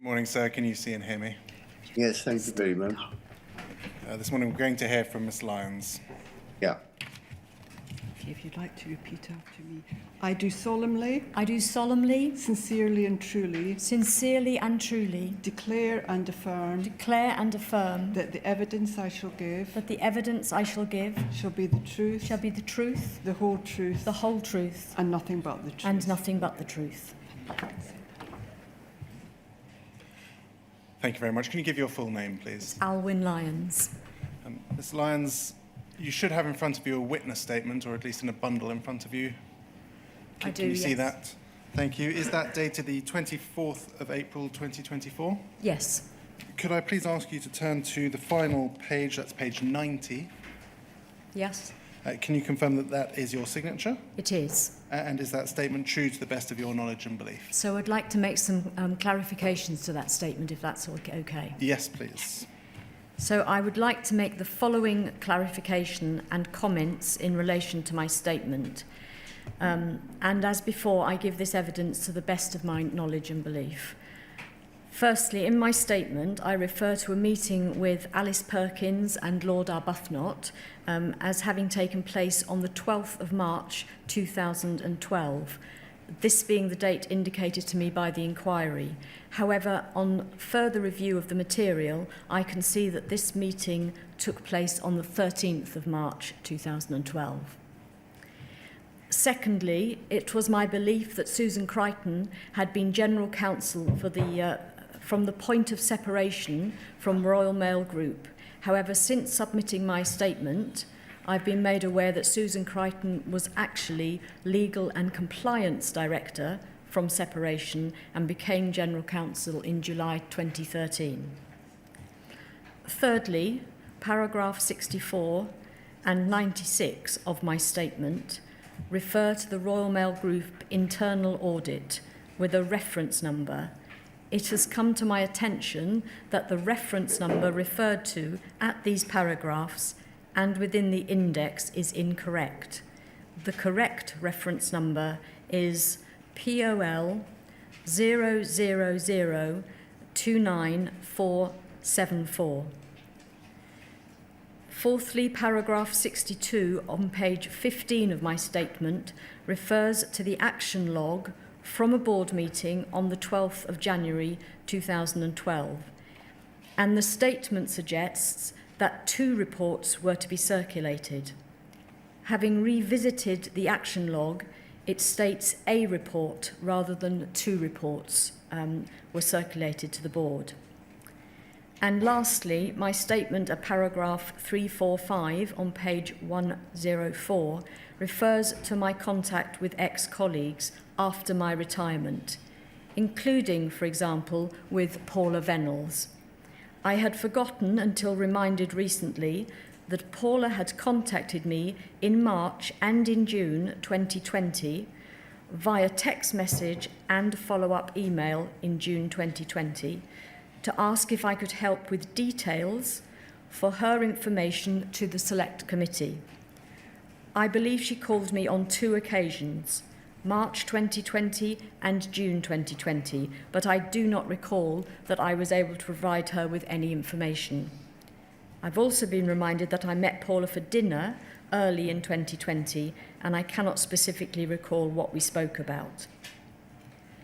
Morning, sir. Can you see and hear me? Yes, thank you very much. This morning we're going to hear from Miss Lyons. Yeah. If you'd like to repeat after me. I do solemnly, sincerely and truly declare and affirm that the evidence I shall give shall be the truth, the whole truth, and nothing but the truth. Thank you very much. Can you give your full name, please? Alwen Lyons. Ms. Lyons, you should have in front of you a witness statement, or at least in a bundle in front of you. I do, Can you see yes. that? Thank you. Is that dated the 24th of April 2024? Yes. Could I please ask you to turn to the final page, that's page 90. Yes, Can you confirm that that is your signature? it is. And is that statement true to the best of your knowledge and belief? So I'd like to make some clarifications to that statement, if that's okay. Yes, please. So I would like to make the following clarification and comments in relation to my statement. And as before, I give this evidence to the best of my knowledge and belief. Firstly, in my statement, I refer to a meeting with Alice Perkins and Lord Arbuthnot as having taken place on the 12th of March 2012, this being the date indicated to me by the inquiry. However, on further review of the material, I can see that this meeting took place on the 13th of March 2012. Secondly, it was my belief that Susan Crichton had been General Counsel for from the point of separation from Royal Mail Group. However, since submitting my statement, I've been made aware that Susan Crichton was actually Legal and Compliance Director from separation and became General Counsel in July 2013. Thirdly, paragraph 64 and 96 of my statement refer to the Royal Mail Group internal audit with a reference number. It has come to my attention that the reference number referred to at these paragraphs and within the index is incorrect. The correct reference number is POL 000294474. Fourthly, paragraph 62 on page 15 of my statement refers to the action log from a board meeting on the 12th of January 2012. And the statement suggests that 2 reports were to be circulated. Having revisited the action log, it states a report rather than 2 reports were circulated to the board. And lastly, my statement at paragraph 345 on page 104 refers to my contact with ex-colleagues after my retirement, including, for example, with Paula Venables. I had forgotten until reminded recently that Paula had contacted me in March and in June 2020 via text message and follow-up email in June 2020 to ask if I could help with details for her information to the Select Committee. I believe she called me on 2 occasions, March 2020 and June 2020, but I do not recall that I was able to provide her with any information. I've also been reminded that I met Paula for dinner early in 2020, and I cannot specifically recall what we spoke about.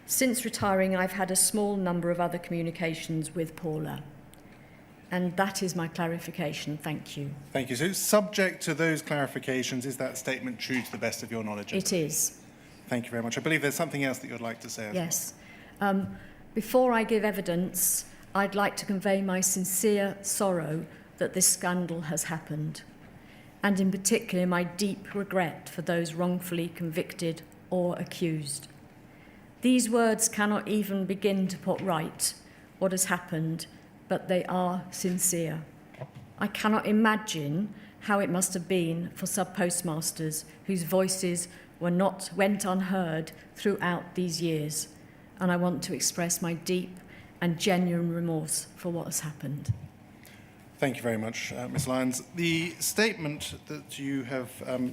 Since retiring, I've had a small number of other communications with Paula. And that is my clarification. Thank you. Thank you. So, subject to those clarifications, is that statement true to the best of your knowledge? It is. Thank you very much. I believe there's something else that you'd like to say. Yes. Before I give evidence, I'd like to convey my sincere sorrow that this scandal has happened, and in particular my deep regret for those wrongfully convicted or accused. These words cannot even begin to put right what has happened, but they are sincere. I cannot imagine how it must have been for sub-postmasters whose voices went unheard throughout these years, and I want to express my deep and genuine remorse for what has happened. Thank you very much, Ms. Lyons. The statement that you have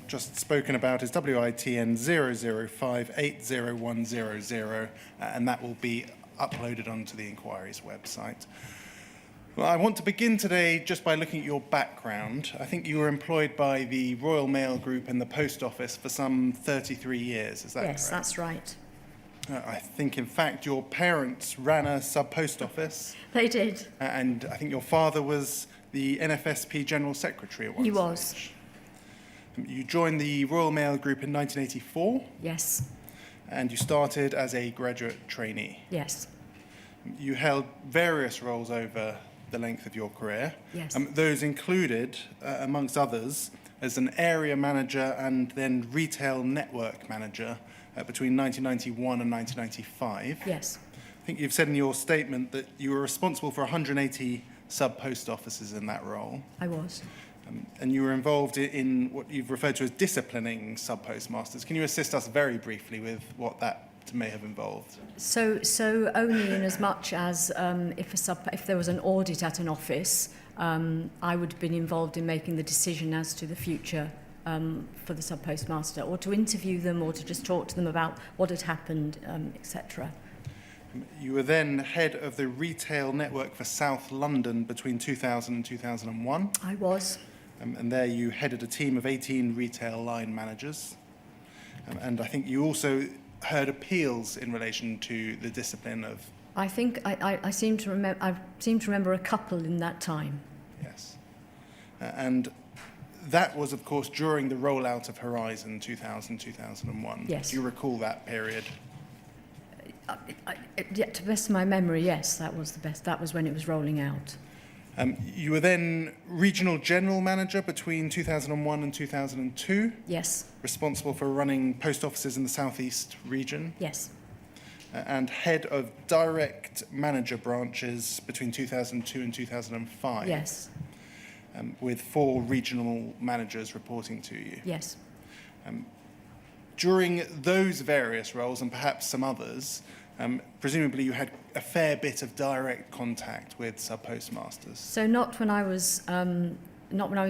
just spoken about is WITN 005801000, and that will be uploaded onto the inquiry's website. Well, I want to begin today just by looking at your background. I think you were employed by the Royal Mail Group and the Post Office for some 33 years, is that correct? Yes, that's right. I think, in fact, your parents ran a sub-post office. They did. And I think your father was the NFSP General Secretary at one stage. He was. You joined the Royal Mail Group in 1984. Yes. And you started as a graduate trainee. Yes. You held various roles over the length of your career. Yes. Those included, amongst others, as an area manager and then retail network manager between 1991 and 1995. Yes. I think you've said in your statement that you were responsible for 180 sub-post offices in that role. I was. And you were involved in what you've referred to as disciplining sub-postmasters. Can you assist us very briefly with what that may have involved? So only in as much as if there was an audit at an office, I would have been involved in making the decision as to the future for the sub-postmaster, or to interview them, or to just talk to them about what had happened, etc. You were then head of the retail network for South London between 2000 and 2001. I was. And there you headed a team of 18 retail line managers. And I think you also heard appeals in relation to the discipline of... I think I seem to remember a couple in that time. Yes. And that was, of course, during the rollout of Horizon 2000-2001. Yes. Do you recall that period? Yeah, to the best of my memory, yes, that was the best. That was when it was rolling out. You were then regional general manager between 2001 and 2002. Yes. Responsible for running post offices in the southeast region. Yes. And head of direct manager branches between 2002 and 2005. Yes. With 4 regional managers reporting to you. Yes. During those various roles, and perhaps some others, presumably you had a fair bit of direct contact with sub-postmasters. So not when I was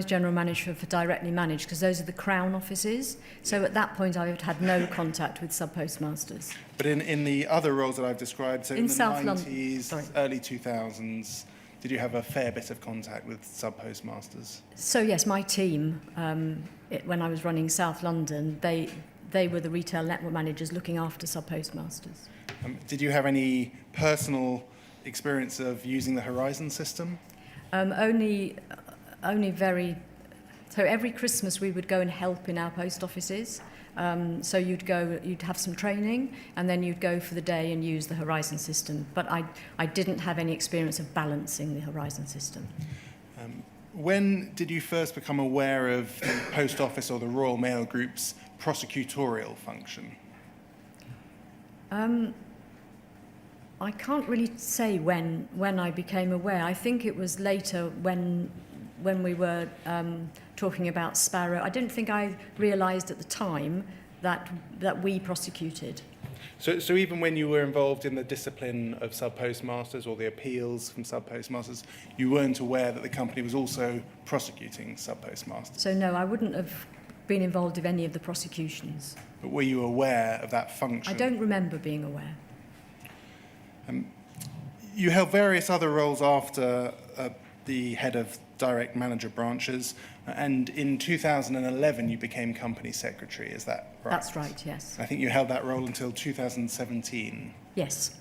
general manager for directly managed, because those are the Crown offices. So at that point I had no contact with sub-postmasters. But in the other roles that I've described, so in the South 90s, early 2000s, did you have a fair bit of contact with sub-postmasters? So yes, my team, when I was running South London, they were the retail network managers looking after sub-postmasters. Did you have any personal experience of using the Horizon system? Only very... So every Christmas we would go and help in our post offices. So you'd have some training, and then you'd go for the day and use the Horizon system. But I didn't have any experience of balancing the Horizon system. When did you first become aware of the Post Office or the Royal Mail Group's prosecutorial function? I can't really say when I became aware. I think it was later when we were talking about Sparrow. I didn't think I realised at the time that we prosecuted. So even when you were involved in the discipline of sub-postmasters or the appeals from sub-postmasters, you weren't aware that the company was also prosecuting sub-postmasters? So no, I wouldn't have been involved in any of the prosecutions. But were you aware of that function? I don't remember being aware. You held various other roles after the head of direct manager branches, and in 2011 you became company secretary, is that right? That's right, yes. I think you held that role until 2017. Yes.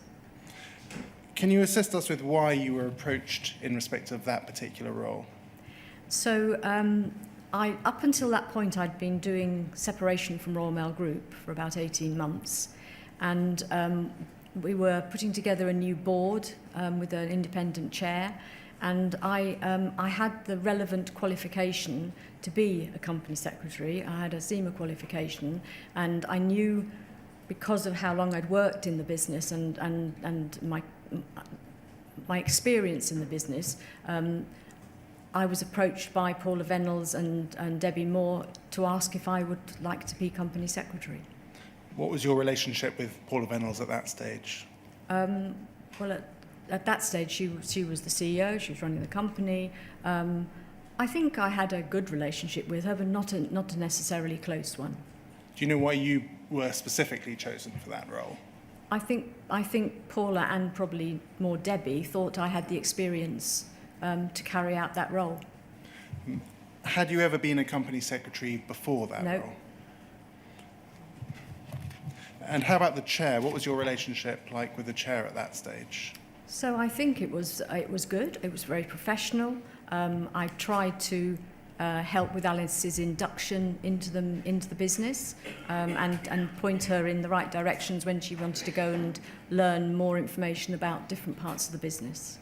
Can you assist us with why you were approached in respect of that particular role? So up until that point I'd been doing separation from Royal Mail Group for about 18 months, and we were putting together a new board with an independent chair, and I had the relevant qualification to be a company secretary. I had a SEMA qualification, and I knew, because of how long I'd worked in the business and my experience in the business, I was approached by Paula Venables and Debbie Moore to ask if I would like to be company secretary. What was your relationship with Paula Venables at that stage? Well, at that stage, she was the CEO. She was running the company. I think I had a good relationship with her, but not a necessarily close one. Do you know why you were specifically chosen for that role? I think Paula and probably more Debbie thought I had the experience to carry out that role. Had you ever been a company secretary before that No. role? And how about the chair? What was your relationship like with the chair at that stage? So I think it was good. It was very professional. I tried to help with Alice's induction into the business and point her in the right directions when she wanted to go and learn more information about different parts of the business.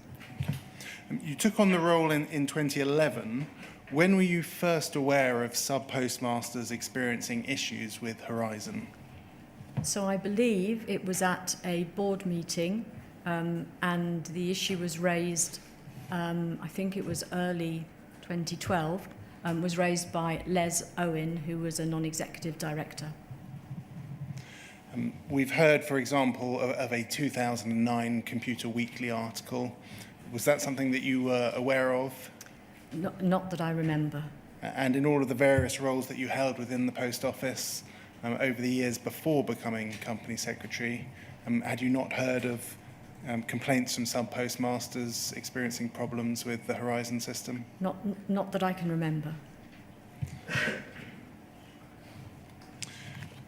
You took on the role in 2011. When were you first aware of sub-postmasters experiencing issues with Horizon? So I believe it was at a board meeting and the issue was raised, I think it was early 2012, was raised by Les Owen, who was a non-executive director. We've heard, for example, of a 2009 Computer Weekly article. Was that something that you were aware of? Not that I remember. And in all of the various roles that you held within the post office over the years before becoming company secretary, had you not heard of complaints from sub-postmasters experiencing problems with the Horizon system? Not that I can remember.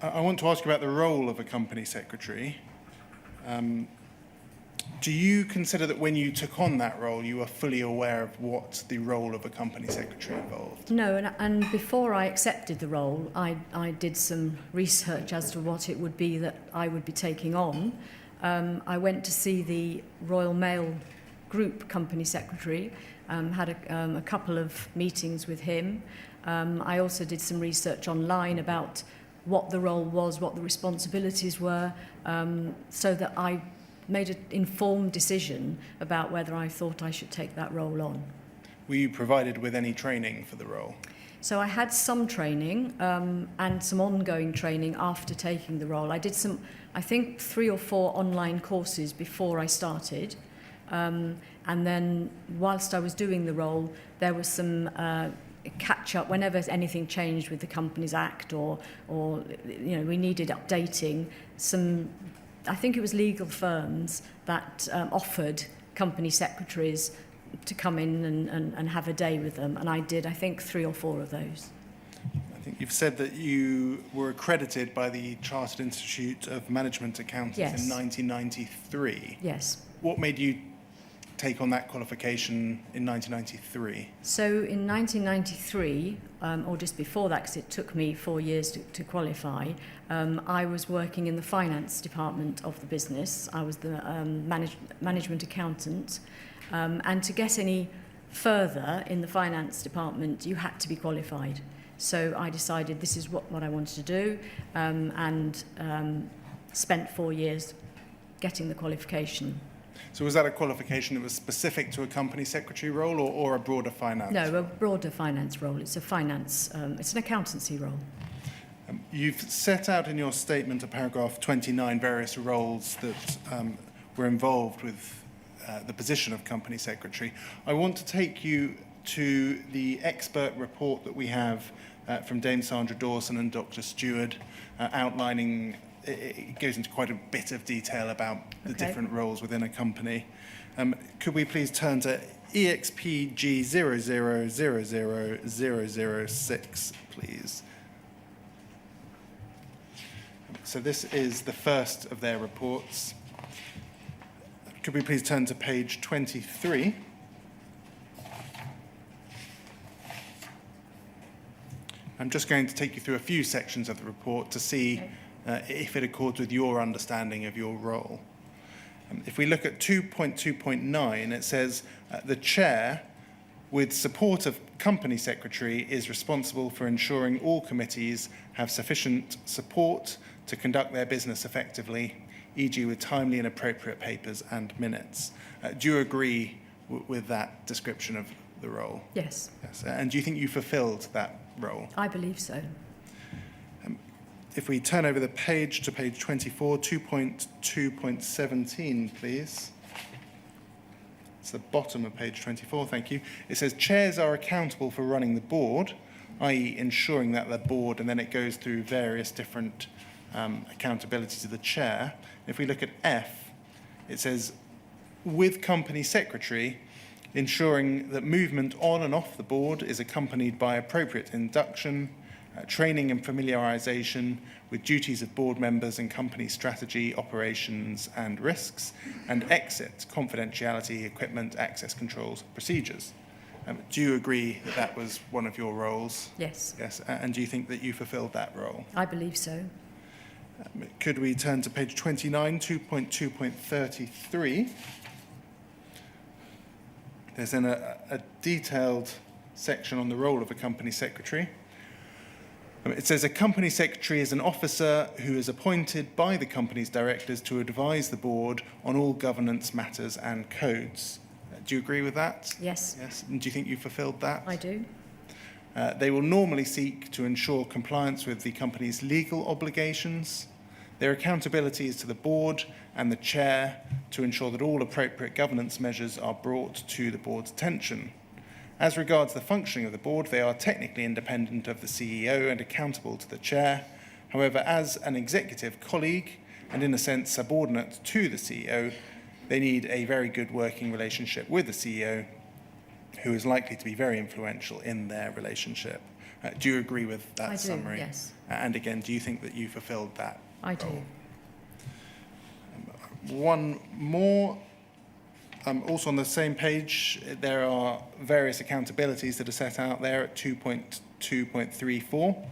I want to ask you about the role of a company secretary. Do you consider that when you took on that role, you were fully aware of what the role of a company secretary involved? No, and before I accepted the role, I did some research as to what it would be that I would be taking on. I went to see the Royal Mail Group company secretary, had a couple of meetings with him. I also did some research online about what the role was, what the responsibilities were, so that I made an informed decision about whether I thought I should take that role on. Were you provided with any training for the role? So I had some training and some ongoing training after taking the role. I did some, I think, 3 or 4 online courses before I started. And then whilst I was doing the role, there was some catch up whenever anything changed with the Companies Act or you know, we needed updating. Some, I think it was legal firms that offered company secretaries to come in and have a day with them, and I did, I think, 3 or 4 of those. I think you've said that you were accredited by the Chartered Institute of Management Accountants Yes. in 1993. Yes. What made you take on that qualification in 1993? So in 1993, or just before that, because it took me 4 years to qualify, I was working in the finance department of the business. I was the management accountant. And to get any further in the finance department, you had to be qualified. So I decided this is what I wanted to do, and spent 4 years getting the qualification. So was that a qualification that was specific to a company secretary role or a broader finance No, role? a broader finance role. It's a finance, it's an accountancy role. You've set out in your statement at paragraph 29 various roles that were involved with the position of company secretary. I want to take you to the expert report that we have from Dame Sandra Dawson and Dr. Stewart, outlining, it goes into quite a bit of detail about the different roles within a company. Could we please turn to EXPG 0000006, please? So this is the first of their reports. Could we please turn to page 23? I'm just going to take you through a few sections of the report to see if it accords with your understanding of your role. If we look at 2.2.9, it says the chair, with support of company secretary, is responsible for ensuring all committees have sufficient support to conduct their business effectively, e.g. with timely and appropriate papers and minutes. Do you agree with that description of the role? Yes. Yes. And do you think you fulfilled that role? I believe so. If we turn over the page to page 24, 2.2.17, please. It's the bottom of page 24, thank you. It says chairs are accountable for running the board, i.e. ensuring that the board, and then it goes through various different accountability to the chair. If we look at F, it says, with company secretary, ensuring that movement on and off the board is accompanied by appropriate induction, training and familiarisation with duties of board members and company strategy, operations and risks, and exit, confidentiality, equipment, access controls, procedures. Do you agree that that was one of your roles? Yes. Yes. And do you think that you fulfilled that role? I believe so. Could we turn to page 29, 2.2.33? There's then a detailed section on the role of a company secretary. It says a company secretary is an officer who is appointed by the company's directors to advise the board on all governance matters and codes. Do you agree with that? Yes. Yes. And do you think you fulfilled that? I do. They will normally seek to ensure compliance with the company's legal obligations. Their accountability is to the board and the chair to ensure that all appropriate governance measures are brought to the board's attention. As regards the functioning of the board, they are technically independent of the CEO and accountable to the chair. However, as an executive colleague and in a sense subordinate to the CEO, they need a very good working relationship with the CEO, who is likely to be very influential in their relationship. Do you agree with that summary? I do, yes. And again, do you think that you fulfilled that I do. role? One more. Also on the same page, there are various accountabilities that are set out there at 2.2.34.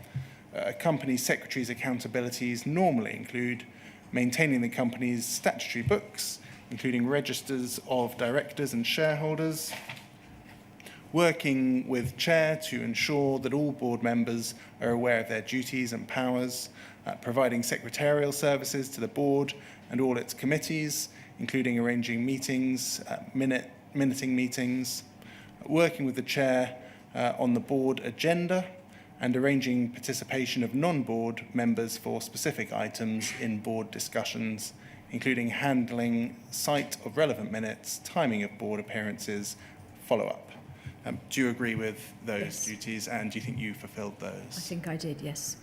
A company secretary's accountabilities normally include maintaining the company's statutory books, including registers of directors and shareholders, working with chair to ensure that all board members are aware of their duties and powers, providing secretarial services to the board and all its committees, including arranging meetings, minuting meetings, working with the chair on the board agenda, and arranging participation of non-board members for specific items in board discussions, including handling sight of relevant minutes, timing of board appearances, follow-up. Do you agree with those duties, and do you think you fulfilled those? I think I did, yes.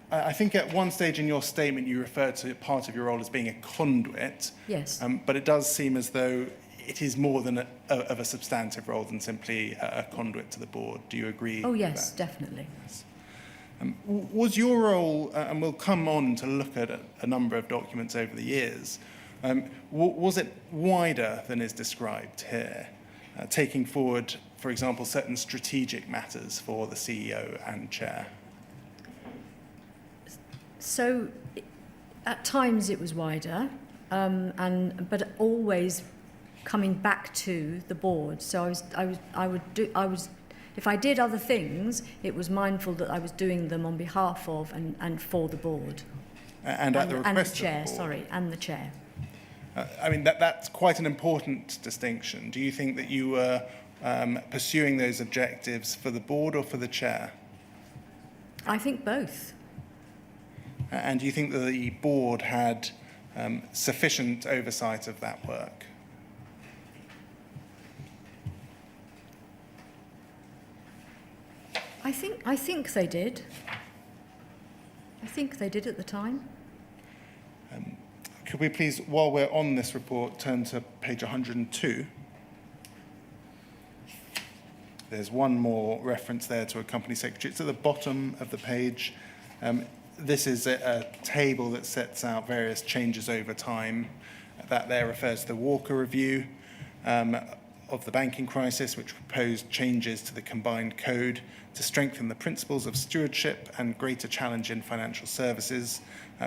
I think at one stage in your statement you referred to part of your role as being a conduit. Yes. But it does seem as though it is more than of a substantive role than simply a conduit to the board. Do you agree? Oh, with yes, that? definitely. Yes. Was your role, and we'll come on to look at a number of documents over the years, was it wider than is described here, taking forward, for example, certain strategic matters for the CEO and chair? So, at times it was wider, but always coming back to the board. So if I did other things, it was mindful that I was doing them on behalf of and for the board. And at the request and the chair, of the board. sorry, and the chair. I mean, that's quite an important distinction. Do you think that you were pursuing those objectives for the board or for the chair? I think both. And do you think that the board had sufficient oversight of that work? I think they did. I think they did at the time. Could we please, while we're on this report, turn to page 102? There's one more reference there to a company secretary. It's at the bottom of the page. This is a table that sets out various changes over time. That there refers to the Walker Review of the banking crisis, which proposed changes to the combined code to strengthen the principles of stewardship and greater challenge in financial services,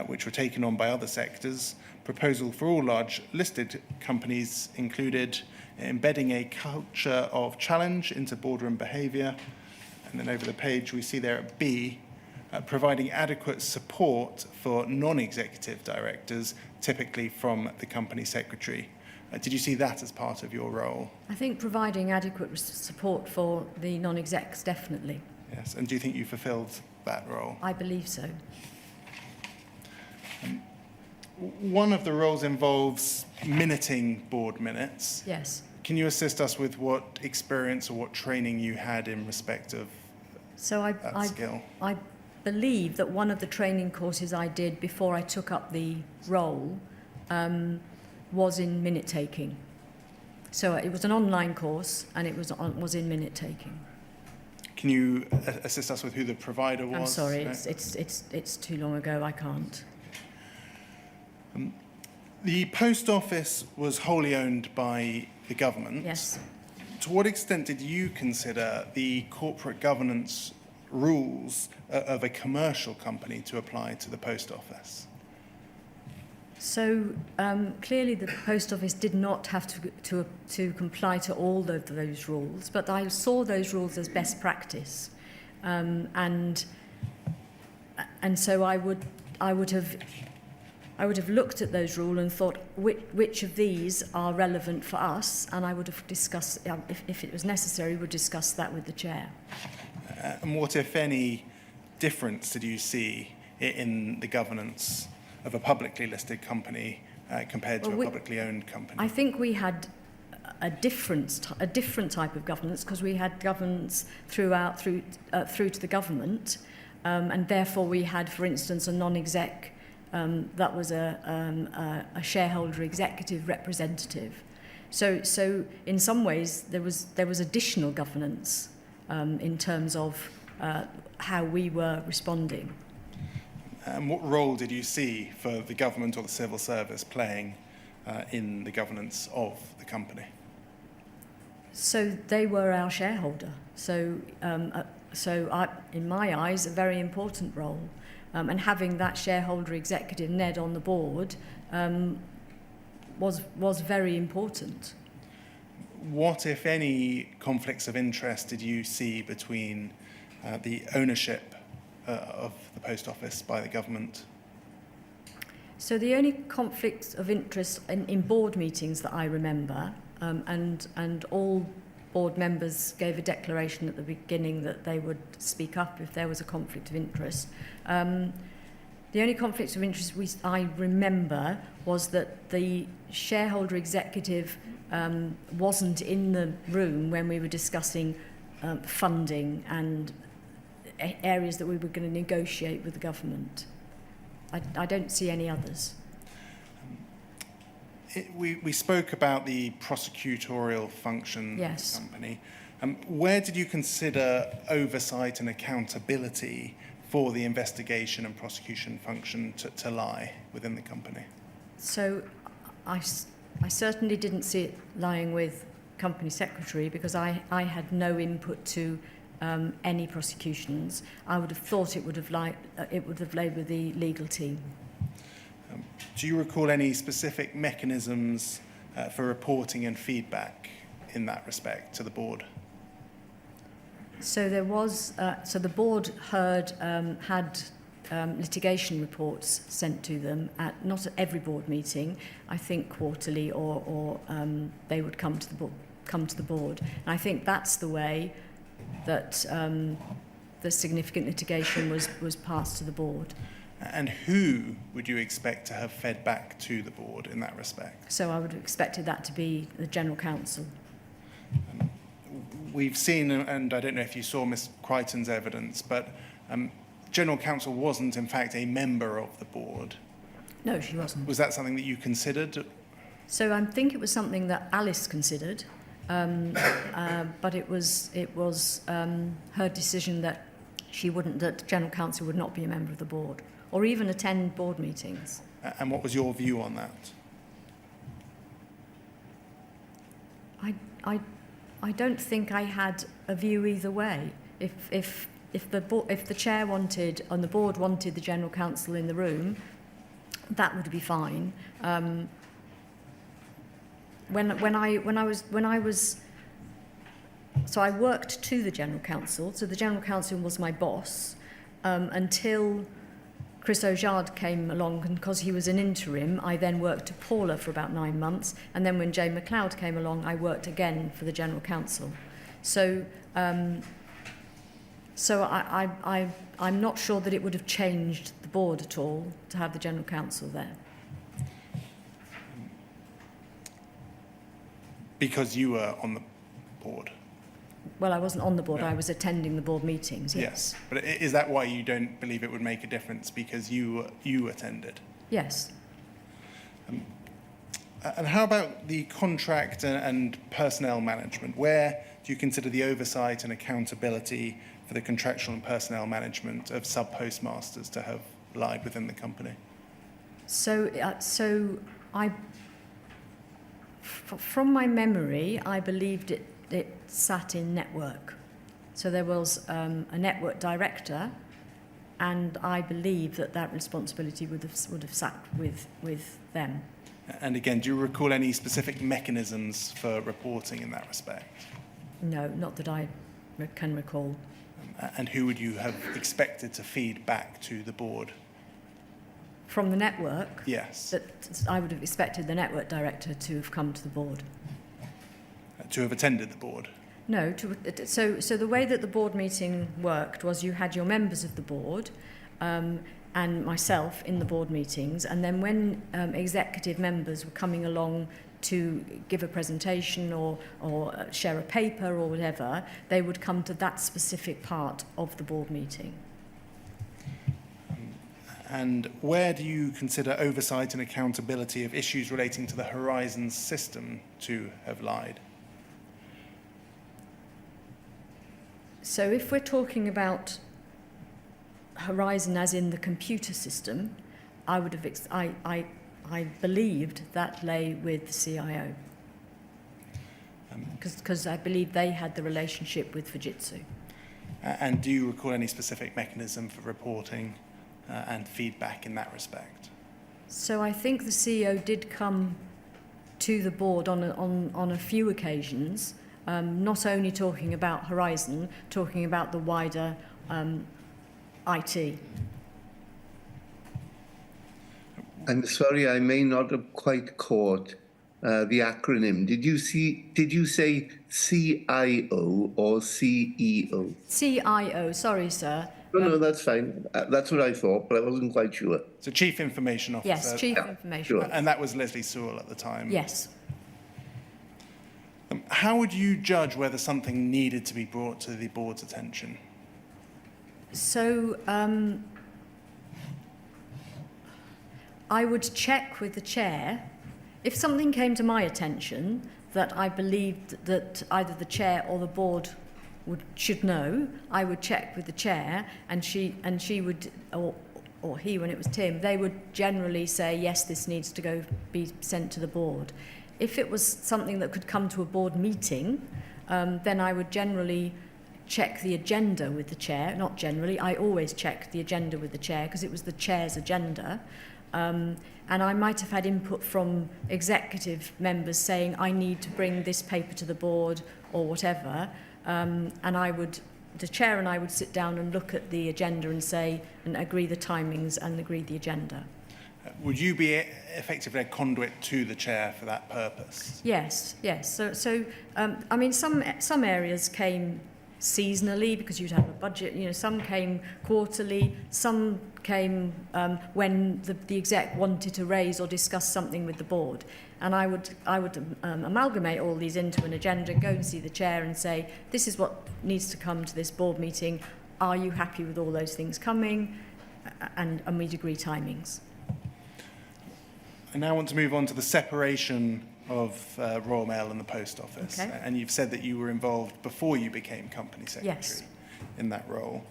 which were taken on by other sectors. Proposal for all large listed companies included embedding a culture of challenge into boardroom behaviour. And then over the page, we see there at B, providing adequate support for non-executive directors, typically from the company secretary. Did you see that as part of your role? I think providing adequate support for the non-execs, definitely. Yes, and do you think you fulfilled that role? I believe so. One of the roles involves minuting board minutes. Yes. Can you assist us with what experience or what training you had in respect of that skill? believe that one of the training courses I did before I took up the role was in minute taking. So it was an online course, and it was in minute taking. Can you assist us with who the provider was? I'm sorry, No? it's too long ago. I can't. The post office was wholly owned by the government. Yes. To what extent did you consider the corporate governance rules of a commercial company to apply to the post office? So clearly the post office did not have to comply to all of those rules, but I saw those rules as best practice, and so I would have looked at those rules and thought which of these are relevant for us, and I would have discussed, if it was necessary, would discuss that with the chair. And what, if any, difference did you see in the governance of a publicly listed company compared to a publicly owned company? I think we had a different type of governance, because we had governance through to the government, and therefore we had, for instance, a non-exec that was a shareholder executive representative. So in some ways there was additional governance in terms of how we were responding. And what role did you see for the government or the civil service playing in the governance of the company? So they were our shareholder. So in my eyes, a very important role. And having that shareholder executive, Ned, on the board was very important. What, if any, conflicts of interest did you see between the ownership of the post office by the government? So the only conflicts of interest in board meetings that I remember, and all board members gave a declaration at the beginning that they would speak up if there was a conflict of interest. The only conflict of interest I remember was that the shareholder executive wasn't in the room when we were discussing funding and areas that we were going to negotiate with the government. I don't see any others. We spoke about the prosecutorial function Yes. of the company. Where did you consider oversight and accountability for the investigation and prosecution function to lie within the company? So I certainly didn't see it lying with company secretary, because I had no input to any prosecutions. I would have thought it would have laid with the legal team. Do you recall any specific mechanisms for reporting and feedback in that respect to the board? So there was. So the board had litigation reports sent to them not at every board meeting. I think quarterly, or they would come to the board. And I think that's the way that the significant litigation was passed to the board. And who would you expect to have fed back to the board in that respect? So I would have expected that to be the General Counsel. We've seen, and I don't know if you saw Ms. Crichton's evidence, but General Counsel wasn't, in fact, a member of the board. No, she wasn't. Was that something that you considered? So I think it was something that Alice considered, but it was her decision that that General Counsel would not be a member of the board, or even attend board meetings. And what was your view on that? I don't think I had a view either way. If the chair wanted and the board wanted the General Counsel in the room, that would be fine. When I was so I worked to the General Counsel. So the General Counsel was my boss until Chris Ojard came along, and because he was an interim, I then worked to Paula for about 9 months, and then when Jane McLeod came along, I worked again for the General Counsel. So, I'm not sure that it would have changed the board at all to have the General Counsel there. Because you were on the board? Well, I wasn't on the board. No. I was attending the board meetings. Yes. But is that why you don't believe it would make a difference because you attended? Yes. And how about the contract and personnel management? Where do you consider the oversight and accountability for the contractual and personnel management of sub-postmasters to have lied within the company? From my memory, I believed it sat in network. So there was a network director, and I believe that responsibility would have sat with them. And again, do you recall any specific mechanisms for reporting in that respect? No, not that I can recall. And who would you have expected to feed back to the board? From the network? Yes. That I would have expected the network director to have come to the board. To have attended the board? No. So the way that the board meeting worked was you had your members of the board and myself in the board meetings, and then when executive members were coming along to give a presentation or share a paper or whatever, they would come to that specific part of the board meeting. And where do you consider oversight and accountability of issues relating to the Horizon system to have lied? So if we're talking about Horizon as in the computer system, I would have I believed that lay with the CIO, because I believe they had the relationship with Fujitsu. And do you recall any specific mechanism for reporting and feedback in that respect? So I think the CEO did come to the board on a few occasions, not only talking about Horizon, talking about the wider IT. I'm sorry, I may not have quite caught the acronym. Did you say CIO or CEO? CIO, sorry, sir. No, that's fine. That's what I thought, but I wasn't quite sure. So Chief Information Officer. Yes, Chief Information. Sure. And that was Leslie Sewell at the time. Yes. How would you judge whether something needed to be brought to the board's attention? So I would check with the chair. If something came to my attention that I believed that either the chair or the board should know, I would check with the chair, and she would, or he, when it was Tim, they would generally say, yes, this needs to be sent to the board. If it was something that could come to a board meeting, then I would generally check the agenda with the chair. Not generally, I always check the agenda with the chair because it was the chair's agenda. And I might have had input from executive members saying, I need to bring this paper to the board or whatever. And the chair and I would sit down and look at the agenda and agree the timings and agree the agenda. Would you be effectively a conduit to the chair for that purpose? Yes. So I mean, some areas came seasonally because you'd have a budget. You know, some came quarterly. Some came when the exec wanted to raise or discuss something with the board. And I would amalgamate all these into an agenda, go and see the chair and say, this is what needs to come to this board meeting. Are you happy with all those things coming? And we'd agree timings. I now want to move on to the separation of Royal Mail and the Post Office. Okay. And you've said that you were involved before you became Company Secretary. Yes. In that role.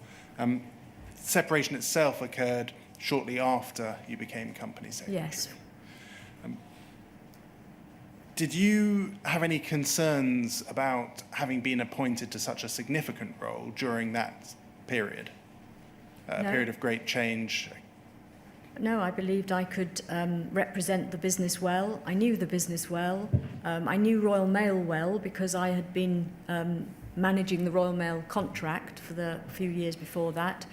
Separation itself occurred shortly after you became Company Secretary. Yes. Did you have any concerns about having been appointed to such a significant role during that period? A No. period of great change? No, I believed I could represent the business well. I knew the business well. I knew Royal Mail well because I had been managing the Royal Mail contract for the few years before that.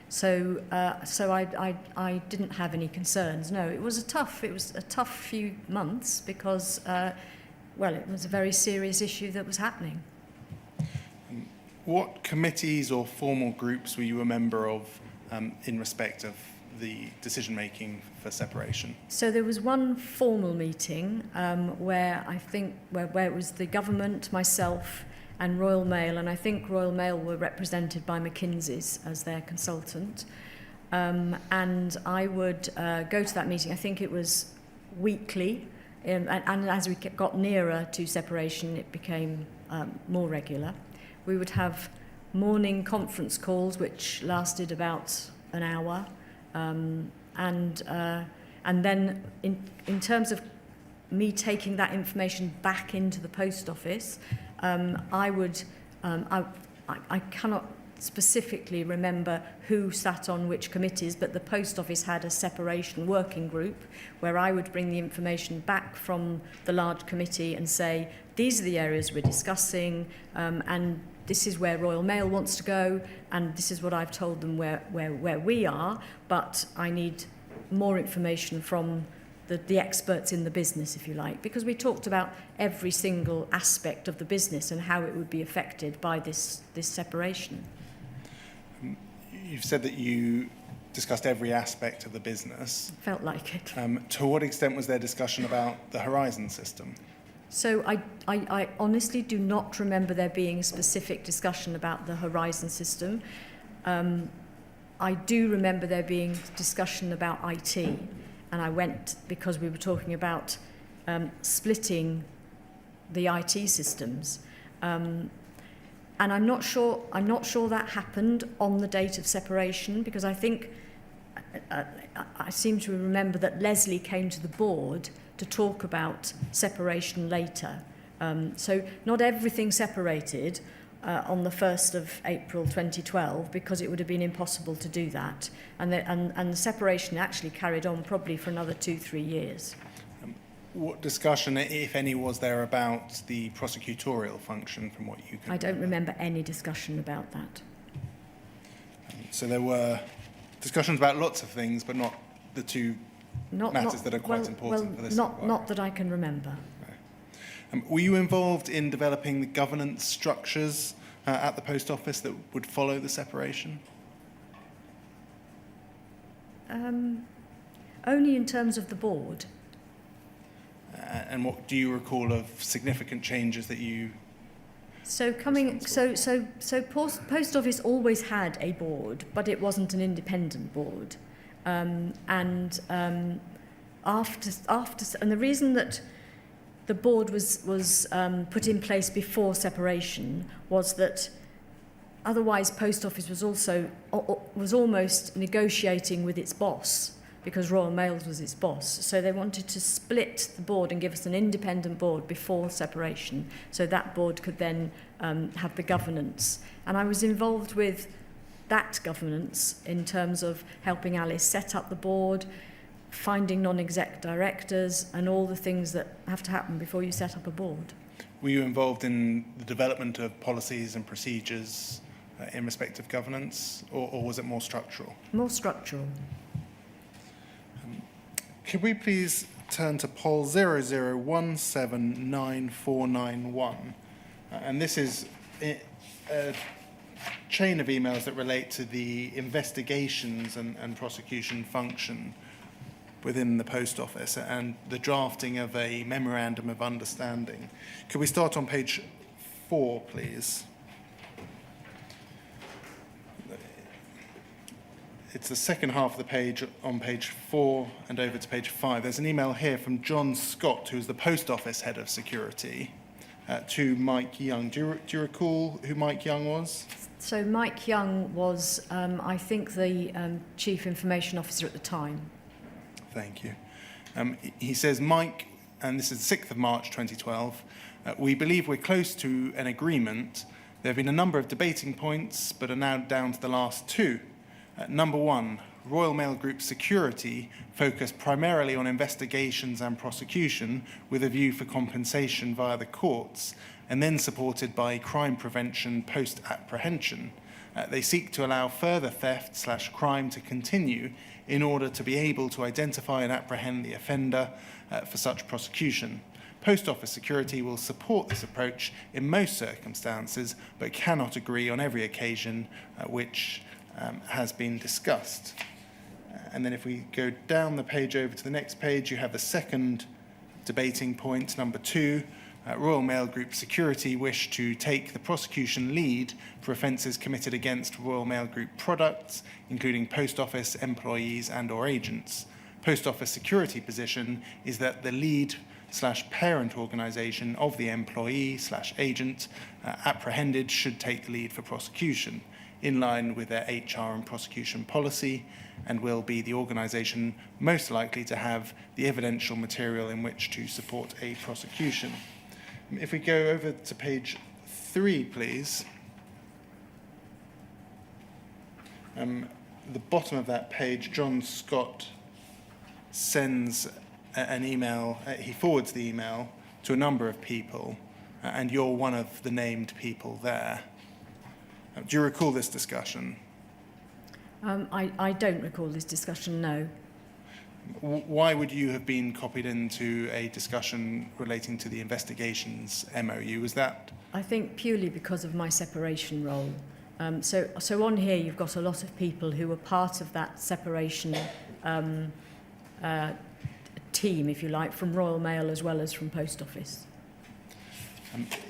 So I didn't have any concerns. No, it was a tough few months because, it was a very serious issue that was happening. What committees or formal groups were you a member of in respect of the decision-making for separation? So there was one formal meeting where it was the government, myself, and Royal Mail, and I think Royal Mail were represented by McKinsey's as their consultant. And I would go to that meeting. I think it was weekly, and as we got nearer to separation, it became more regular. We would have morning conference calls, which lasted about an hour, and then in terms of me taking that information back into the post office, I cannot specifically remember who sat on which committees, but the post office had a separation working group where I would bring the information back from the large committee and say, these are the areas we're discussing, and this is where Royal Mail wants to go, and this is what I've told them where we are, but I need more information from the experts in the business, if you like, because we talked about every single aspect of the business and how it would be affected by this separation. You've said that you discussed every aspect of the business. Felt like it. To what extent was there discussion about the Horizon system? So I honestly do not remember there being a specific discussion about the Horizon system. I do remember there being discussion about IT, and I went because we were talking about splitting the IT systems. And I'm not sure that happened on the date of separation, because I think I seem to remember that Leslie came to the board to talk about separation later. So not everything separated on the 1st of April 2012, because it would have been impossible to do that. And the separation actually carried on probably for another 2-3 years. What discussion, if any, was there about the prosecutorial function from what you can I don't remember any discussion about that. So there were discussions about lots of things, but not the two matters that are quite important for this inquiry. Not that I can remember. Were you involved in developing the governance structures at the post office that would follow the separation? Only in terms of the board. And what do you recall of significant changes that you? So post office always had a board, but it wasn't an independent board. And the reason that the board was put in place before separation was that otherwise post office was almost negotiating with its boss, because Royal Mail was its boss. So they wanted to split the board and give us an independent board before separation, so that board could then have the governance. And I was involved with that governance in terms of helping Alice set up the board, finding non-exec directors, and all the things that have to happen before you set up a board. Were you involved in the development of policies and procedures in respect of governance, or was it more structural? More structural. Could we please turn to Poll 00179491? And this is a chain of emails that relate to the investigations and prosecution function within the post office and the drafting of a memorandum of understanding. Could we start on page 4, please? It's the second half of the page on page 4 and over to page 5. There's an email here from John Scott, who's the post office head of security, to Mike Young. Do you recall who Mike Young was? So Mike Young was, I think, the chief information officer at the time. Thank you. He says, Mike, and this is the 6th of March 2012, we believe we're close to an agreement. There have been a number of debating points, but are now down to the last 2. Number 1, Royal Mail Group security focused primarily on investigations and prosecution with a view for compensation via the courts, and then supported by crime prevention post-apprehension. They seek to allow further theft/crime to continue in order to be able to identify and apprehend the offender for such prosecution. Post Office security will support this approach in most circumstances, but cannot agree on every occasion which has been discussed. And then if we go down the page over to the next page, you have the second debating point, number 2. Royal Mail Group Security wish to take the prosecution lead for offences committed against Royal Mail Group products, including post office employees and or agents. Post office security position is that the lead/parent organisation of the employee/agent apprehended should take the lead for prosecution, in line with their HR and prosecution policy, and will be the organisation most likely to have the evidential material in which to support a prosecution. If we go over to page 3, please. The bottom of that page, John Scott sends an email, he forwards the email to a number of people, and you're one of the named people there. Do you recall this discussion? I don't recall this discussion, no. Why would you have been copied into a discussion relating to the investigations MOU? Was that? I think purely because of my separation role. So on here you've got a lot of people who were part of that separation team, if you like, from Royal Mail as well as from Post Office.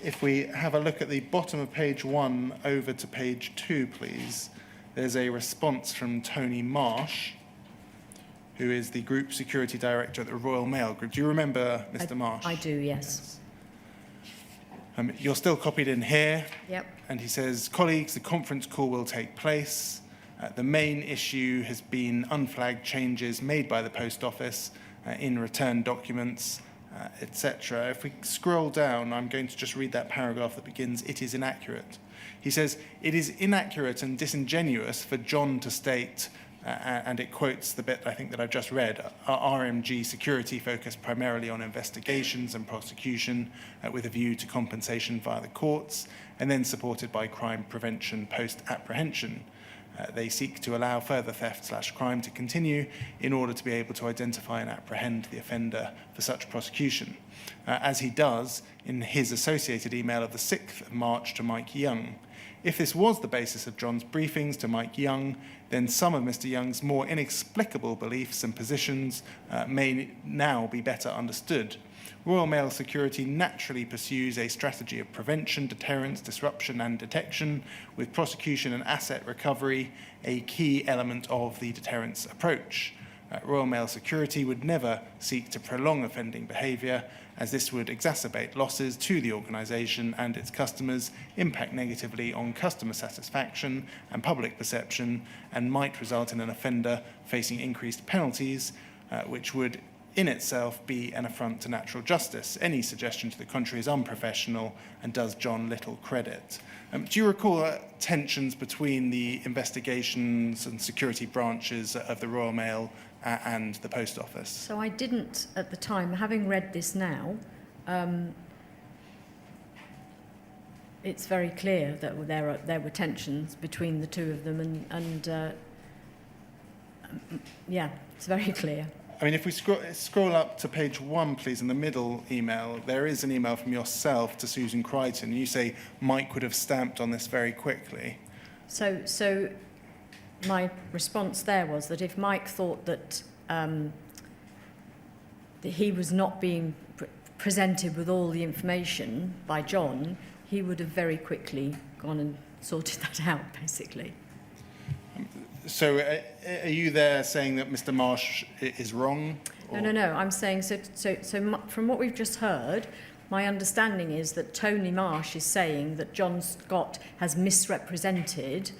If we have a look at the bottom of page 1 over to page 2, please, there's a response from Tony Marsh, who is the Group Security Director at the Royal Mail Group. Do you remember Mr. Marsh? I do, yes. You're still copied in here. Yep. And he says, colleagues, the conference call will take place. The main issue has been unflagged changes made by the Post Office in return documents, etc. If we scroll down, I'm going to just read that paragraph that begins, "It is inaccurate." He says, "It is inaccurate and disingenuous for John to state," and it quotes the bit I think that I've just read, "RMG security focused primarily on investigations and prosecution with a view to compensation via the courts, and then supported by crime prevention post-apprehension. They seek to allow further theft/crime to continue in order to be able to identify and apprehend the offender for such prosecution," as he does in his associated email of the 6th of March to Mike Young. If this was the basis of John's briefings to Mike Young, then some of Mr. Young's more inexplicable beliefs and positions may now be better understood. Royal Mail Security naturally pursues a strategy of prevention, deterrence, disruption and detection, with prosecution and asset recovery a key element of the deterrence approach. Royal Mail Security would never seek to prolong offending behaviour, as this would exacerbate losses to the organisation and its customers, impact negatively on customer satisfaction and public perception, and might result in an offender facing increased penalties, which would in itself be an affront to natural justice. Any suggestion to the contrary is unprofessional and does John little credit. Do you recall tensions between the investigations and security branches of the Royal Mail and the Post Office? So I didn't at the time. Having read this now, it's very clear that there were tensions between the two of them, and yeah, it's very clear. I mean, if we scroll up to page 1, please, in the middle email, there is an email from yourself to Susan Crichton. You say Mike would have stamped on this very quickly. So my response there was that if Mike thought that he was not being presented with all the information by John, he would have very quickly gone and sorted that out, basically. So are you there saying that Mr. Marsh is wrong? Or? No. I'm saying, so from what we've just heard, my understanding is that Tony Marsh is saying that John Scott has misrepresented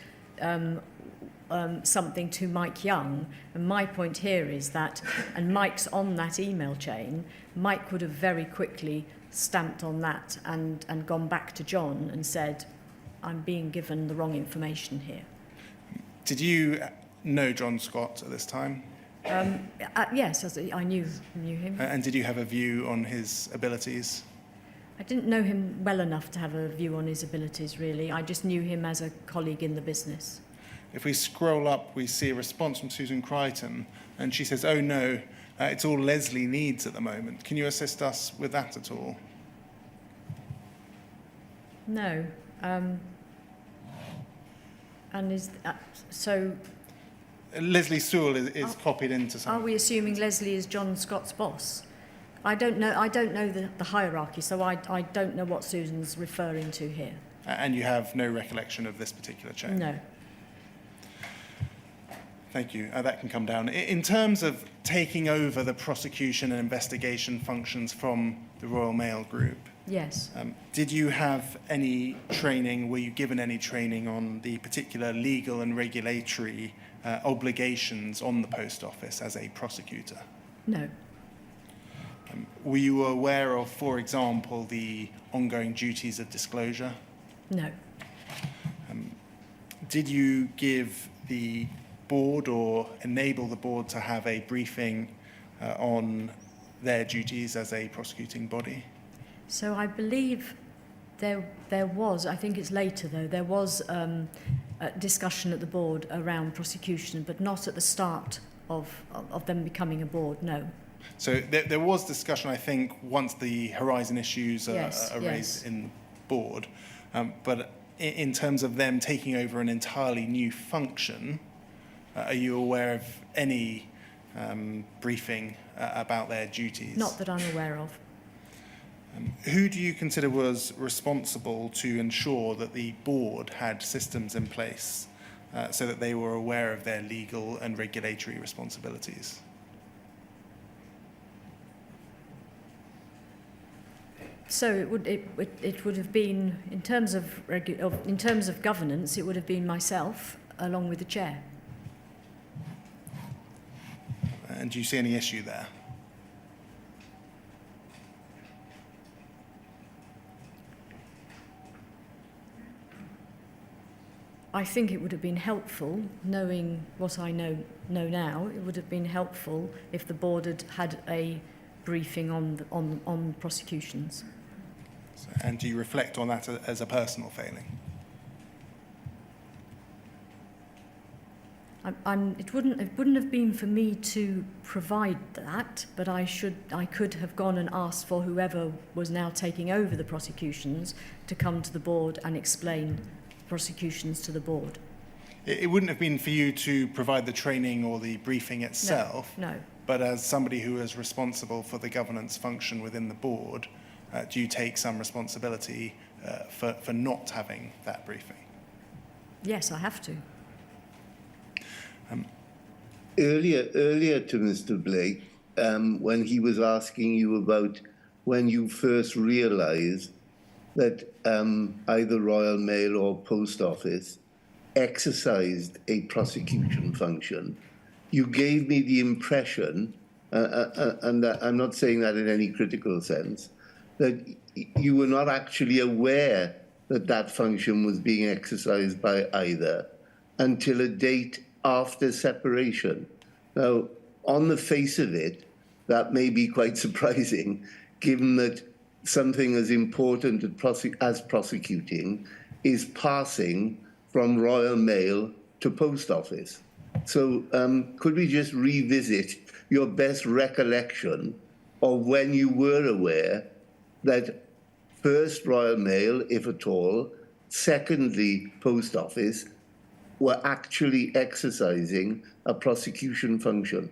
something to Mike Young. And my point here is that, and Mike's on that email chain, Mike would have very quickly stamped on that and gone back to John and said, I'm being given the wrong information here. Did you know John Scott at this time? Yes, I knew him. And did you have a view on his abilities? I didn't know him well enough to have a view on his abilities, really. I just knew him as a colleague in the business. If we scroll up, we see a response from Susan Crichton, and she says, oh no, it's all Leslie needs at the moment. Can you assist us with that at all? No. And is so... Leslie Sewell is copied into something. Are we assuming Leslie is John Scott's boss? I don't know the hierarchy, so I don't know what Susan's referring to here. And you have no recollection of this particular change? No. Thank you. That can come down. In terms of taking over the prosecution and investigation functions from the Royal Mail Group, Yes. did you have any training, were you given any training on the particular legal and regulatory obligations on the Post Office as a prosecutor? No. Were you aware of, for example, the ongoing duties of disclosure? No. Did you give the board or enable the board to have a briefing on their duties as a prosecuting body? So I believe there was, I think it's later though, there was a discussion at the board around prosecution, but not at the start of them becoming a board, no. So there was discussion, I think, once the Horizon issues are Yes. raised in the board, but in terms of them taking over an entirely new function, are you aware of any briefing about their duties? Not that I'm aware of. Who do you consider was responsible to ensure that the board had systems in place so that they were aware of their legal and regulatory responsibilities? So it would have been, in terms of governance, it would have been myself along with the chair. And do you see any issue there? I think it would have been helpful, knowing what I know now, it would have been helpful if the board had a briefing on prosecutions. And do you reflect on that as a personal failing? It wouldn't have been for me to provide that, but I could have gone and asked for whoever was now taking over the prosecutions to come to the board and explain prosecutions to the board. It wouldn't have been for you to provide the training or the briefing itself. No. But as somebody who is responsible for the governance function within the board, do you take some responsibility for not having that briefing? Yes, I have to. Earlier to Mr. Blake, when he was asking you about when you first realised that either Royal Mail or Post Office exercised a prosecution function, you gave me the impression, and I'm not saying that in any critical sense, that you were not actually aware that that function was being exercised by either until a date after separation. Now, on the face of it, that may be quite surprising, given that something as important as prosecuting is passing from Royal Mail to Post Office. So could we just revisit your best recollection of when you were aware that first Royal Mail, if at all, secondly Post Office, were actually exercising a prosecution function?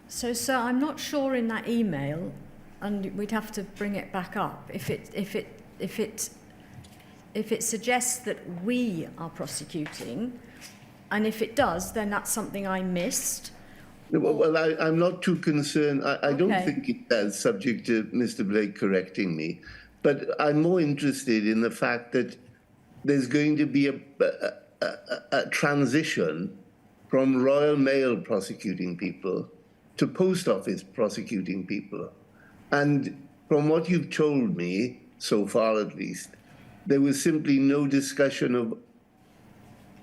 So, sir, I'm not sure in that email, and we'd have to bring it back up, if it suggests that we are prosecuting, and if it does, then that's something I missed. Well, I'm not too concerned. I don't Okay. think it does, subject to Mr. Blake correcting me. But I'm more interested in the fact that there's going to be a transition from Royal Mail prosecuting people to Post Office prosecuting people. And from what you've told me, so far at least, there was simply no discussion of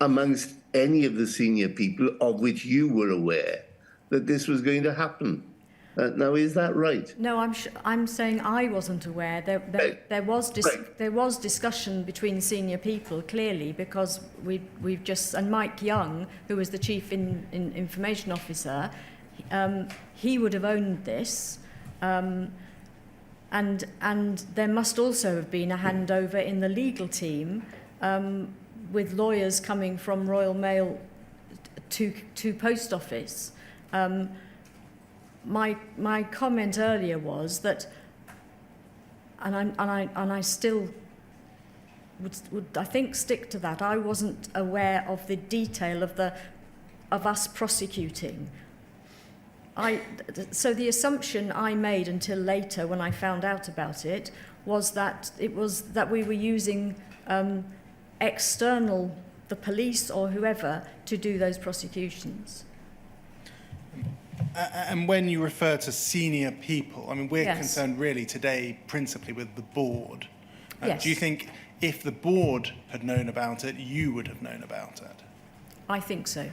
amongst any of the senior people of which you were aware that this was going to happen. Now, is that right? No, I'm saying I wasn't aware. There was discussion between senior people, clearly, because we've just, and Mike Young, who was the chief information officer, he would have owned this, and there must also have been a handover in the legal team, with lawyers coming from Royal Mail to Post Office. my comment earlier was that, and I still would I think stick to that. I wasn't aware of the detail of us prosecuting. So the assumption I made until later, when I found out about it, was that we were using external, the police or whoever, to do those prosecutions. And when you refer to senior people, I mean, we're Yes. concerned really today principally with the board. Yes. Do you think if the board had known about it, you would have known about it? I think so.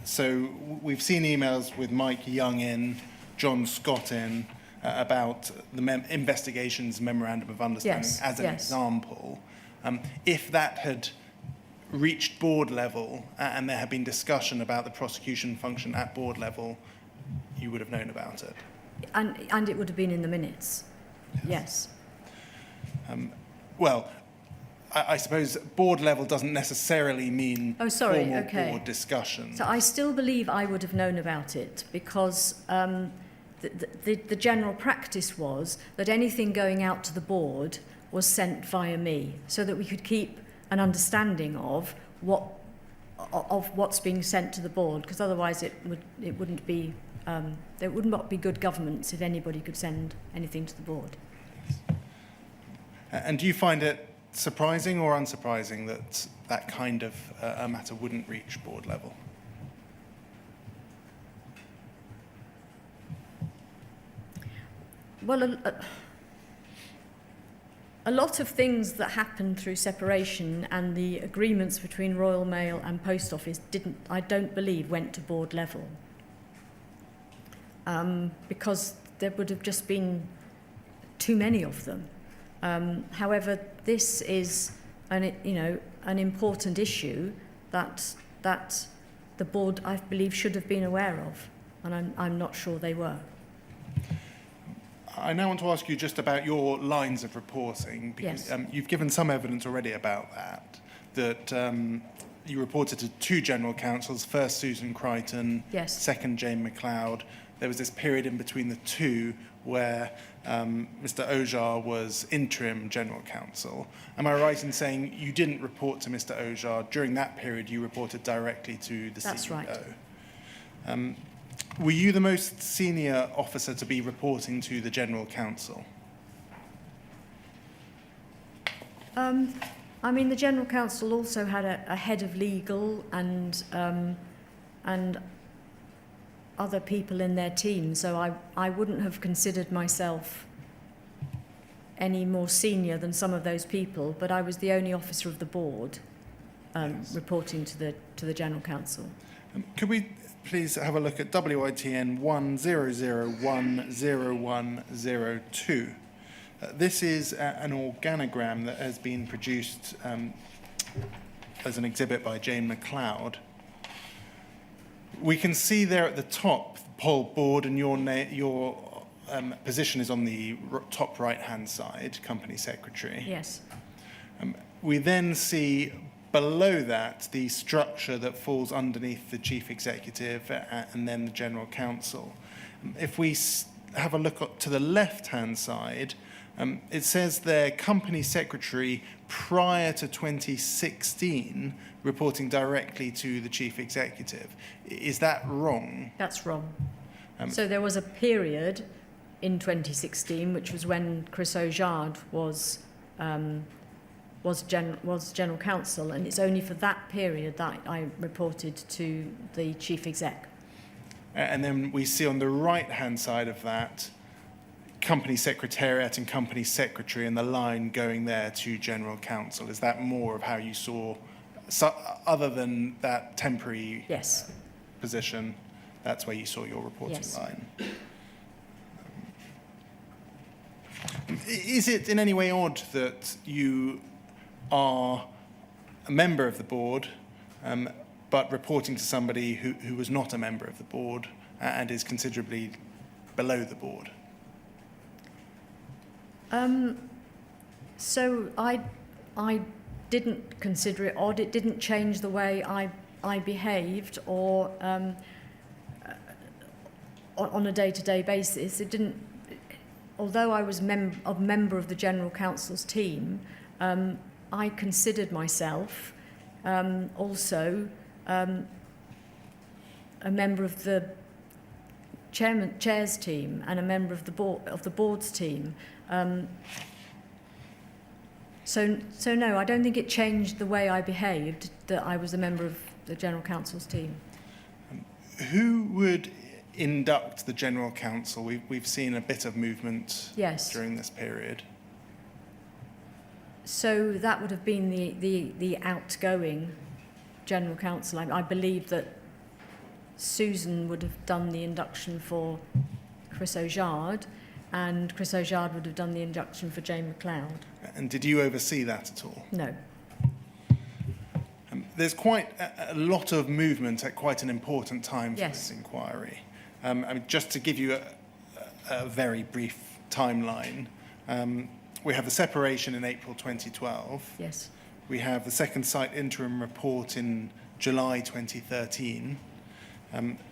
So we've seen emails with Mike Young in, John Scott in, about the investigations memorandum of understanding Yes, as an yes. example. If that had reached board level and there had been discussion about the prosecution function at board level, you would have known about it. And it would have been in the minutes. Yes. Well, I suppose board level doesn't necessarily mean formal okay. board discussion. So I still believe I would have known about it because the general practice was that anything going out to the board was sent via me, so that we could keep an understanding of what's being sent to the board, because otherwise it wouldn't be there would not be good governance if anybody could send anything to the board. And do you find it surprising or unsurprising that that kind of a matter wouldn't reach board level? Well, a lot of things that happened through separation and the agreements between Royal Mail and Post Office I don't believe, went to board level. Because there would have just been too many of them. However, this is an important issue that the board, I believe, should have been aware of, and I'm not sure they were. I now want to ask you just about your lines of reporting, because Yes. You've given some evidence already about that you reported to two general counsels, first Susan Crichton, Yes. second Jane MacLeod. There was this period in between the two where Mr. Ojar was interim general counsel. Am I right in saying you didn't report to Mr. Ojar? During that period, you reported directly to the CEO? That's right. Were you the most senior officer to be reporting to the general counsel? I mean, the general counsel also had a head of legal and other people in their team, so I wouldn't have considered myself any more senior than some of those people, but I was the only officer of the board Yes. reporting to the general counsel. Could we please have a look at WITN 100010102? This is an organogram that has been produced as an exhibit by Jane MacLeod. We can see there at the top, poll board, and your position is on the top right-hand side, company secretary. Yes. We then see below that the structure that falls underneath the chief executive and then the general counsel. If we have a look to the left-hand side, it says there company secretary prior to 2016 reporting directly to the chief executive. Is that wrong? That's wrong. So there was a period in 2016, which was when Chris Ojard was general counsel, and it's only for that period that I reported to the chief exec. And then we see on the right-hand side of that company secretariat and company secretary, and the line going there to general counsel. Is that more of how you saw, other than that temporary Yes. position, that's where you saw your reporting Yes. line? Is it in any way odd that you are a member of the board, but reporting to somebody who was not a member of the board and is considerably below the board? So I didn't consider it odd. It didn't change the way I behaved, or on a day-to-day basis. It didn't. Although I was a member of the General Counsel's team, I considered myself also a member of the chair's team and a member of the board's team. So no, I don't think it changed the way I behaved that I was a member of the General Counsel's team. Who would induct the General Counsel? We've seen a bit of movement during this period. So that would have been the outgoing General Counsel. I believe that Susan would have done the induction for Chris O'Jard, and Chris O'Jard would have done the induction for Jane McLeod. And did you oversee that at all? No. There's quite a lot of movement at quite an important time for this inquiry. I mean, just to give you a very brief timeline, we have the separation in April 2012. Yes. We have the second site interim report in July 2013.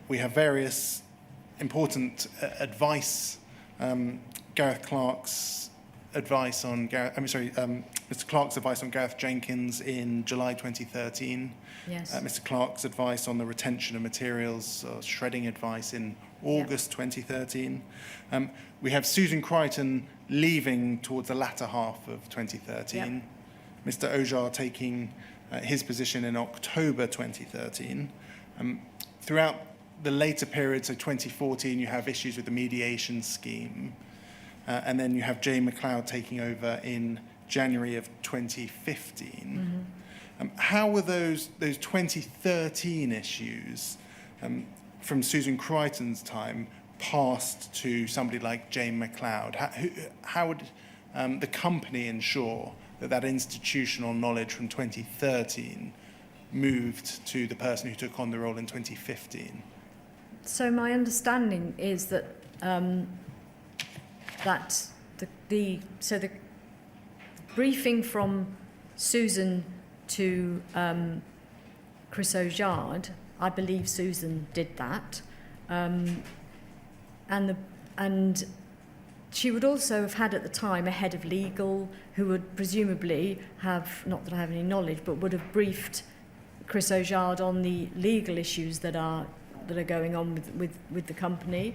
We have various important advice. Gareth Clark's advice on Mr. Clark's advice on Gareth Jenkins in July 2013. Yes. Mr. Clark's advice on the retention of materials, shredding advice in August 2013. We have Susan Crichton leaving towards the latter half of 2013. Mr. O'Jard taking his position in October 2013. Throughout the later period, so 2014, you have issues with the mediation scheme. And then you have Jane McLeod taking over in January of 2015. How were those 2013 issues from Susan Crichton's time passed to somebody like Jane McLeod? How would the company ensure that institutional knowledge from 2013 moved to the person who took on the role in 2015? So my understanding is that the briefing from Susan to Chris O'Jard, I believe Susan did that, and she would also have had at the time a head of legal who would presumably have, not that I have any knowledge, but would have briefed Chris O'Jard on the legal issues that are going on with the company.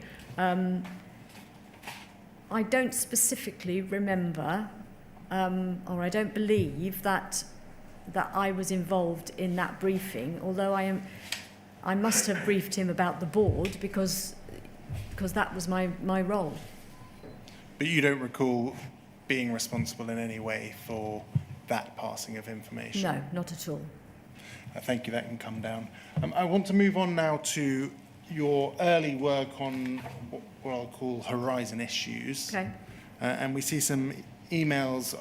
I don't specifically remember, or I don't believe that I was involved in that briefing, although I must have briefed him about the board because that was my role. But you don't recall being responsible in any way for that passing of information? No, not at all. Thank you, that can come down. I want to move on now to your early work on what I'll call horizon issues. Okay. And we see some emails.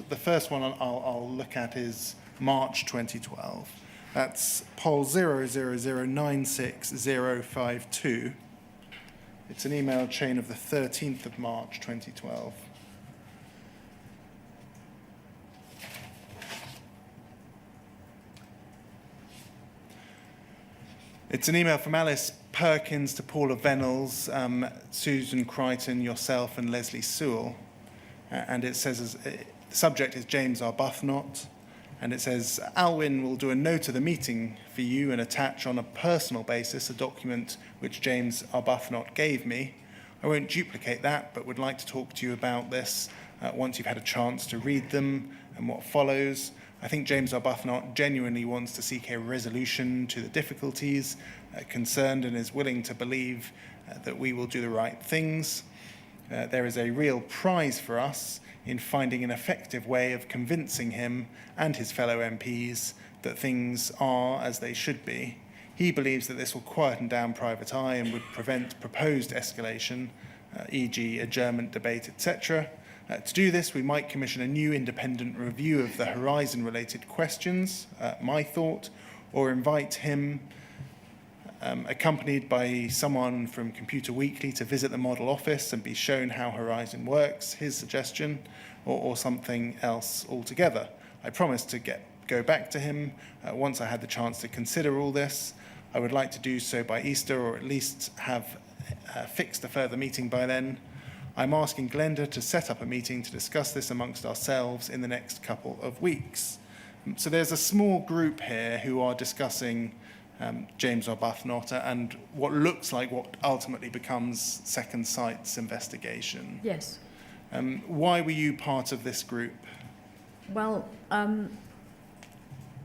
The first one I'll look at is March 2012. That's poll 000965052. It's an email chain of the 13th of March 2012. It's an email from Alice Perkins to Paula Venables, Susan Crichton, yourself, and Leslie Sewell. And it says, the subject is James Arbuthnot. And it says, Alwen will do a note of the meeting for you and attach on a personal basis a document which James Arbuthnot gave me. I won't duplicate that, but would like to talk to you about this once you've had a chance to read them and what follows. I think James Arbuthnot genuinely wants to seek a resolution to the difficulties concerned and is willing to believe that we will do the right things. There is a real prize for us in finding an effective way of convincing him and his fellow MPs that things are as they should be. He believes that this will quieten down private eye and would prevent proposed escalation, e.g. adjournment, debate, etc. To do this, we might commission a new independent review of the horizon-related questions, my thought, or invite him, accompanied by someone from Computer Weekly, to visit the model office and be shown how Horizon works, his suggestion, or something else altogether. I promised to go back to him once I had the chance to consider all this. I would like to do so by Easter, or at least have fixed a further meeting by then. I'm asking Glenda to set up a meeting to discuss this amongst ourselves in the next couple of weeks. So there's a small group here who are discussing James Arbuthnot and what looks like what ultimately becomes Second Sight's investigation. Yes. Why were you part of this group? Well,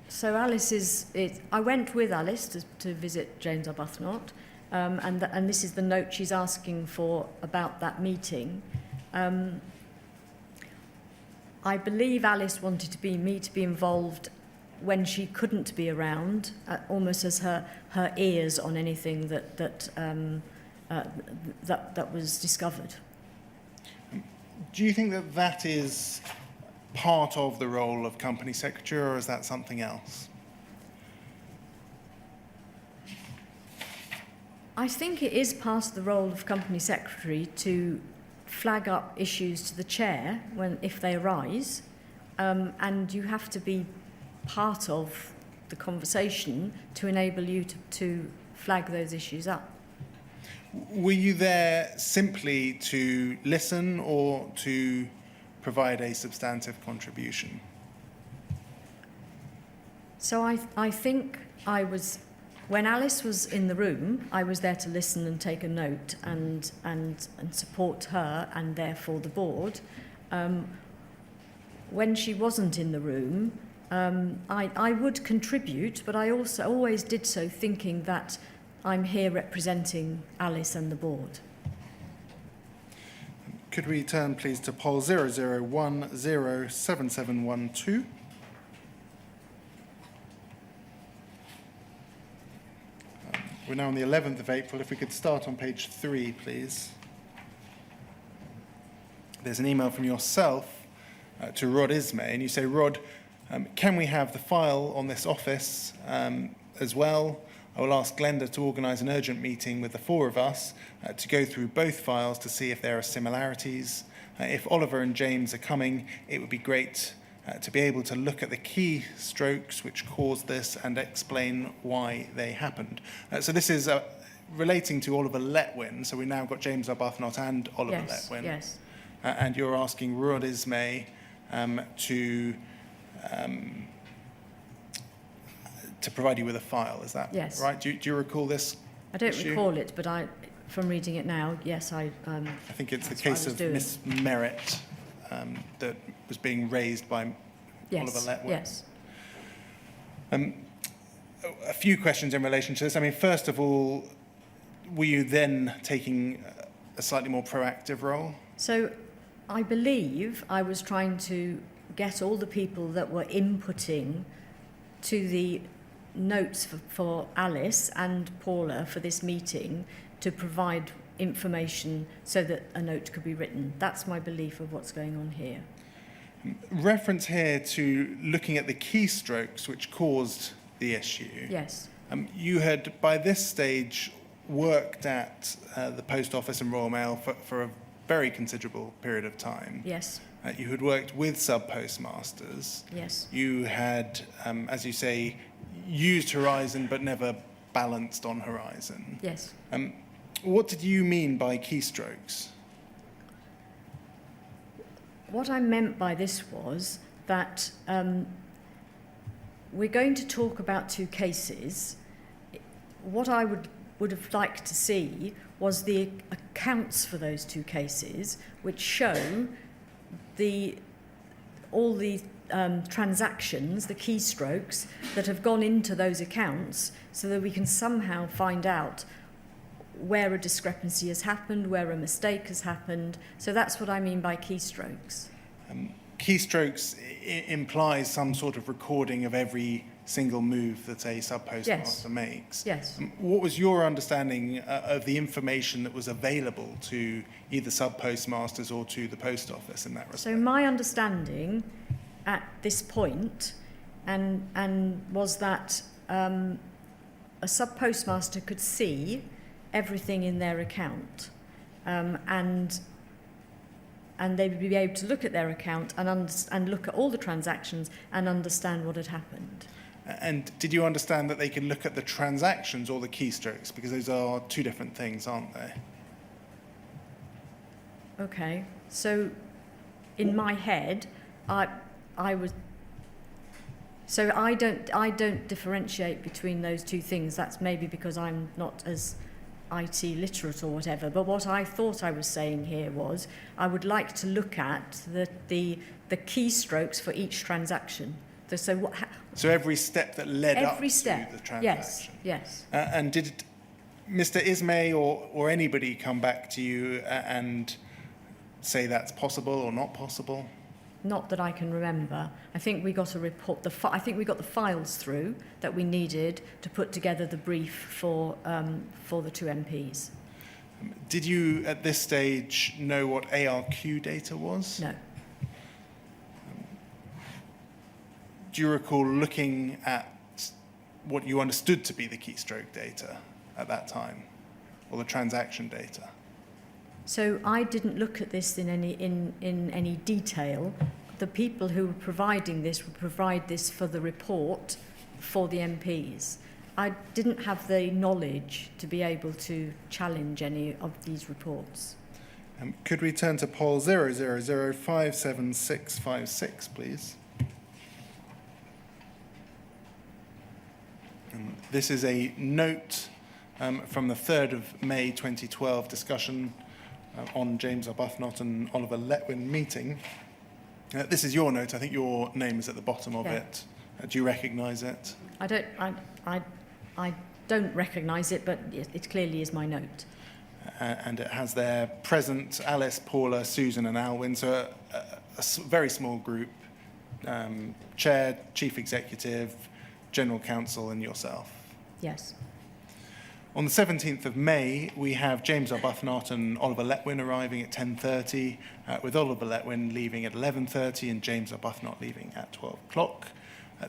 so I went with Alice to visit James Arbuthnot, and this is the note she's asking for about that meeting. I believe Alice wanted me to be involved when she couldn't be around, almost as her ears on anything that was discovered. Do you think that that is part of the role of company secretary, or is that something else? I think it is part of the role of company secretary to flag up issues to the chair if they arise, and you have to be part of the conversation to enable you to flag those issues up. Were you there simply to listen or to provide a substantive contribution? So I think when Alice was in the room, I was there to listen and take a note and support her and therefore the board. When she wasn't in the room, I would contribute, but I also always did so thinking that I'm here representing Alice and the board. Could we turn, please, to poll 00107712? We're now on the 11th of April. If we could start on page 3, please. There's an email from yourself to Rod Ismay, and you say, Rod, can we have the file on this office as well? I will ask Glenda to organise an urgent meeting with the four of us to go through both files to see if there are similarities. If Oliver and James are coming, it would be great to be able to look at the key strokes which caused this and explain why they happened. So this is relating to Oliver Letwin. So we've now got James Arbuthnot and Oliver Letwin. Yes. And you're asking Rod Ismay to provide you with a file, is that right? Do you recall this I don't issue? recall it, but from reading it now, yes, I think it's the case of Miss Merritt that was being raised by Oliver Letwin. Yes. A few questions in relation to this. I mean, first of all, were you then taking a slightly more proactive role? So I believe I was trying to get all the people that were inputting to the notes for Alice and Paula for this meeting to provide information so that a note could be written. That's my belief of what's going on here. Reference here to looking at the keystrokes which caused the issue. Yes. You had, by this stage, worked at the Post Office and Royal Mail for a very considerable period of time. Yes. You had worked with sub-postmasters. Yes. You had, as you say, used Horizon but never balanced on Horizon. Yes. What did you mean by keystrokes? What I meant by this was that we're going to talk about two cases. What I would have liked to see was the accounts for those two cases, which show all the transactions, the keystrokes that have gone into those accounts, so that we can somehow find out where a discrepancy has happened, where a mistake has happened. So that's what I mean by keystrokes. Keystrokes implies some sort of recording of every single move that a sub-postmaster makes. Yes. What was your understanding of the information that was available to either sub-postmasters or to the post office in that respect? So my understanding at this point and was that a sub-postmaster could see everything in their account, and they would be able to look at their account and look at all the transactions and understand what had happened. And did you understand that they can look at the transactions or the keystrokes? Because those are two different things, aren't they? Okay, so in my head, I don't differentiate between those two things. That's maybe because I'm not as IT literate or whatever. But what I thought I was saying here was I would like to look at the keystrokes for each transaction. So every step that led up to the transaction. Yes. And did Mr. Ismay or anybody come back to you and say that's possible or not possible? Not that I can remember. I think we got a report. I think we got the files through that we needed to put together the brief for the two MPs. Did you at this stage know what ARQ data was? No. Do you recall looking at what you understood to be the keystroke data at that time, or the transaction data? So I didn't look at this in any detail. The people who were providing this would provide this for the report for the MPs. I didn't have the knowledge to be able to challenge any of these reports. Could we turn to poll 0005756, please? This is a note from the 3rd of May 2012 discussion on James Arbuthnot and Oliver Letwin meeting. This is your note. I think your name is at the bottom of it. Do you recognise it? I don't recognise it, but it clearly is my note. And it has there present Alice, Paula, Susan and Alwen, so a very small group, Chair, Chief Executive, General Counsel and yourself. Yes. On the 17th of May, we have James Arbuthnot and Oliver Letwin arriving at 10:30, with Oliver Letwin leaving at 11:30 and James Arbuthnot leaving at 12 o'clock.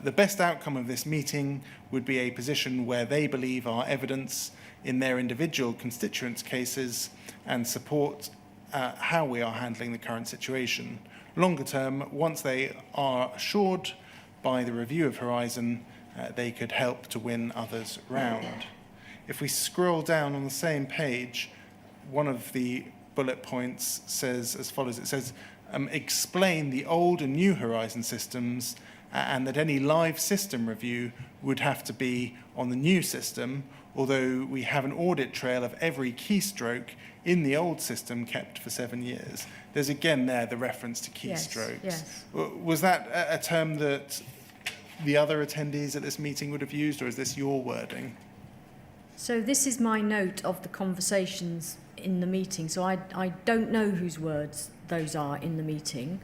The best outcome of this meeting would be a position where they believe our evidence in their individual constituents' cases and support how we are handling the current situation. Longer term, once they are assured by the review of Horizon, they could help to win others round. If we scroll down on the same page, one of the bullet points says as follows. It says, explain the old and new Horizon systems and that any live system review would have to be on the new system, although we have an audit trail of every keystroke in the old system kept for 7 years. There's again there the reference to keystrokes. Yes. Was that a term that the other attendees at this meeting would have used, or is this your wording? So this is my note of the conversations in the meeting. So I don't know whose words those are in the meeting.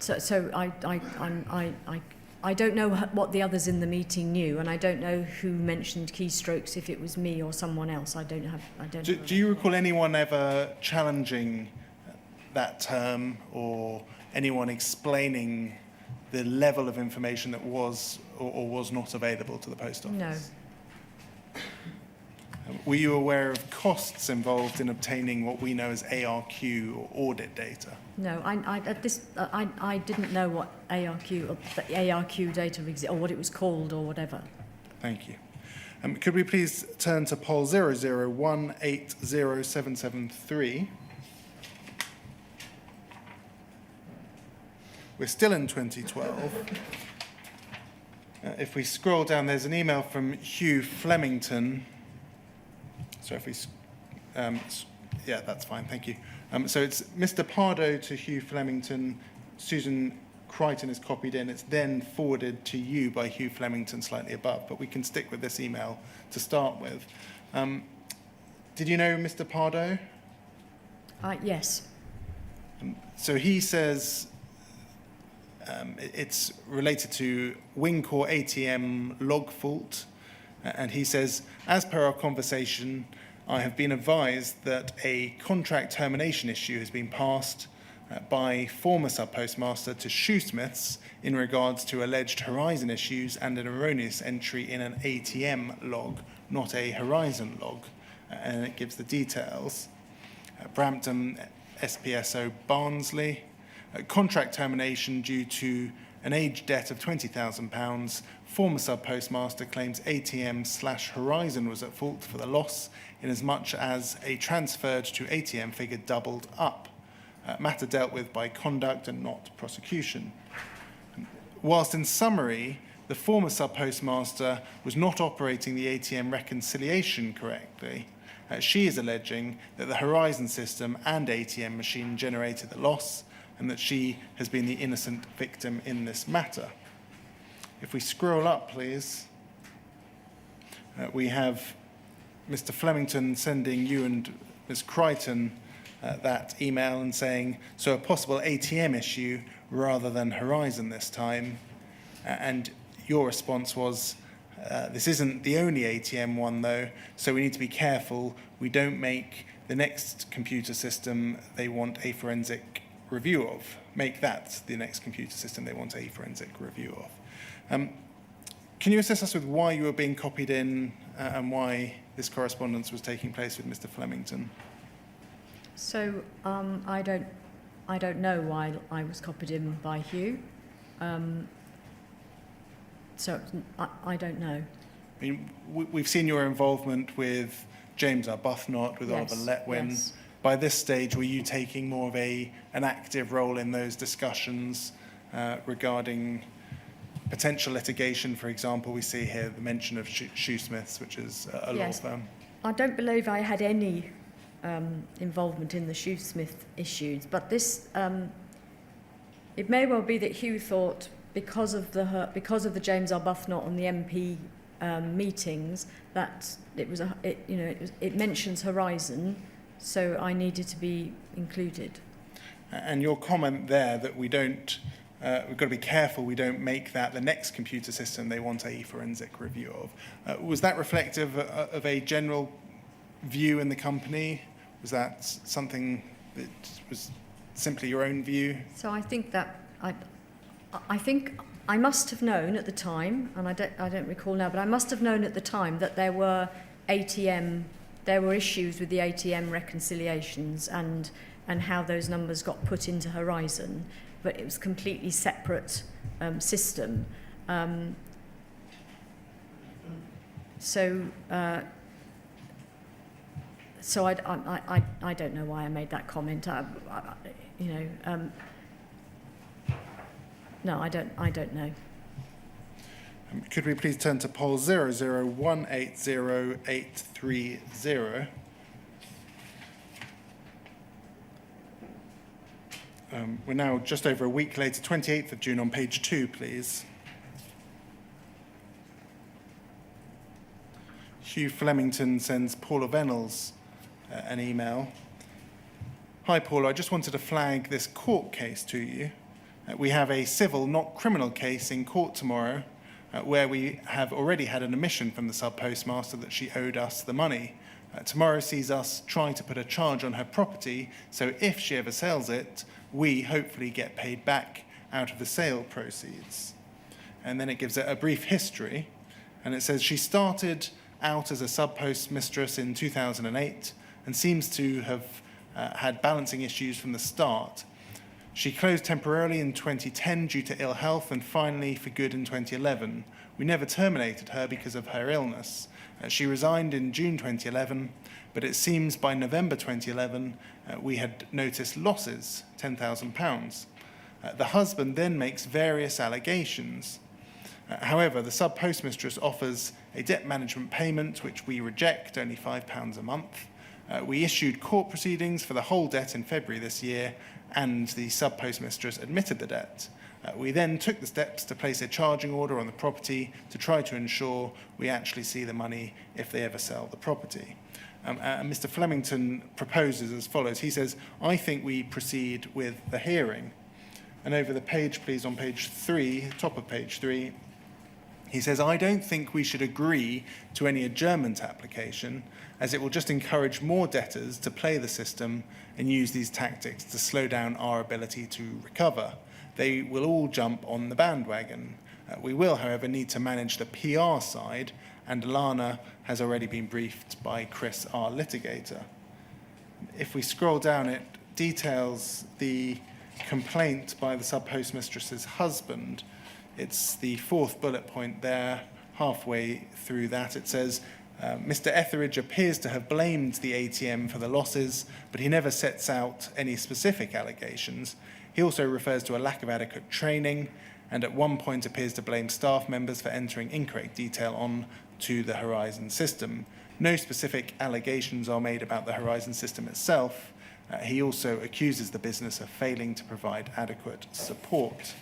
So I don't know what the others in the meeting knew, and I don't know who mentioned keystrokes, if it was me or someone else. I don't know. Do you recall anyone ever challenging that term, or anyone explaining the level of information that was or was not available to the Post Office? No. Were you aware of costs involved in obtaining what we know as ARQ or audit data? No, I didn't know what ARQ data existed, or what it was called, or whatever. Thank you. Could we please turn to poll 001807773? We're still in 2012. If we scroll down, there's an email from Hugh Flemington. So if we, yeah, that's fine, thank you. So it's Mr. Pardo to Hugh Flemington. Susan Crichton is copied in. It's then forwarded to you by Hugh Flemington slightly above, but we can stick with this email to start with. Did you know Mr. Pardo? Yes. So he says it's related to Wingcore ATM log fault. And he says, as per our conversation, I have been advised that a contract termination issue has been passed by former sub-postmaster to Shoesmiths in regards to alleged Horizon issues and an erroneous entry in an ATM log, not a Horizon log. And it gives the details. Brampton SPSO Barnsley. Contract termination due to an age debt of £20,000. Former sub-postmaster claims ATM/Horizon was at fault for the loss in as much as a transferred to ATM figure doubled up. Matter dealt with by conduct and not prosecution. Whilst in summary, the former sub-postmaster was not operating the ATM reconciliation correctly, she is alleging that the Horizon system and ATM machine generated the loss and that she has been the innocent victim in this matter. If we scroll up, please, we have Mr. Flemington sending you and Ms. Crichton that email and saying, so a possible ATM issue rather than Horizon this time. And your response was, this isn't the only ATM one though, so we need to be careful we don't make the next computer system they want a forensic review of. Make that the next computer system they want a forensic review of. Can you assist us with why you were being copied in and why this correspondence was taking place with Mr. Flemington? So I don't know why I was copied in by Hugh. So I don't know. I mean, we've seen your involvement with James Arbuthnot, with Yes, Oliver Letwin. yes. By this stage, were you taking more of an active role in those discussions regarding potential litigation? For example, we see here the mention of Shoesmiths, which is a law Yes. firm. I don't believe I had any involvement in the Shoesmith issues, but this it may well be that Hugh thought because of the James Arbuthnot and the MP meetings that it mentions Horizon, so I needed to be included. And your comment there that we've got to be careful we don't make that the next computer system they want a forensic review of. Was that reflective of a general view in the company? Was that something that was simply your own view? So I think that I think I must have known at the time, and I don't recall now, but I must have known at the time that there were issues with the ATM reconciliations and how those numbers got put into Horizon, but it was a completely separate system. So I don't know why I made that comment. No, I don't know. Could we please turn to poll 001808330? We're now just over a week later, 28th of June, on page 2, please. Hugh Flemington sends Paula Venables an email. Hi, Paula, I just wanted to flag this court case to you. We have a civil, not criminal case in court tomorrow where we have already had an admission from the sub-postmaster that she owed us the money. Tomorrow sees us try to put a charge on her property, so if she ever sells it, we hopefully get paid back out of the sale proceeds. And then it gives a brief history, and it says she started out as a sub-postmistress in 2008 and seems to have had balancing issues from the start. She closed temporarily in 2010 due to ill health and finally for good in 2011. We never terminated her because of her illness. She resigned in June 2011, but it seems by November 2011 we had noticed losses, £10,000. The husband then makes various allegations. However, the sub-postmistress offers a debt management payment, which we reject, only £5 a month. We issued court proceedings for the whole debt in February this year, and the sub-postmistress admitted the debt. We then took the steps to place a charging order on the property to try to ensure we actually see the money if they ever sell the property. Mr. Flemington proposes as follows. He says, I think we proceed with the hearing. And over the page, please, on page 3, top of page 3, he says, I don't think we should agree to any adjournment application, as it will just encourage more debtors to play the system and use these tactics to slow down our ability to recover. They will all jump on the bandwagon. We will, however, need to manage the PR side, and Alana has already been briefed by Chris, our litigator. If we scroll down, it details the complaint by the sub-postmistress's husband. It's the fourth bullet point there, halfway through that. It says, Mr. Etheridge appears to have blamed the ATM for the losses, but he never sets out any specific allegations. He also refers to a lack of adequate training, and at one point appears to blame staff members for entering incorrect detail on to the Horizon system. No specific allegations are made about the Horizon system itself. He also accuses the business of failing to provide adequate support.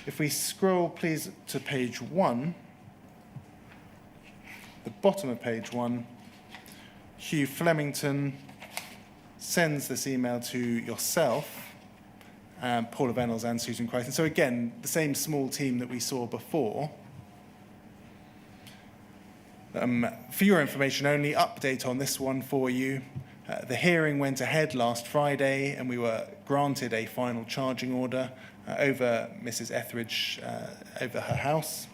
If we scroll, please, to page 1, the bottom of page 1, Hugh Flemington sends this email to yourself, Paula Venables and Susan Crichton. So again, the same small team that we saw before. For your information only, update on this one for you. The hearing went ahead last Friday and we were granted a final charging order over Mrs. Etheridge, over her house.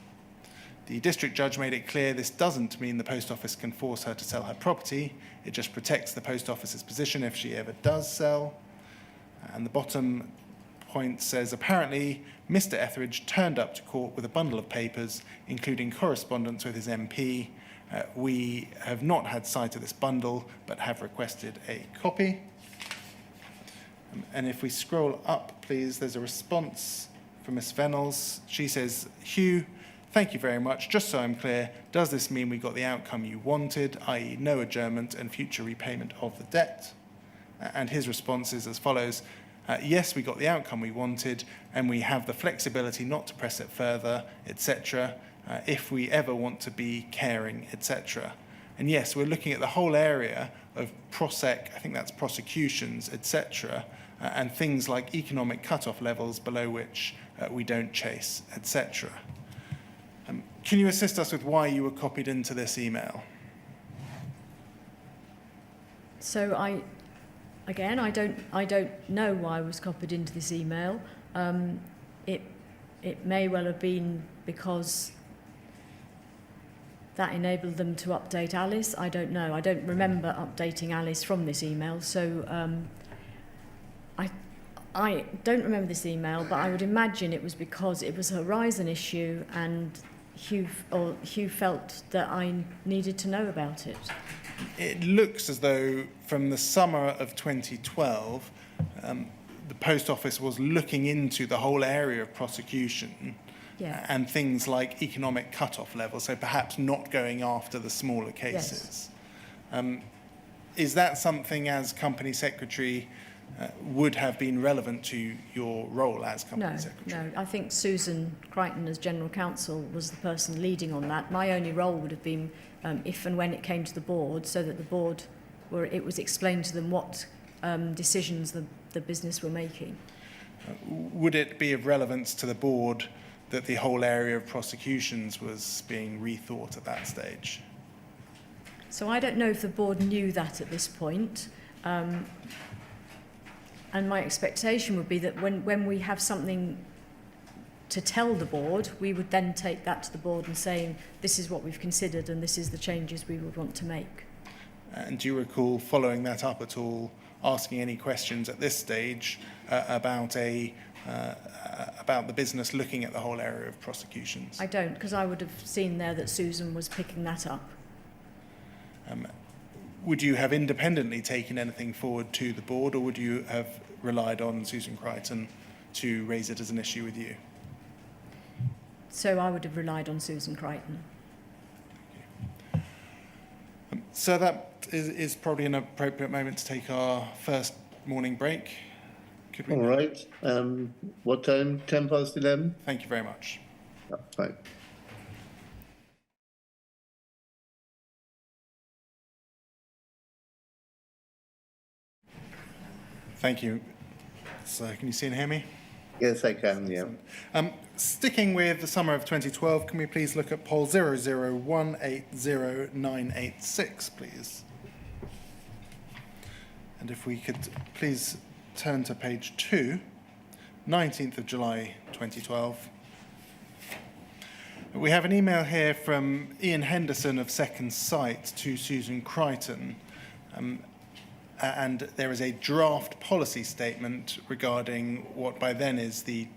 The district judge made it clear this doesn't mean the post office can force her to sell her property. It just protects the post office's position if she ever does sell. And the bottom point says, apparently, Mr. Etheridge turned up to court with a bundle of papers, including correspondence with his MP. We have not had sight of this bundle, but have requested a copy. And if we scroll up, please, there's a response from Ms. Venables. She says, Hugh, thank you very much. Just so I'm clear, does this mean we got the outcome you wanted, i.e. no adjournment and future repayment of the debt? And his response is as follows. Yes, we got the outcome we wanted, and we have the flexibility not to press it further, etc., if we ever want to be caring, etc. And yes, we're looking at the whole area of I think that's prosecutions, etc., and things like economic cut-off levels below which we don't chase, etc. Can you assist us with why you were copied into this email? So I don't know why I was copied into this email. It may well have been because that enabled them to update Alice. I don't know. I don't remember updating Alice from this email. So I don't remember this email, but I would imagine it was because it was a Horizon issue and Hugh felt that I needed to know about it. It looks as though from the summer of 2012, the Post Office was looking into the whole area of prosecution and things like economic cut-off levels, so perhaps not going after the smaller cases. Yes. Is that something as Company Secretary would have been relevant to your role as Company Secretary? No, I think Susan Crichton as General Counsel was the person leading on that. My only role would have been if and when it came to the board, so that the board, it was explained to them what decisions the business were making. Would it be of relevance to the board that the whole area of prosecutions was being rethought at that stage? So I don't know if the board knew that at this point. And my expectation would be that when we have something to tell the board, we would then take that to the board and say, this is what we've considered and this is the changes we would want to make. And do you recall following that up at all, asking any questions at this stage about the business looking at the whole area of prosecutions? I don't, because I would have seen there that Susan was picking that up. Would you have independently taken anything forward to the board, or would you have relied on Susan Crichton to raise it as an issue with you? So I would have relied on Susan Crichton. So that is probably an appropriate moment to take our first morning break. Could we? All right. What time? 11:10? Thank you very much. Fine. Thank you. So can you see and hear me? Yes, I can, yeah. Sticking with the summer of 2012, can we please look at poll 001800986, please? And if we could please turn to page 2, 19th of July 2012. We have an email here from Ian Henderson of Second Sight to Susan Crichton. and there is a draft policy statement regarding what by then is the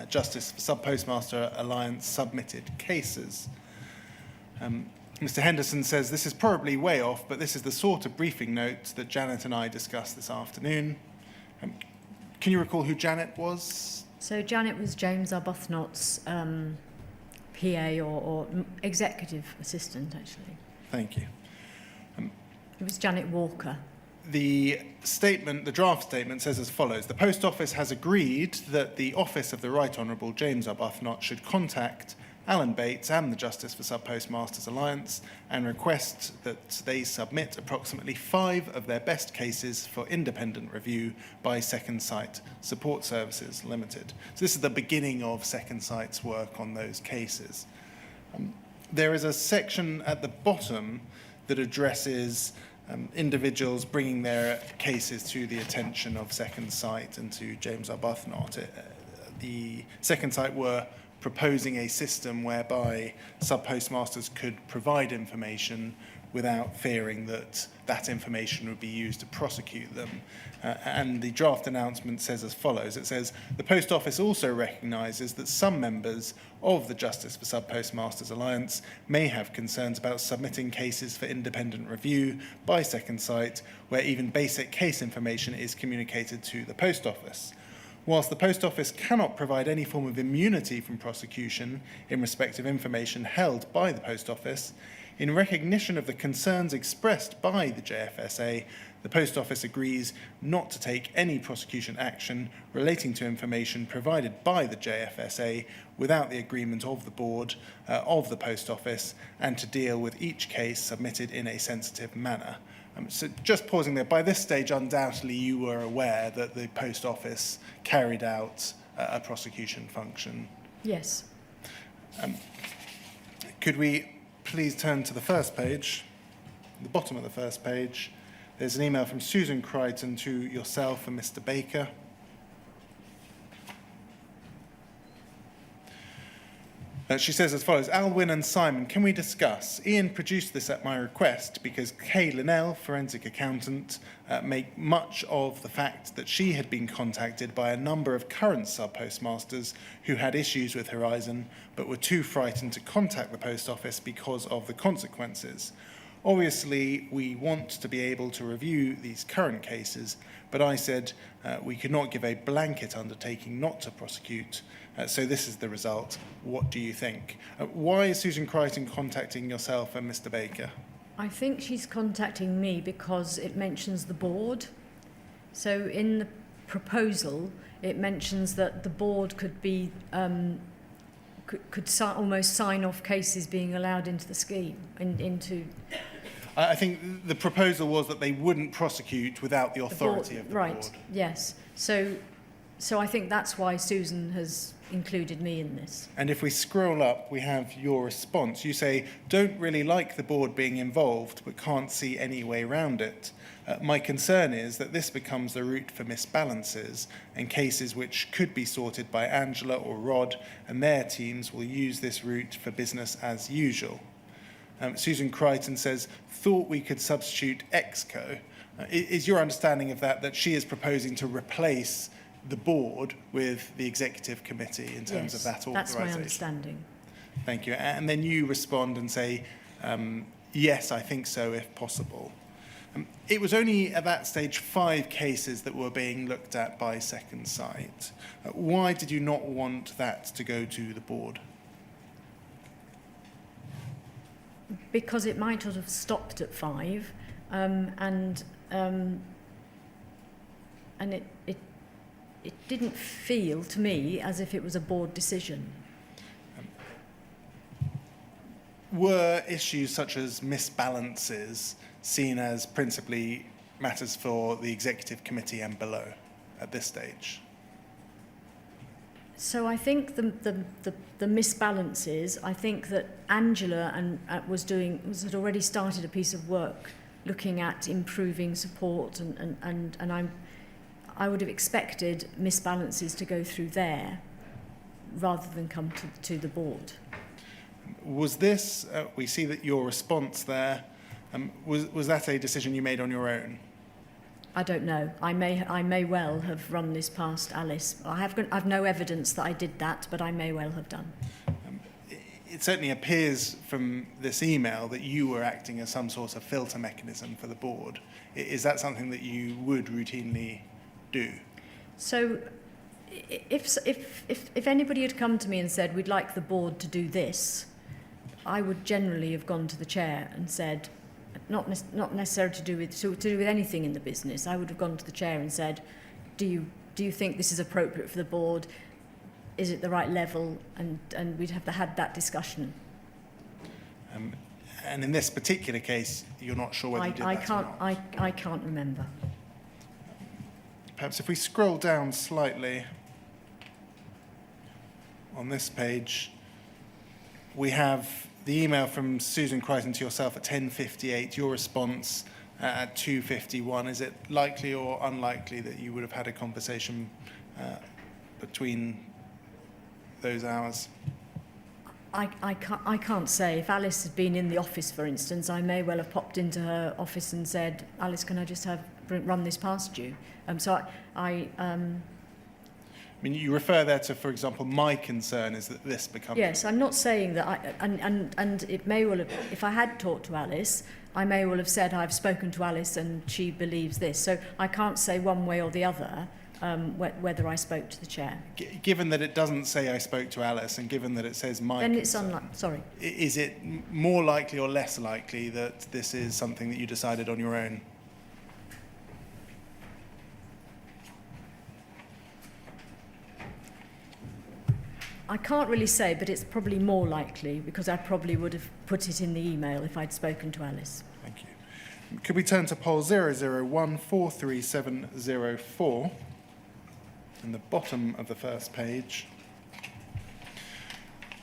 Justice for Sub-Postmaster Alliance submitted cases. Mr. Henderson says this is probably way off, but this is the sort of briefing note that Janet and I discussed this afternoon. Can you recall who Janet was? So Janet was James Arbuthnot's PA or executive assistant, actually. Thank you. It was Janet Walker. The statement, the draft statement, says as follows. The Post Office has agreed that the Office of the Right Honourable James Arbuthnot should contact Alan Bates and the Justice for Sub-Postmasters Alliance and request that they submit approximately 5 of their best cases for independent review by Second Sight Support Services Limited. So this is the beginning of Second Sight's work on those cases. There is a section at the bottom that addresses individuals bringing their cases to the attention of Second Sight and to James Arbuthnot. The Second Sight were proposing a system whereby sub-postmasters could provide information without fearing that that information would be used to prosecute them. And the draft announcement says as follows. It says, the Post Office also recognises that some members of the Justice for Sub-Postmasters Alliance may have concerns about submitting cases for independent review by Second Sight, where even basic case information is communicated to the Post Office. Whilst the Post Office cannot provide any form of immunity from prosecution in respect of information held by the Post Office, in recognition of the concerns expressed by the JFSA, the Post Office agrees not to take any prosecution action relating to information provided by the JFSA without the agreement of the board of the Post Office, and to deal with each case submitted in a sensitive manner. So just pausing there, by this stage, undoubtedly you were aware that the Post Office carried out a prosecution function. Yes. Could we please turn to the first page, the bottom of the first page. There's an email from Susan Crichton to yourself and Mr. Baker. She says as follows, Alwen and Simon, can we discuss? Ian produced this at my request because Kay Linnell, forensic accountant, make much of the fact that she had been contacted by a number of current sub-postmasters who had issues with Horizon but were too frightened to contact the Post Office because of the consequences. Obviously, we want to be able to review these current cases, but I said we could not give a blanket undertaking not to prosecute. So this is the result. What do you think? Why is Susan Crichton contacting yourself and Mr. Baker? I think she's contacting me because it mentions the board. So in the proposal, it mentions that the board could be almost sign off cases being allowed into the scheme. I think the proposal was that they wouldn't prosecute without the authority of the board. Right, yes. So I think that's why Susan has included me in this. And if we scroll up, we have your response. You say, don't really like the board being involved, but can't see any way around it. My concern is that this becomes the route for misbalances and cases which could be sorted by Angela or Rod, and their teams will use this route for business as usual. Susan Crichton says, thought we could substitute EXCO. Is your understanding of that she is proposing to replace the board with the executive committee in terms of that authorisation? That's my understanding. Thank you. And then you respond and say, yes, I think so, if possible. It was only at that stage 5 cases that were being looked at by Second Sight. Why did you not want that to go to the board? Because it might have stopped at 5, and it didn't feel to me as if it was a board decision. Were issues such as misbalances seen as principally matters for the executive committee and below at this stage? So I think the misbalances, I think that Angela had already started a piece of work looking at improving support, and I would have expected misbalances to go through there rather than come to the board. Was this, we see that your response there, was that a decision you made on your own? I don't know. I may well have run this past Alice. I've no evidence that I did that, but I may well have done. It certainly appears from this email that you were acting as some sort of filter mechanism for the board. Is that something that you would routinely do? So if anybody had come to me and said, we'd like the board to do this, I would generally have gone to the chair and said, not necessarily to do with anything in the business. I would have gone to the chair and said, do you think this is appropriate for the board? Is it the right level? And we'd have had that discussion. And in this particular case, you're not sure whether you did that or not? I can't remember. Perhaps if we scroll down slightly on this page, we have the email from Susan Crichton to yourself at 10:58, your response at 2:51. Is it likely or unlikely that you would have had a conversation between those hours? I can't say. If Alice had been in the office, for instance, I may well have popped into her office and said, Alice, can I just run this past you? I mean, you refer there to, for example, my concern is that this becomes... Yes, I'm not saying that and it may well have, if I had talked to Alice, I may well have said I've spoken to Alice and she believes this. So I can't say one way or the other whether I spoke to the chair. Given that it doesn't say I spoke to Alice and given that it says my then concern, it's unlikely. Sorry. Is it more likely or less likely that this is something that you decided on your own? I can't really say, but it's probably more likely because I probably would have put it in the email if I'd spoken to Alice. Thank you. Could we turn to poll 00143704 in the bottom of the first page?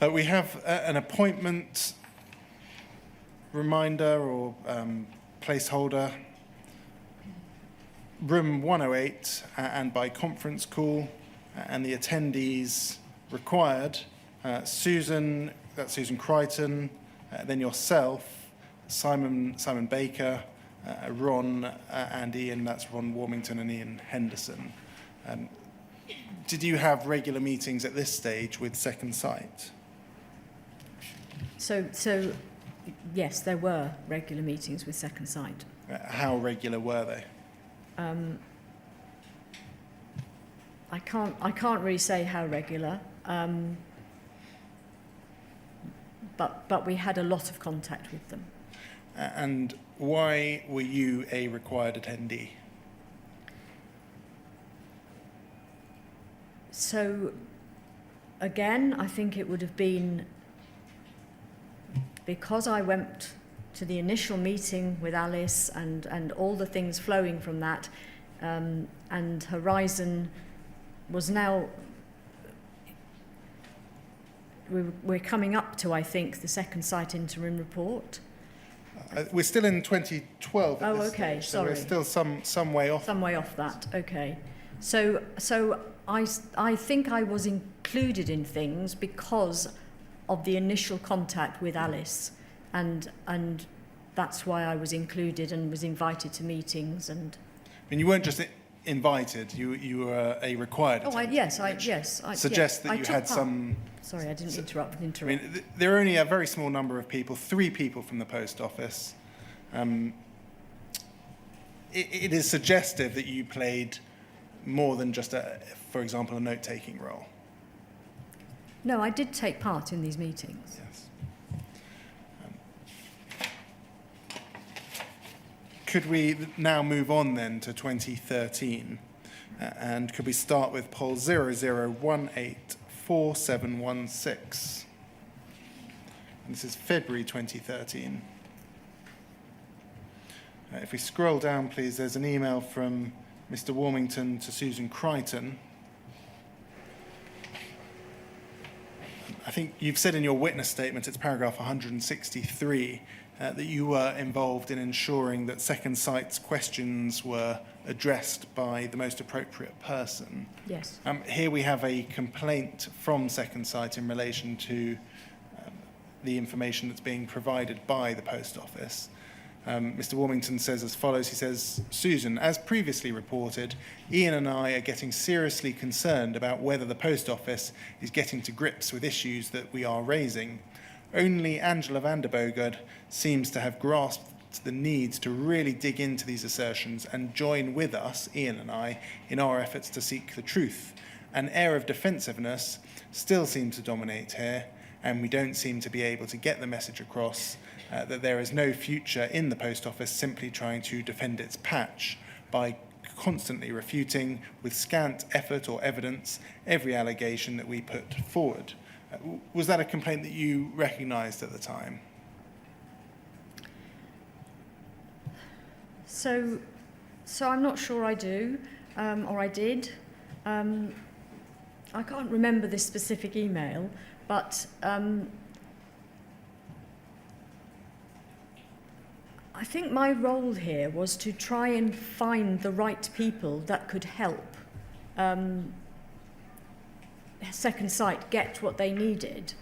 We have an appointment reminder or placeholder, room 108 and by conference call, and the attendees required, Susan, that's Susan Crichton, then yourself, Simon Baker, Ron and Ian, that's Ron Warmington and Ian Henderson. Did you have regular meetings at this stage with Second Sight? So yes, there were regular meetings with Second Sight. How regular were they? I can't really say how regular, but we had a lot of contact with them. And why were you a required attendee? So, again, I think it would have been because I went to the initial meeting with Alice and all the things flowing from that, and Horizon was now... We're coming up to, I think, the Second Sight interim report. We're still in 2012 at this okay, stage, so sorry. we're still some way off. Some way off that, okay. So I think I was included in things because of the initial contact with Alice, and that's why I was included and was invited to meetings. And I mean, you weren't just invited; you were a required attendee. Yes. Suggests that I you took had part. some. Sorry, I didn't interrupt. I mean, there are only a very small number of people, 3 people from the post office. It is suggestive that you played more than just, for example, a note-taking role. No, I did take part in these meetings. Yes. Could we now move on then to 2013? And could we start with poll 00184716? And this is February 2013. If we scroll down, please, there's an email from Mr. Warmington to Susan Crichton. I think you've said in your witness statement, it's paragraph 163, that you were involved in ensuring that Second Sight's questions were addressed by the most appropriate person. Yes. Here we have a complaint from Second Sight in relation to the information that's being provided by the post office. Mr. Warmington says as follows. He says, Susan, as previously reported, Ian and I are getting seriously concerned about whether the Post Office is getting to grips with issues that we are raising. Only Angela van der Bogerd seems to have grasped the need to really dig into these assertions and join with us, Ian and I, in our efforts to seek the truth. An air of defensiveness still seems to dominate here, and we don't seem to be able to get the message across that there is no future in the Post Office simply trying to defend its patch by constantly refuting with scant effort or evidence every allegation that we put forward. Was that a complaint that you recognised at the time? So I'm not sure I do, or I did. I can't remember this specific email, but I think my role here was to try and find the right people that could help Second Sight get what they needed.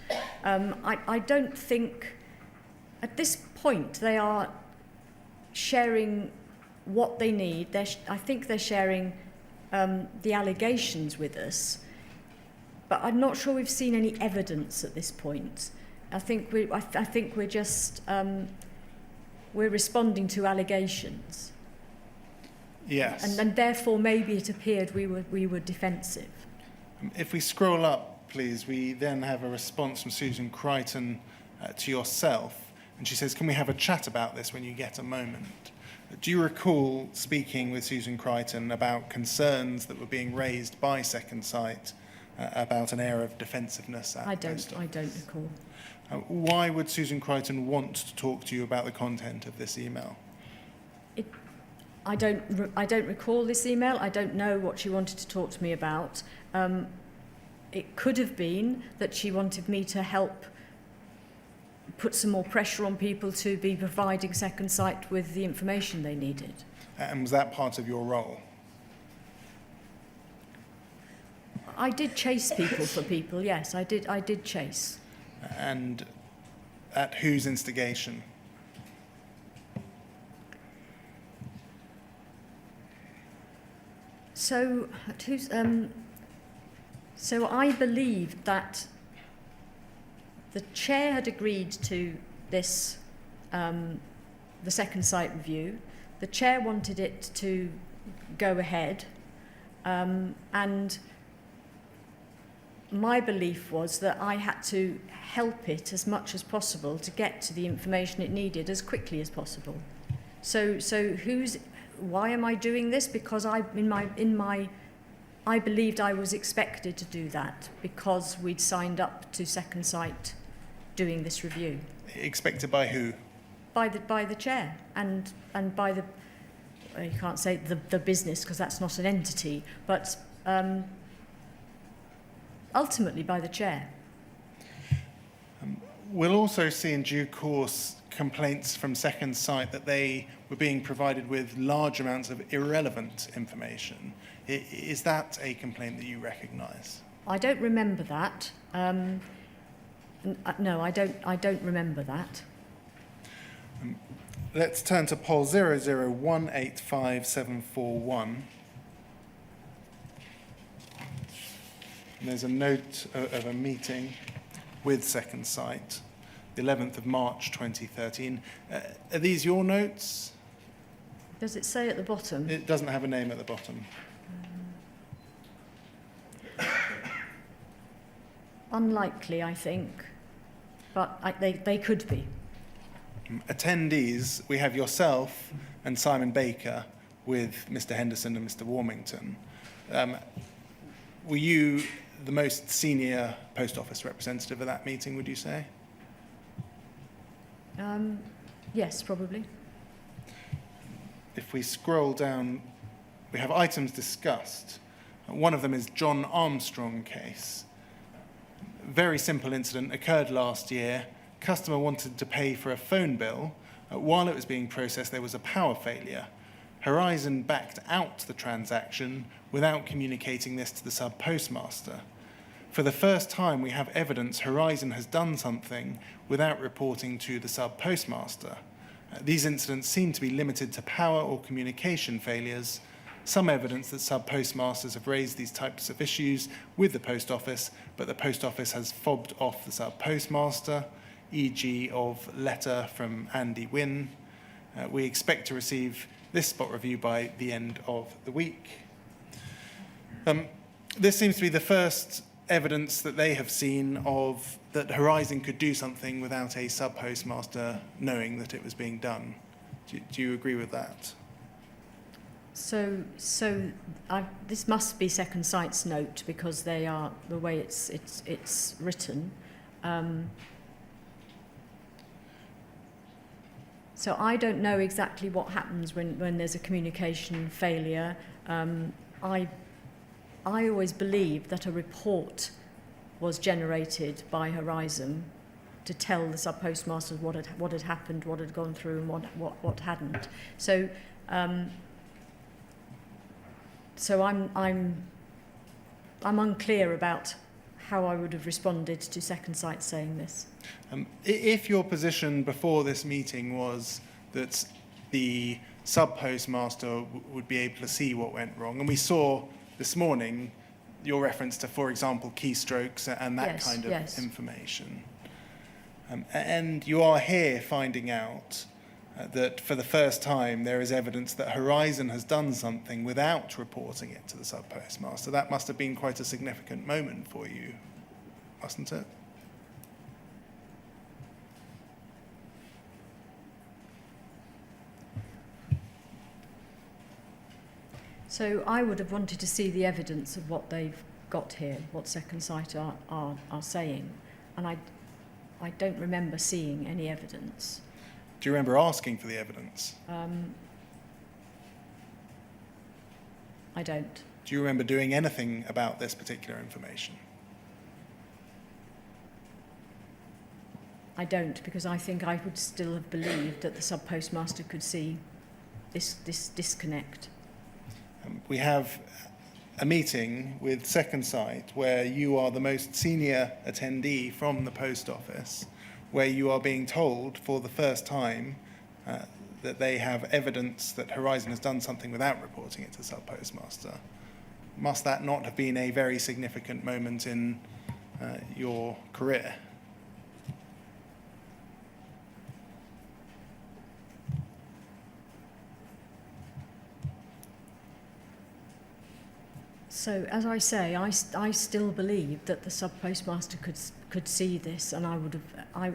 I don't think, at this point, they are sharing what they need. I think they're sharing the allegations with us, but I'm not sure we've seen any evidence at this point. I think we're just we're responding to allegations. Yes. And therefore maybe it appeared we were defensive. If we scroll up, please, we then have a response from Susan Crichton to yourself, and she says, can we have a chat about this when you get a moment? Do you recall speaking with Susan Crichton about concerns that were being raised by Second Sight about an air of defensiveness at the Post Office? I don't recall. Why would Susan Crichton want to talk to you about the content of this email? I don't recall this email. I don't know what she wanted to talk to me about. It could have been that she wanted me to help put some more pressure on people to be providing Second Sight with the information they needed. And was that part of your role? I did chase people for people, yes, I did chase. And at whose instigation? So I believed that the chair had agreed to this, the Second Sight review. The chair wanted it to go ahead, and my belief was that I had to help it as much as possible to get to the information it needed as quickly as possible. So why am I doing this? Because I believed I was expected to do that because we'd signed up to Second Sight doing this review. Expected by who? By the chair and by the, you can't say the business because that's not an entity, but ultimately by the chair. We'll also see in due course complaints from Second Sight that they were being provided with large amounts of irrelevant information. Is that a complaint that you recognise? I don't remember that. No, I don't remember that. Let's turn to poll 0018571. And there's a note of a meeting with Second Sight, the 11th of March 2013. Are these your notes? Does it say at the bottom? It doesn't have a name at the bottom. Unlikely, I think, but they could be. Attendees, we have yourself and Simon Baker with Mr. Henderson and Mr. Warmington. Were you the most senior Post Office representative at that meeting, would you say? Yes, probably. If we scroll down, we have items discussed. One of them is John Armstrong case. Very simple incident, occurred last year. Customer wanted to pay for a phone bill. While it was being processed, there was a power failure. Horizon backed out the transaction without communicating this to the sub-postmaster. For the first time, we have evidence Horizon has done something without reporting to the sub-postmaster. These incidents seem to be limited to power or communication failures. Some evidence that sub-postmasters have raised these types of issues with the Post Office, but the Post Office has fobbed off the sub-postmaster, e.g. of letter from Andy Wynne. We expect to receive this spot review by the end of the week. This seems to be the first evidence that they have seen of that Horizon could do something without a sub-postmaster knowing that it was being done. Do you agree with that? So this must be Second Sight's note because they are the way it's written. So I don't know exactly what happens when there's a communication failure. I always believed that a report was generated by Horizon to tell the sub-postmasters what had happened, what had gone through, and what hadn't. So I'm unclear about how I would have responded to Second Sight saying this. If your position before this meeting was that the sub-postmaster would be able to see what went wrong, and we saw this morning your reference to, for example, keystrokes and that kind of information, and you are here finding out that for the first time there is evidence that Horizon has done something without reporting it to the sub-postmaster. That must have been quite a significant moment for you, mustn't it? So I would have wanted to see the evidence of what they've got here, what Second Sight are saying, and I don't remember seeing any evidence. Do you remember asking for the evidence? I don't. Do you remember doing anything about this particular information? I don't, because I think I would still have believed that the sub-postmaster could see this disconnect. We have a meeting with Second Sight where you are the most senior attendee from the Post Office, where you are being told for the first time that they have evidence that Horizon has done something without reporting it to the sub-postmaster. Must that not have been a very significant moment in your career? So, as I say, I still believe that the sub-postmaster could see this, and I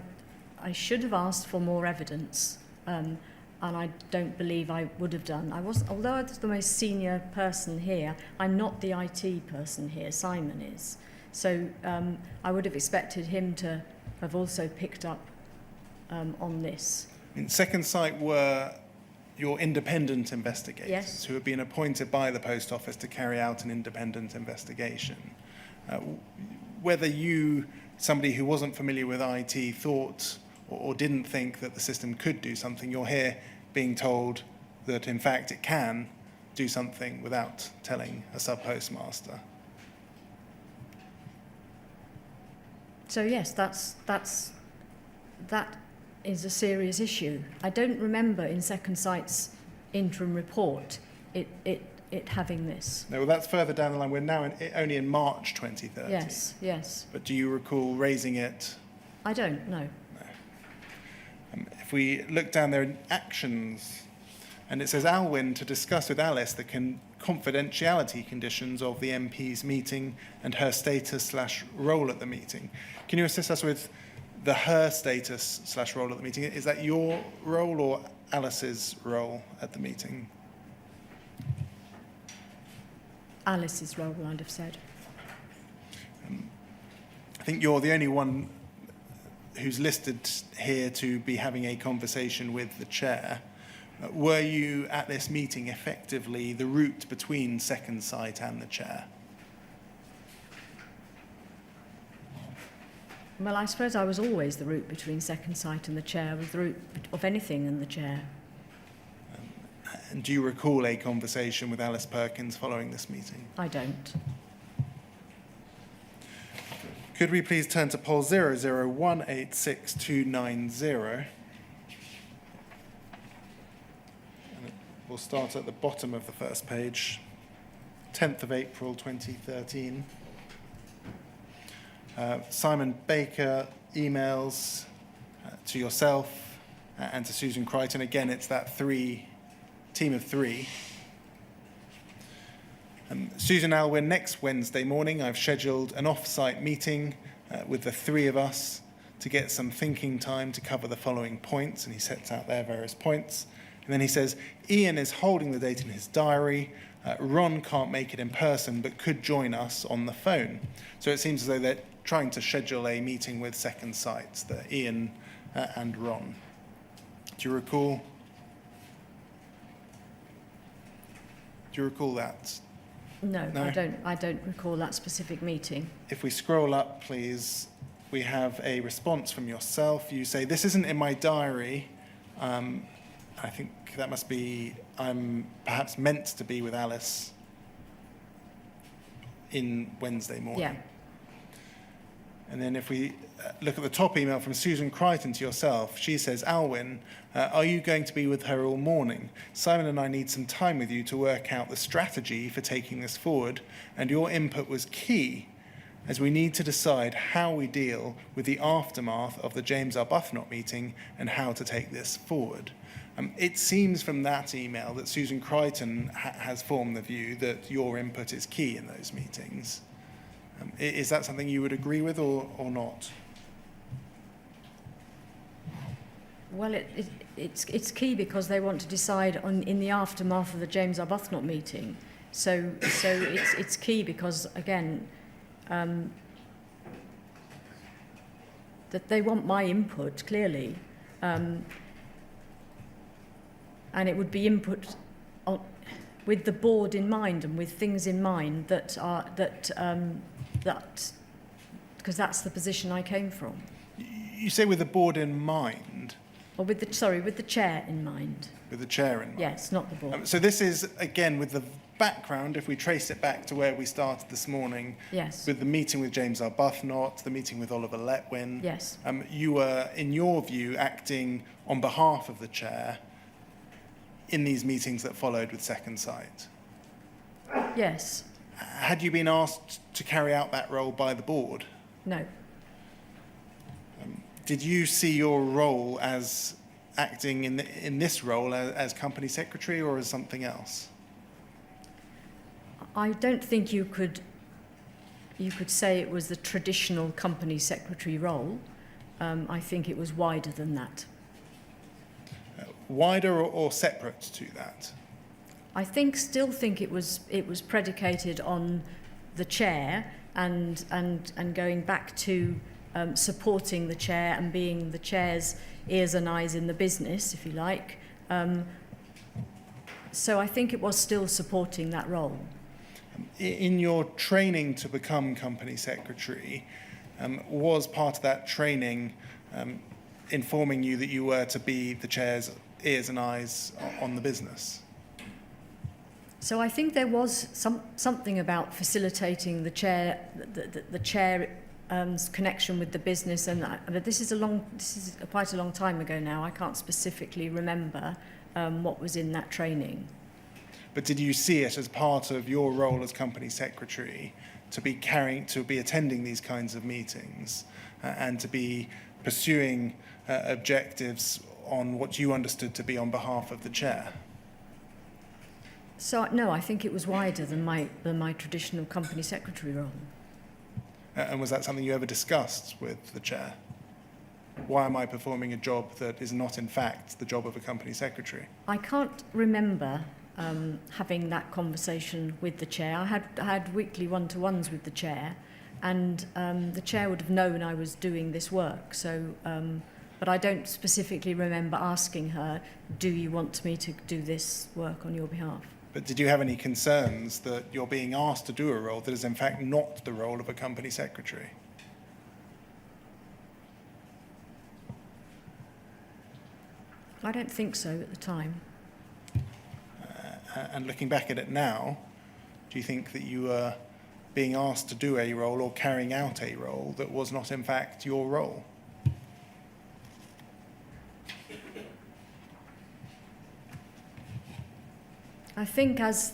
should have asked for more evidence, and I don't believe I would have done. Although I was the most senior person here, I'm not the IT person here. Simon is. So I would have expected him to have also picked up on this. In Second Sight were your independent investigators who have been appointed by the Post Office to carry out an independent investigation. Whether you, somebody who wasn't familiar with IT, thought or didn't think that the system could do something, you're here being told that in fact it can do something without telling a sub-postmaster. So yes, that is a serious issue. I don't remember in Second Sight's interim report it having this. No, well, that's further down the line. We're now only in March 2030. Yes. But do you recall raising it? I don't, no. If we look down there in actions, and it says Alwen to discuss with Alice the confidentiality conditions of the MP's meeting and her status/role at the meeting. Can you assist us with the her status/role at the meeting? Is that your role or Alice's role at the meeting? Alice's role, I'd have said. I think you're the only one who's listed here to be having a conversation with the chair. Were you at this meeting effectively the route between Second Sight and the chair? Well, I suppose I was always the route between Second Sight and the chair, was the route of anything and the chair. And do you recall a conversation with Alice Perkins following this meeting? I don't. Could we please turn to poll 001862990? We'll start at the bottom of the first page, 10th of April 2013. Simon Baker emails to yourself and to Susan Crichton. Again, it's that team of three. Susan Alwen, next Wednesday morning, I've scheduled an off-site meeting with the three of us to get some thinking time to cover the following points, and he sets out their various points. And then he says, Ian is holding the date in his diary. Ron can't make it in person, but could join us on the phone. So it seems as though they're trying to schedule a meeting with second sites, Ian and Ron. Do you recall that? No, I don't recall that specific meeting. If we scroll up, please, we have a response from yourself. You say, this isn't in my diary. I think that must be, I'm perhaps meant to be with Alice in Wednesday morning. Yeah. And then if we look at the top email from Susan Crichton to yourself, she says, Alwen, are you going to be with her all morning? Simon and I need some time with you to work out the strategy for taking this forward, and your input was key, as we need to decide how we deal with the aftermath of the James Arbuthnot meeting and how to take this forward. It seems from that email that Susan Crichton has formed the view that your input is key in those meetings. Is that something you would agree with or not? Well, it's key because they want to decide in the aftermath of the James Arbuthnot meeting. So it's key because, again, that they want my input, clearly. And it would be input with the board in mind and with things in mind that because that's the position I came from. You say with the board in mind? Or with the chair in mind. With the chair in mind? Yes, not the board. So this is, again, with the background, if we trace it back to where we started this morning, yes, with the meeting with James Arbuthnot, the meeting with Oliver Letwin, yes, you were, in your view, acting on behalf of the chair in these meetings that followed with Second Sight? Yes. Had you been asked to carry out that role by the board? No. Did you see your role as acting in this role as company secretary or as something else? I don't think you could say it was the traditional company secretary role. I think it was wider than that. Wider or separate to that? I still think it was predicated on the chair and going back to supporting the chair and being the chair's ears and eyes in the business, if you like. So I think it was still supporting that role. In your training to become company secretary, was part of that training informing you that you were to be the chair's ears and eyes on the business? So I think there was something about facilitating the chair, the chair's connection with the business, but this is quite a long time ago now. I can't specifically remember what was in that training. But did you see it as part of your role as company secretary to be attending these kinds of meetings and to be pursuing objectives on what you understood to be on behalf of the chair? So no, I think it was wider than my traditional company secretary role. And was that something you ever discussed with the chair? Why am I performing a job that is not in fact the job of a company secretary? I can't remember having that conversation with the chair. I had weekly one-to-ones with the chair, and the chair would have known I was doing this work. So, but I don't specifically remember asking her, "Do you want me to do this work on your behalf?" But did you have any concerns that you're being asked to do a role that is in fact not the role of a company secretary? I don't think so at the time. And looking back at it now, do you think that you were being asked to do a role or carrying out a role that was not in fact your role? I think as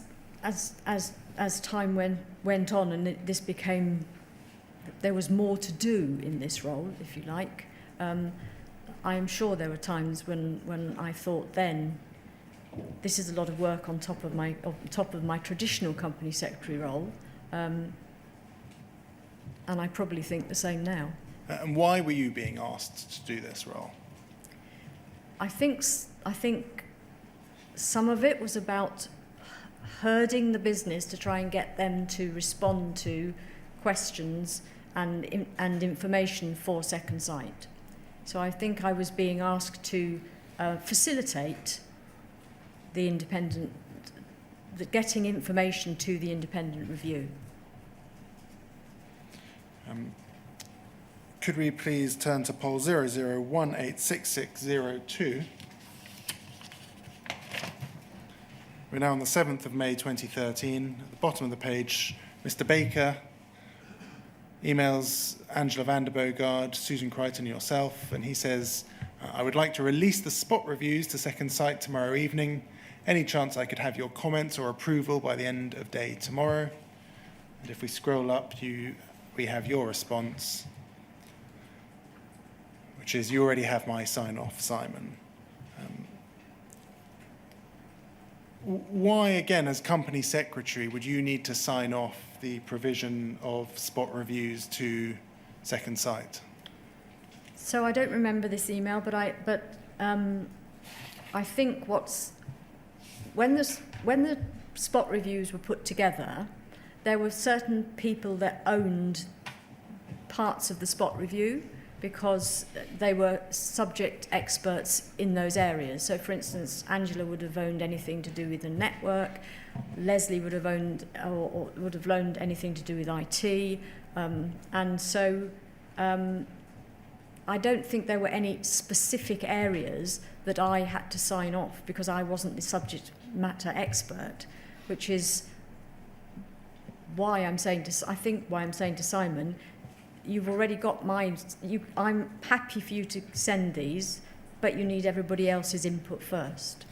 time went on and this became, there was more to do in this role, if you like. I am sure there were times when I thought then, this is a lot of work on top of my traditional company secretary role, and I probably think the same now. And why were you being asked to do this role? I think some of it was about herding the business to try and get them to respond to questions and information for Second Sight. So I think I was being asked to facilitate getting information to the independent review. Could we please turn to poll 00186602? We're now on the 7th of May 2013. At the bottom of the page, Mr. Baker emails Angela van der Bogard, Susan Crichton, yourself, and he says, I would like to release the spot reviews to Second Sight tomorrow evening. Any chance I could have your comments or approval by the end of day tomorrow? And if we scroll up, we have your response, which is, you already have my sign-off, Simon. Why, again, as company secretary, would you need to sign off the provision of spot reviews to Second Sight? So I don't remember this email, but I think when the spot reviews were put together, there were certain people that owned parts of the spot review because they were subject experts in those areas. So, for instance, Angela would have owned anything to do with the network, Leslie would have owned or would have loaned anything to do with IT, and so I don't think there were any specific areas that I had to sign off because I wasn't the subject matter expert, which is why I'm saying to Simon, you've already got mine. I'm happy for you to send these, but you need everybody else's input first.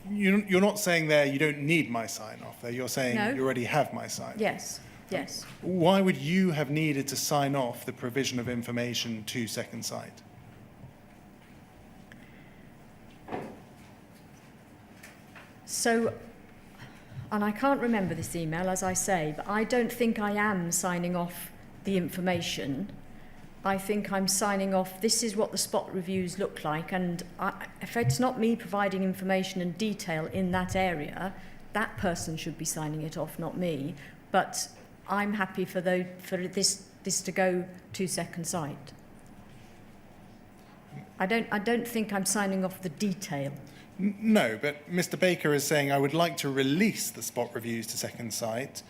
You're not saying there you don't need my sign-off there. You're saying No. You already have my sign-off. Yes. Why would you have needed to sign off the provision of information to Second Sight? So, and I can't remember this email, as I say, but I don't think I am signing off the information. I think I'm signing off, this is what the spot reviews look like, and if it's not me providing information and detail in that area, that person should be signing it off, not me. But I'm happy for this to go to Second Sight. I don't think I'm signing off the detail. No, but Mr. Baker is saying, I would like to release the spot reviews to Second Sight.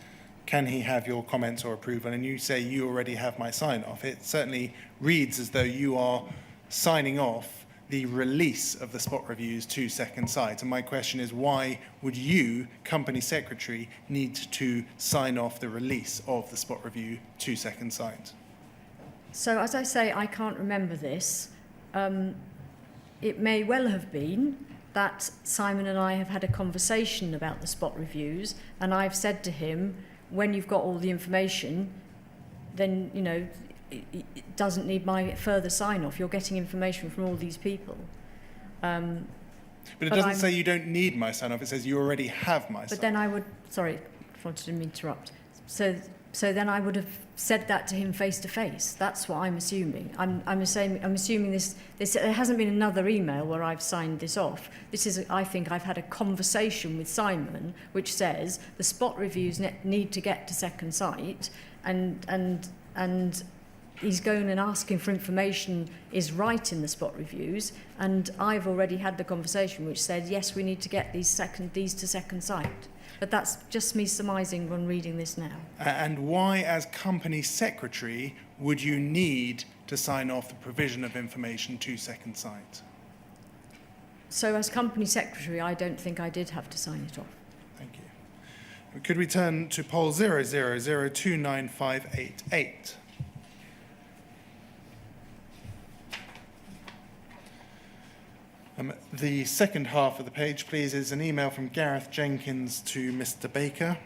Can he have your comments or approval? And you say you already have my sign-off. It certainly reads as though you are signing off the release of the spot reviews to Second Sight. And my question is, why would you, company secretary, need to sign off the release of the spot review to Second Sight? So, as I say, I can't remember this. It may well have been that Simon and I have had a conversation about the spot reviews, and I've said to him, when you've got all the information, then, it doesn't need my further sign-off. You're getting information from all these people. But it doesn't say you don't need my sign-off. It says you already have my sign-off. But then I would... Sorry, I wanted to interrupt. So then I would have said that to him face-to-face. That's what I'm assuming. I'm assuming this... There hasn't been another email where I've signed this off. This is... I think I've had a conversation with Simon which says the spot reviews need to get to Second Sight, and he's going and asking for information is right in the spot reviews, and I've already had the conversation which said, yes, we need to get these to Second Sight. But that's just me surmising when reading this now. And why, as company secretary, would you need to sign off the provision of information to Second Sight? So as company secretary, I don't think I did have to sign it off. Thank you. Could we turn to poll 00029588? The second half of the page, please, is an email from Gareth Jenkins to Mr. Baker.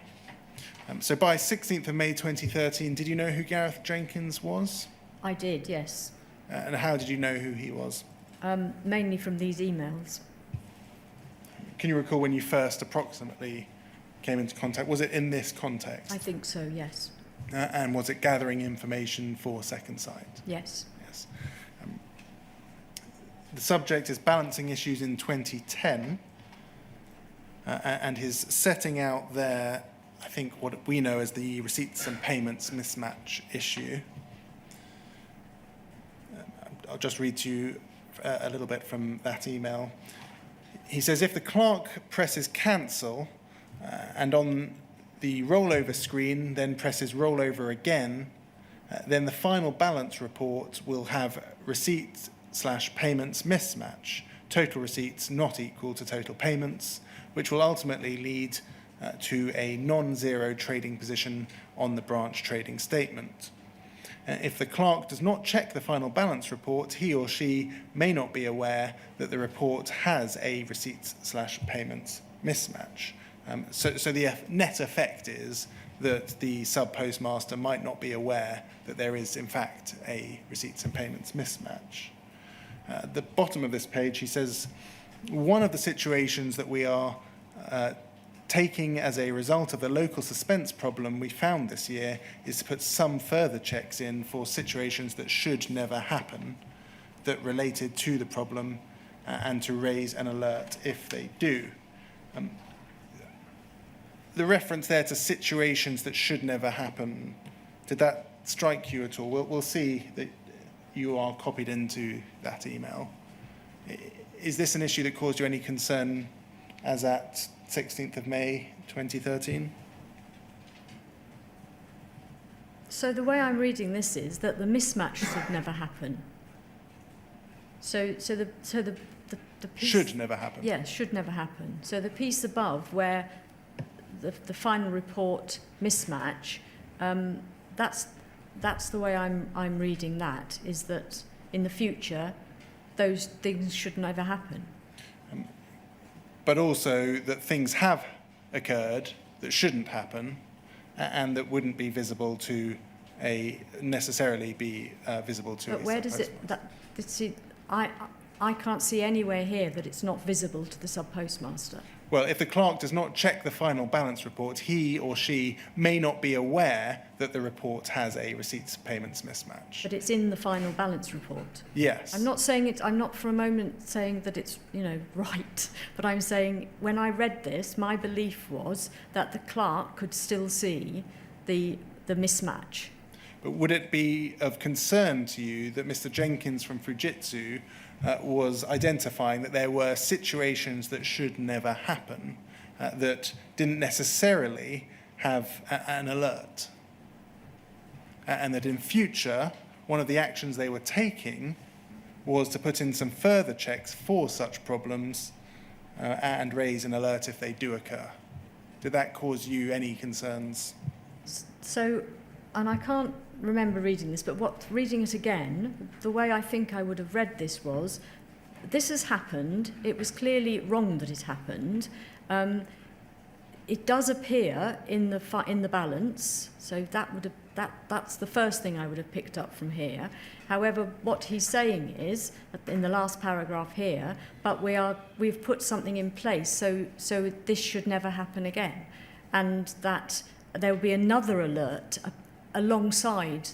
So by 16th of May 2013, did you know who Gareth Jenkins was? I did, yes. And how did you know who he was? Mainly from these emails. Can you recall when you first approximately came into contact? Was it in this context? I think so, yes. And was it gathering information for Second Sight? Yes. Yes. The subject is balancing issues in 2010, and his setting out there, I think, what we know as the receipts and payments mismatch issue. I'll just read to you a little bit from that email. He says, if the clerk presses cancel and on the rollover screen then presses rollover again, then the final balance report will have receipts/payments mismatch, total receipts not equal to total payments, which will ultimately lead to a non-zero trading position on the branch trading statement. If the clerk does not check the final balance report, he or she may not be aware that the report has a receipts/payments mismatch. So the net effect is that the sub-postmaster might not be aware that there is, in fact, a receipts and payments mismatch. At the bottom of this page, he says, one of the situations that we are taking as a result of the local suspense problem we found this year is to put some further checks in for situations that should never happen, that related to the problem, and to raise an alert if they do. The reference there to situations that should never happen, did that strike you at all? We'll see that you are copied into that email. Is this an issue that caused you any concern as at 16th of May 2013? So the way I'm reading this is that the mismatch should never happen. So the piece, should never happen. Yeah, should never happen. So the piece above where the final report mismatch, that's the way I'm reading that, is that in the future those things should never happen. But also that things have occurred that shouldn't happen and that wouldn't be visible to necessarily be visible to. But where does it? See, I can't see anywhere here that it's not visible to the sub-postmaster. Well, if the clerk does not check the final balance report, he or she may not be aware that the report has a receipts payments mismatch. But it's in the final balance report. Yes. I'm not for a moment saying that it's, right. But I'm saying when I read this, my belief was that the clerk could still see the mismatch. But would it be of concern to you that Mr. Jenkins from Fujitsu was identifying that there were situations that should never happen that didn't necessarily have an alert, and that in future one of the actions they were taking was to put in some further checks for such problems and raise an alert if they do occur? Did that cause you any concerns? So, and I can't remember reading this, but reading it again, the way I think I would have read this was, this has happened, it was clearly wrong that it happened, it does appear in the balance, so that's the first thing I would have picked up from here. However, what he's saying is, in the last paragraph here, but we've put something in place, so this should never happen again, and that there will be another alert alongside,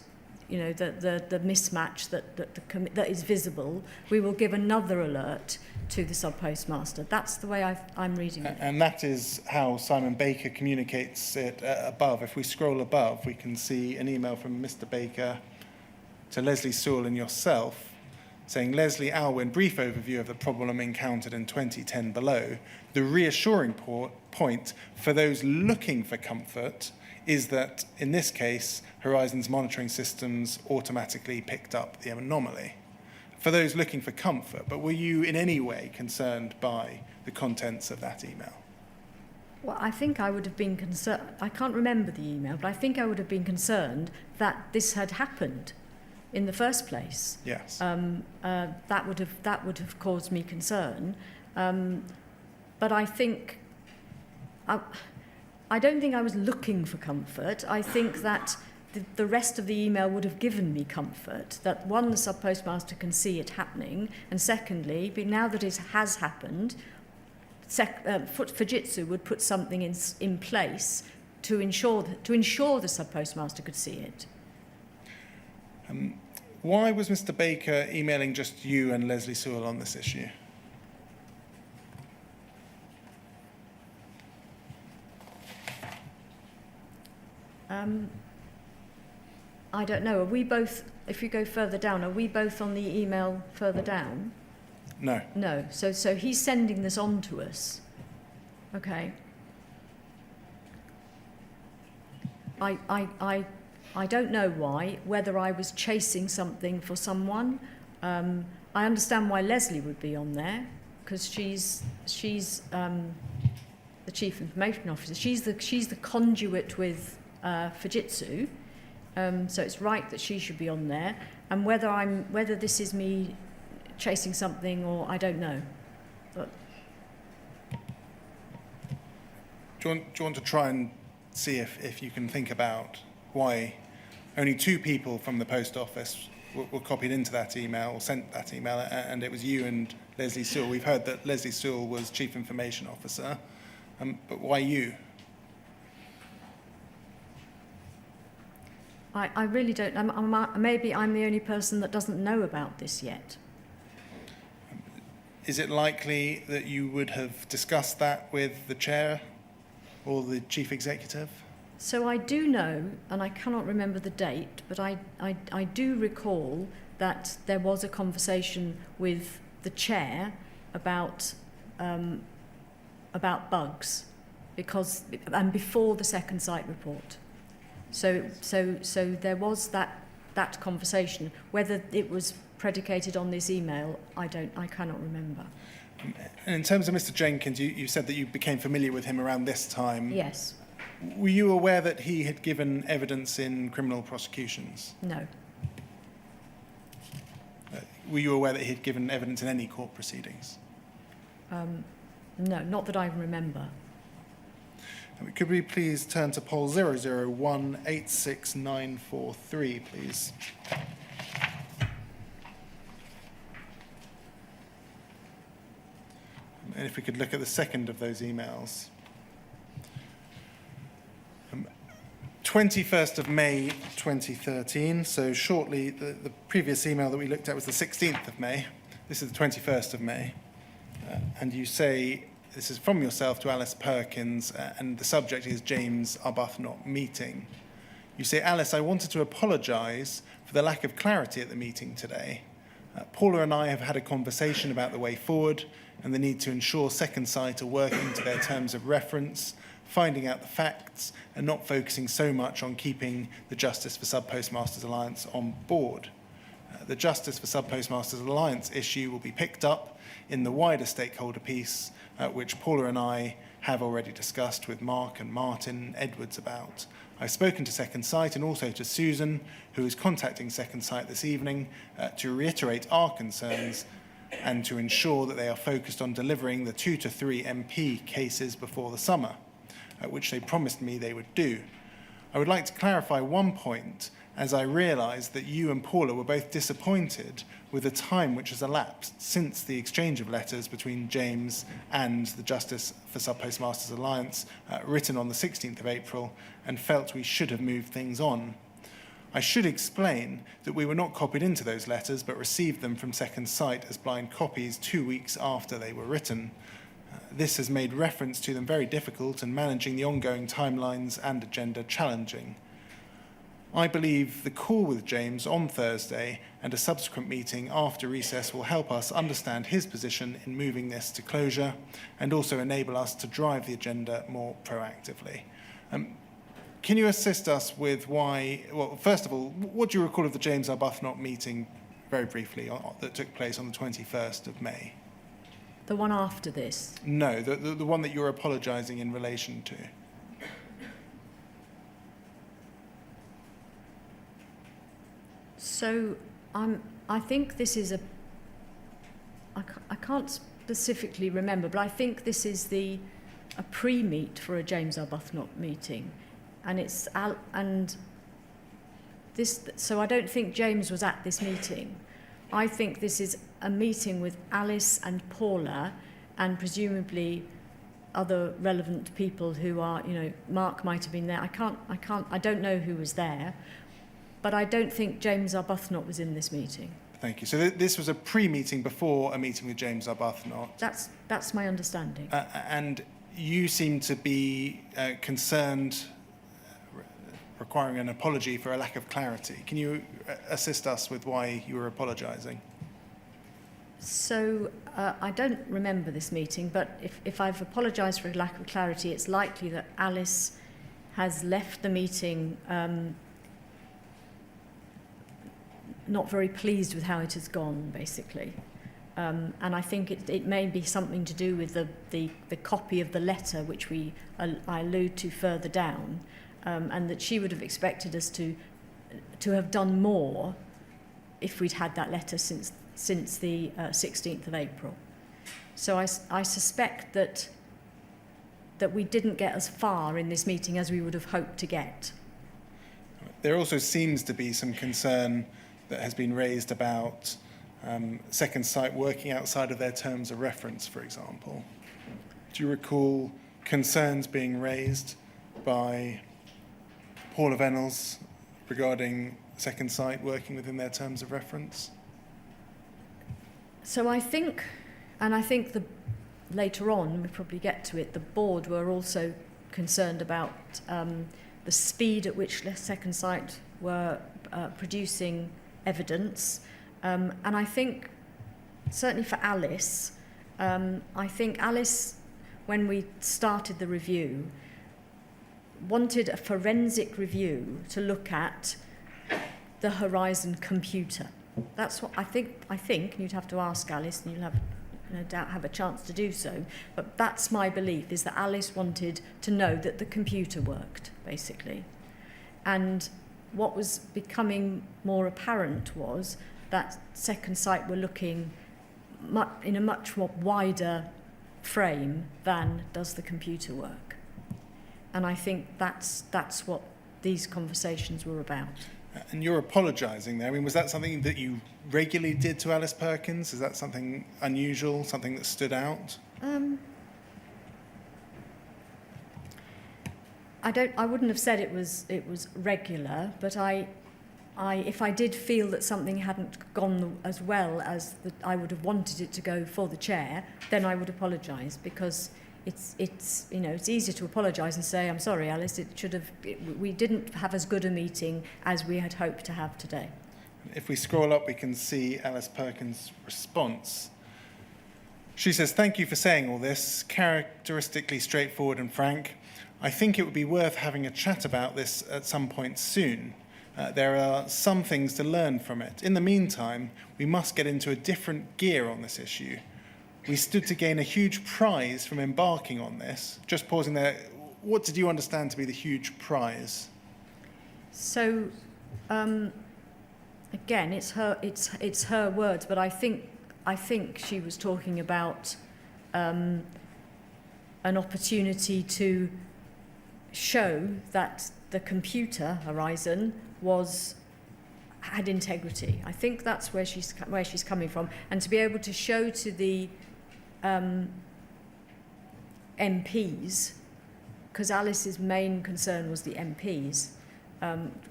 the mismatch that is visible. We will give another alert to the sub-postmaster. That's the way I'm reading it. And that is how Simon Baker communicates it above. If we scroll above, we can see an email from Mr. Baker to Leslie Sewell and yourself, saying, Leslie, Alwen, brief overview of the problem encountered in 2010 below. The reassuring point for those looking for comfort is that, in this case, Horizon's monitoring systems automatically picked up the anomaly. For those looking for comfort, but were you in any way concerned by the contents of that email? Well, I think I would have been concerned. I can't remember the email, but I think I would have been concerned that this had happened. in the first place. Yes. That would have caused me concern. But I think I don't think I was looking for comfort. I think that the rest of the email would have given me comfort, that one, the sub-postmaster can see it happening, and secondly, now that it has happened, Fujitsu would put something in place to ensure the sub-postmaster could see it. Why was Mr. Baker emailing just you and Leslie Sewell on this issue? I don't know. Are we both, if you go further down, are we both on the email further down? No. No. So he's sending this on to us. Okay. I don't know why, whether I was chasing something for someone. I understand why Leslie would be on there, because she's the Chief Information Officer. She's the conduit with Fujitsu. So it's right that she should be on there. And whether this is me chasing something or I don't know. But Do you want to try and see if you can think about why only two people from the post office were copied into that email, or sent that email, and it was you and Leslie Sewell? We've heard that Leslie Sewell was Chief Information Officer, but why you? I really don't. Maybe I'm the only person that doesn't know about this yet. Is it likely that you would have discussed that with the chair or the chief executive? So I do know, and I cannot remember the date, but I do recall that there was a conversation with the chair about bugs, and before the second site report. So there was that conversation. Whether it was predicated on this email, I cannot remember. And in terms of Mr. Jenkins, you said that you became familiar with him around this time. Yes. Were you aware that he had given evidence in criminal prosecutions? No. Were you aware that he had given evidence in any court proceedings? No, not that I remember. Could we please turn to poll 001869443, please? And if we could look at the second of those emails. 21st of May 2013, so shortly, the previous email that we looked at was the 16th of May. This is the 21st of May. And you say, this is from yourself to Alice Perkins, and the subject is James Arbuthnot meeting. You say, Alice, I wanted to apologise for the lack of clarity at the meeting today. Paula and I have had a conversation about the way forward and the need to ensure Second Sight are working to their terms of reference, finding out the facts, and not focusing so much on keeping the Justice for Sub-Postmasters Alliance on board. The Justice for Sub-Postmasters Alliance issue will be picked up in the wider stakeholder piece, which Paula and I have already discussed with Mark and Martin Edwards about. I've spoken to Second Sight and also to Susan, who is contacting Second Sight this evening, to reiterate our concerns and to ensure that they are focused on delivering the 2 to 3 MP cases before the summer, which they promised me they would do. I would like to clarify one point, as I realise that you and Paula were both disappointed with the time which has elapsed since the exchange of letters between James and the Justice for Sub-Postmasters Alliance, written on the 16th of April, and felt we should have moved things on. I should explain that we were not copied into those letters, but received them from Second Sight as blind copies 2 weeks after they were written. This has made reference to them very difficult and managing the ongoing timelines and agenda challenging. I believe the call with James on Thursday and a subsequent meeting after recess will help us understand his position in moving this to closure and also enable us to drive the agenda more proactively. Can you assist us with why, well, first of all, what do you recall of the James Arbuthnot meeting, very briefly, that took place on the 21st of May? The one after this? No, the one that you're apologising in relation to. So I think this is I can't specifically remember, but I think this is a pre-meet for a James Arbuthnot meeting, so I don't think James was at this meeting. I think this is a meeting with Alice and Paula, and presumably other relevant people who are, Mark might have been there. I don't know who was there, but I don't think James Arbuthnot was in this meeting. Thank you. So this was a pre-meeting before a meeting with James Arbuthnot. That's my understanding. And you seem to be concerned, requiring an apology for a lack of clarity. Can you assist us with why you were apologising? So I don't remember this meeting, but if I've apologised for a lack of clarity, it's likely that Alice has left the meeting not very pleased with how it has gone, basically. And I think it may be something to do with the copy of the letter, which I allude to further down, and that she would have expected us to have done more if we'd had that letter since the 16th of April. So I suspect that we didn't get as far in this meeting as we would have hoped to get. There also seems to be some concern that has been raised about Second Sight working outside of their terms of reference, for example. Do you recall concerns being raised by Paula Venables regarding Second Sight working within their terms of reference? So I think later on, we probably get to it, the board were also concerned about the speed at which Second Sight were producing evidence. And I think, certainly for Alice, I think Alice, when we started the review, wanted a forensic review to look at the Horizon computer. That's what I think, and you'd have to ask Alice, and you'll have no doubt have a chance to do so, but that's my belief, is that Alice wanted to know that the computer worked, basically. And what was becoming more apparent was that Second Sight were looking in a much more wider frame than does the computer work. And I think that's what these conversations were about. And you're apologising there. I mean, was that something that you regularly did to Alice Perkins? Is that something unusual, something that stood out? I wouldn't have said it was regular, but if I did feel that something hadn't gone as well as I would have wanted it to go for the chair, then I would apologise, because it's easier to apologise and say, I'm sorry, Alice, we didn't have as good a meeting as we had hoped to have today. If we scroll up, we can see Alice Perkins' response. She says, "Thank you for saying all this, characteristically straightforward and frank. I think it would be worth having a chat about this at some point soon. There are some things to learn from it. In the meantime, we must get into a different gear on this issue. We stood to gain a huge prize from embarking on this." Just pausing there, what did you understand to be the huge prize? So, again, it's her words, but I think she was talking about an opportunity to show that the computer Horizon had integrity. I think that's where she's coming from, and to be able to show to the MPs, because Alice's main concern was the MPs,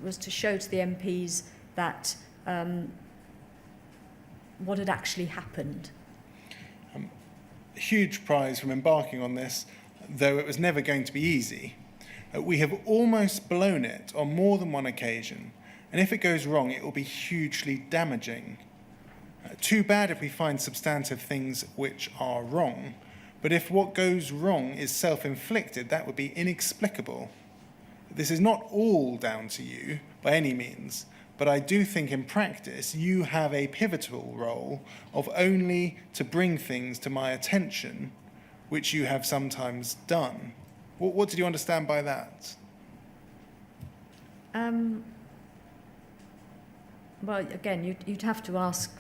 was to show to the MPs that what had actually happened. A huge prize from embarking on this, though it was never going to be easy. We have almost blown it on more than one occasion, and if it goes wrong, it will be hugely damaging. Too bad if we find substantive things which are wrong, but if what goes wrong is self-inflicted, that would be inexplicable. This is not all down to you, by any means, but I do think in practice you have a pivotal role of only to bring things to my attention, which you have sometimes done. What did you understand by that? Well, again, you'd have to ask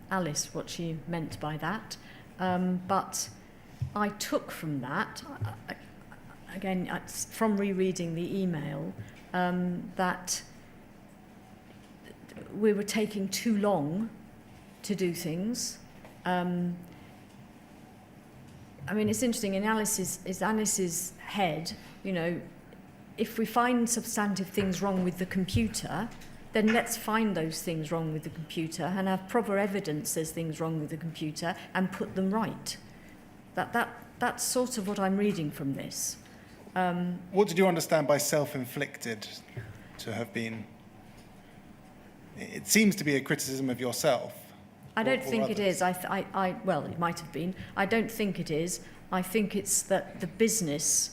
Alice what she meant by that. But I took from that, again, from rereading the email, that we were taking too long to do things. I mean, it's interesting, in Alice's head, you know, if we find substantive things wrong with the computer, then let's find those things wrong with the computer and have proper evidence there's things wrong with the computer and put them right. That's sort of what I'm reading from this. What did you understand by self-inflicted to have been? It seems to be a criticism of yourself. I don't think it is. Well, it might have been. I don't think it is. I think it's that the business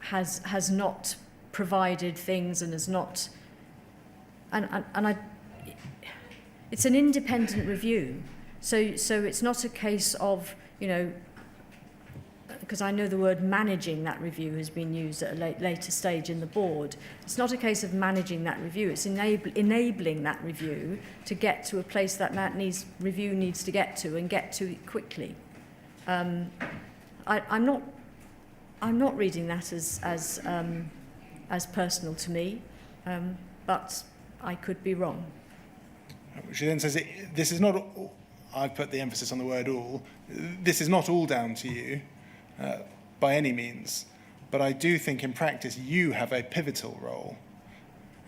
has not provided things and has not, it's an independent review. So it's not a case of, you know, because I know the word managing that review has been used at a later stage in the board. It's not a case of managing that review, it's enabling that review to get to a place that review needs to get to and get to it quickly. I'm not reading that as personal to me, but I could be wrong. She then says, this is not, I've put the emphasis on the word all, this is not all down to you by any means, but I do think in practice you have a pivotal role.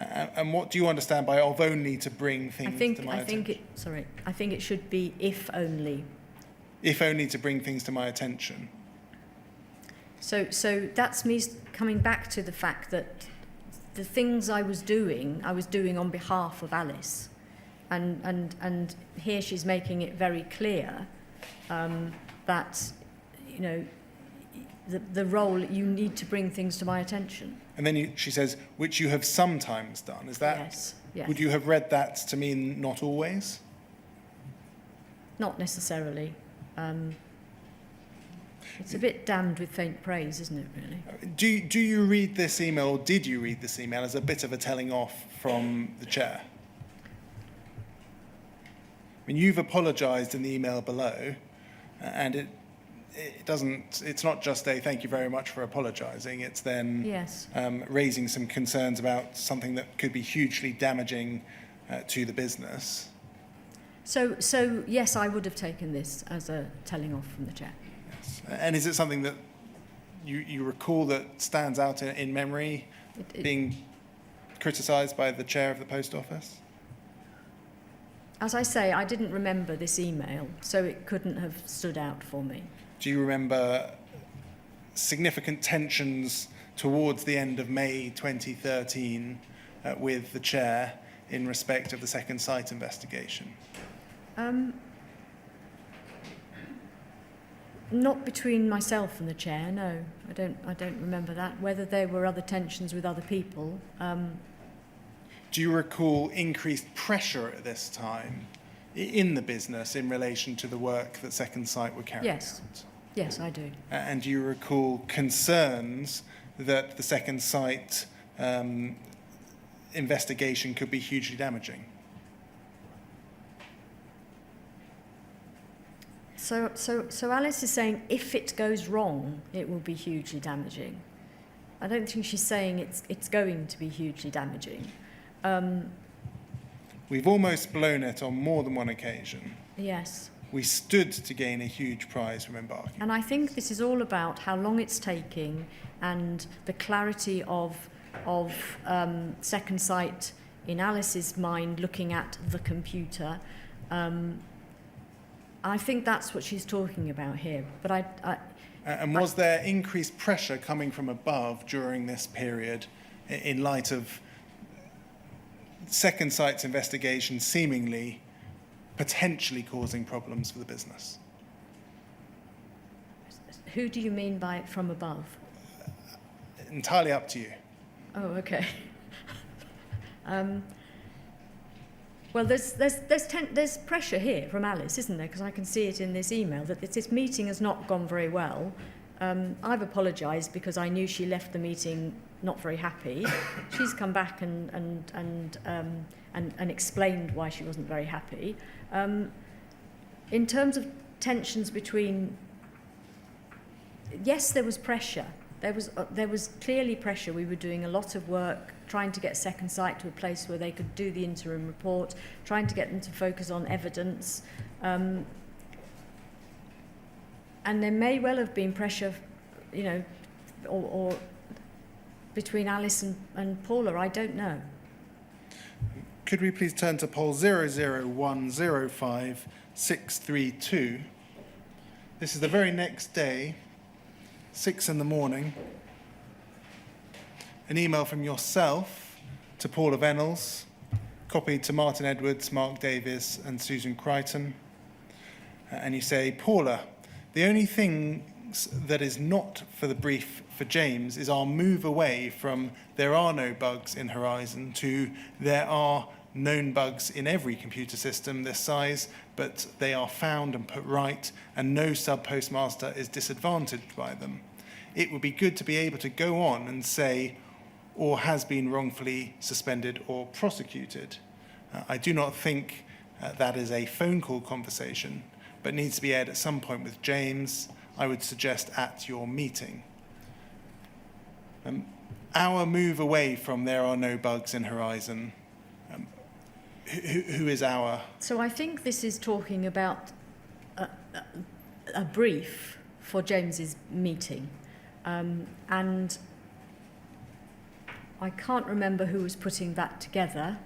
And what do you understand by of only to bring things to my attention? I think it should be if only. If only to bring things to my attention. So that's me coming back to the fact that the things I was doing on behalf of Alice. And here she's making it very clear that, you know, the role, you need to bring things to my attention. And then she says, which you have sometimes done. Is that? Yes. Would you have read that to mean not always? Not necessarily. It's a bit damned with faint praise, isn't it, really? Do you read this email, or did you read this email as a bit of a telling off from the chair? I mean, you've apologised in the email below, and it's not just a thank you very much for apologising, it's then yes. Raising some concerns about something that could be hugely damaging to the business. So yes, I would have taken this as a telling off from the chair. Yes. And is it something that you recall that stands out in memory, being criticised by the chair of the post office? As I say, I didn't remember this email, so it couldn't have stood out for me. Do you remember significant tensions towards the end of May 2013 with the chair in respect of the second site investigation? Not between myself and the chair, no. I don't remember that. Whether there were other tensions with other people. Do you recall increased pressure at this time in the business in relation to the work that Second Sight were carrying out? Yes, I do. And do you recall concerns that the Second Sight investigation could be hugely damaging? So Alice is saying if it goes wrong, it will be hugely damaging. I don't think she's saying it's going to be hugely damaging. We've almost blown it on more than one occasion. Yes. We stood to gain a huge prize from embarking. And I think this is all about how long it's taking and the clarity of Second Sight in Alice's mind looking at the computer. I think that's what she's talking about here. But and was there increased pressure coming from above during this period in light of Second Sight's investigation seemingly potentially causing problems for the business? Who do you mean by from above? Entirely up to you. Oh, okay. Well, there's pressure here from Alice, isn't there? Because I can see it in this email that this meeting has not gone very well, I've apologised because I knew she left the meeting not very happy. She's come back and explained why she wasn't very happy. In terms of tensions between, yes, there was pressure. There was clearly pressure. We were doing a lot of work trying to get Second Sight to a place where they could do the interim report, trying to get them to focus on evidence. And there may well have been pressure, you know, or between Alice and Paula, I don't know. Could we please turn to poll 00105-632? This is the very next day, 6 in the morning. An email from yourself to Paula Venables, copied to Martin Edwards, Mark Davies and Susan Crichton. And you say, Paula, the only thing that is not for the brief for James is our move away from there are no bugs in Horizon to there are known bugs in every computer system this size, but they are found and put right, and no sub-postmaster is disadvantaged by them. It would be good to be able to go on and say, or has been wrongfully suspended or prosecuted. I do not think that is a phone call conversation, but needs to be aired at some point with James. I would suggest at your meeting. Our move away from there are no bugs in Horizon. Who is our? So I think this is talking about a brief for James's meeting. And I can't remember who was putting that together.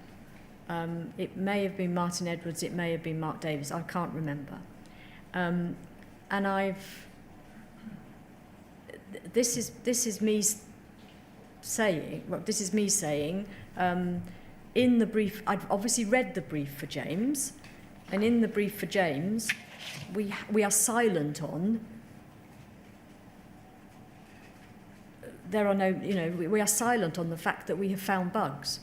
It may have been Martin Edwards, it may have been Mark Davies, I can't remember. And this is me saying, in the brief, I've obviously read the brief for James, and in the brief for James, we are silent on. There are no, you know, we are silent on the fact that we have found bugs.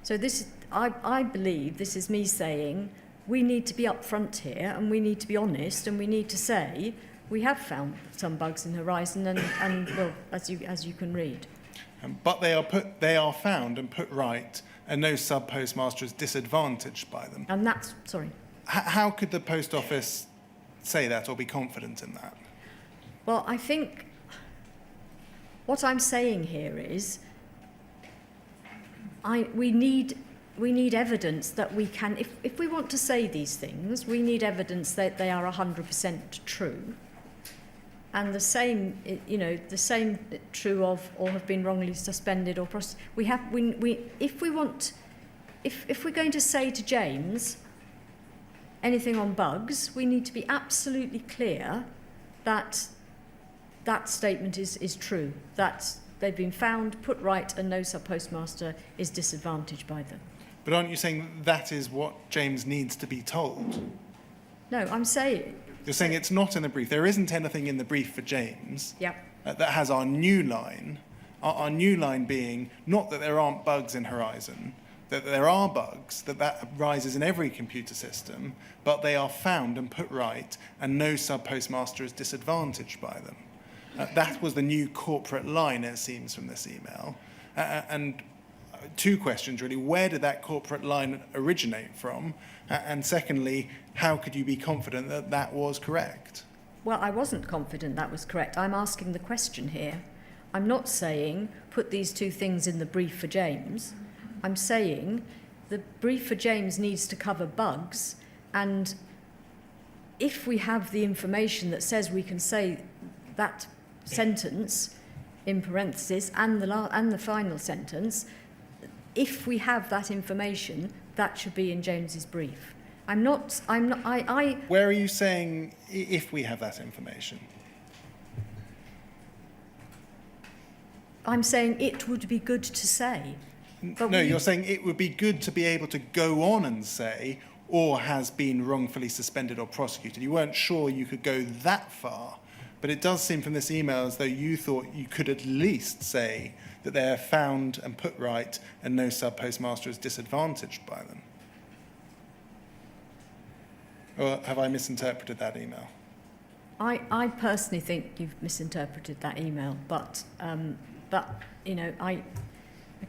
So this, I believe, this is me saying we need to be upfront here, and we need to be honest, and we need to say we have found some bugs in Horizon, and well, as you can read. But they are found and put right, and no sub-postmaster is disadvantaged by them. And that's, sorry. How could the post office say that or be confident in that? Well, I think what I'm saying here is we need evidence that we can, if we want to say these things, we need evidence that they are 100% true. And the same, you know, the same true of or have been wrongly suspended or if we're going to say to James anything on bugs, we need to be absolutely clear that that statement is true, that they've been found, put right, and no sub-postmaster is disadvantaged by them. But aren't you saying that is what James needs to be told? No, I'm saying... You're saying it's not in the brief. There isn't anything in the brief for James Yep. That has our new line. Our new line being not that there aren't bugs in Horizon, that there are bugs, that arises in every computer system, but they are found and put right, and no sub-postmaster is disadvantaged by them. That was the new corporate line, it seems, from this email. And two questions, really. Where did that corporate line originate from? And secondly, how could you be confident that that was correct? Well, I wasn't confident that was correct. I'm asking the question here. I'm not saying put these two things in the brief for James. I'm saying the brief for James needs to cover bugs, and if we have the information that says we can say that sentence in parentheses and the final sentence, if we have that information, that should be in James's brief. Where are you saying if we have that information? I'm saying it would be good to say. No, you're saying it would be good to be able to go on and say, or has been wrongfully suspended or prosecuted. You weren't sure you could go that far, but it does seem from this email as though you thought you could at least say that they are found and put right and no sub-postmaster is disadvantaged by them. Or have I misinterpreted that email? I personally think you've misinterpreted that email, but you know, I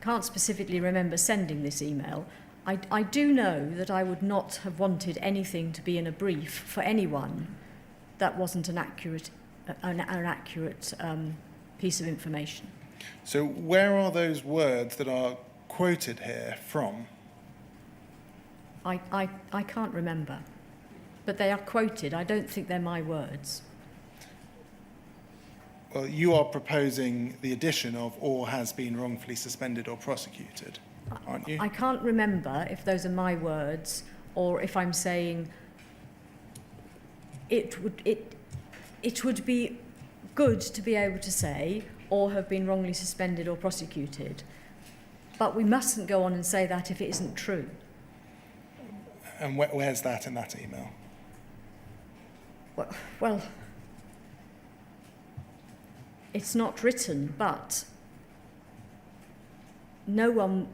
can't specifically remember sending this email. I do know that I would not have wanted anything to be in a brief for anyone that wasn't an accurate piece of information. So where are those words that are quoted here from? I can't remember, but they are quoted. I don't think they're my words. Well, you are proposing the addition of or has been wrongfully suspended or prosecuted, aren't you? I can't remember if those are my words or if I'm saying it would be good to be able to say or have been wrongly suspended or prosecuted, but we mustn't go on and say that if it isn't true. And where's that in that email? Well, it's not written, but no one,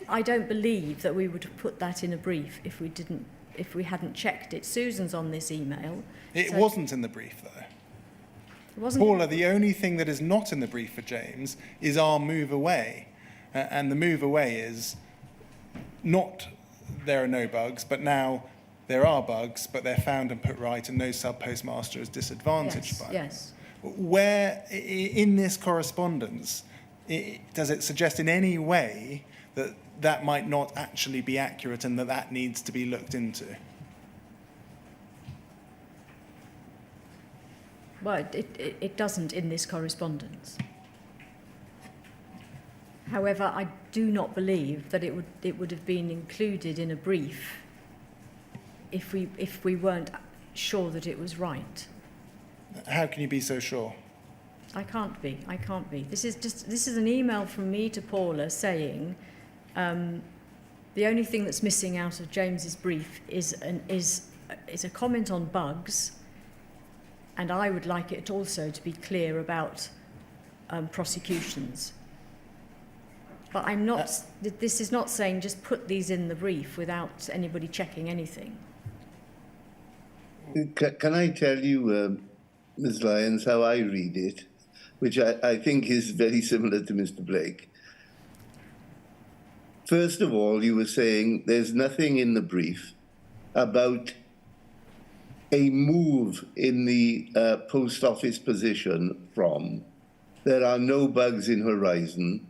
I don't believe that we would have put that in a brief if we hadn't checked it. Susan's on this email. It wasn't in the brief, though. It wasn't. Paula, the only thing that is not in the brief for James is our move away. And the move away is not there are no bugs, but now there are bugs, but they're found and put right, and no sub-postmaster is disadvantaged by them. Yes. Where in this correspondence, does it suggest in any way that that might not actually be accurate and that that needs to be looked into? Well, it doesn't in this correspondence. However, I do not believe that it would have been included in a brief if we weren't sure that it was right. How can you be so sure? I can't be. This is an email from me to Paula saying the only thing that's missing out of James's brief is a comment on bugs, and I would like it also to be clear about prosecutions. But I'm not. This is not saying just put these in the brief without anybody checking anything. Can I tell you, Ms. Lyons, how I read it, which I think is very similar to Mr. Blake. First of all, you were saying there's nothing in the brief about a move in the post office position from there are no bugs in Horizon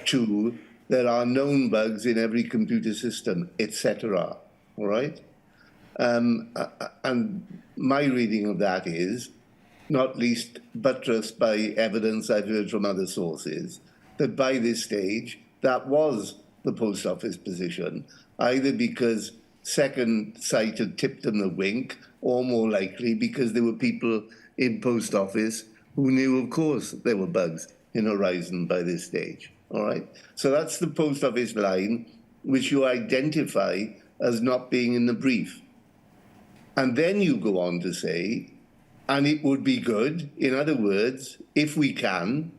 to there are known bugs in every computer system, etc. All right? And my reading of that is, not least buttressed by evidence I've heard from other sources, that by this stage, that was the post office position, either because Second Sight had tipped them the wink, or more likely because there were people in post office who knew, of course, there were bugs in Horizon by this stage. All right? So that's the post office line, which you identify as not being in the brief. And then you go on to say, and it would be good, in other words, if we can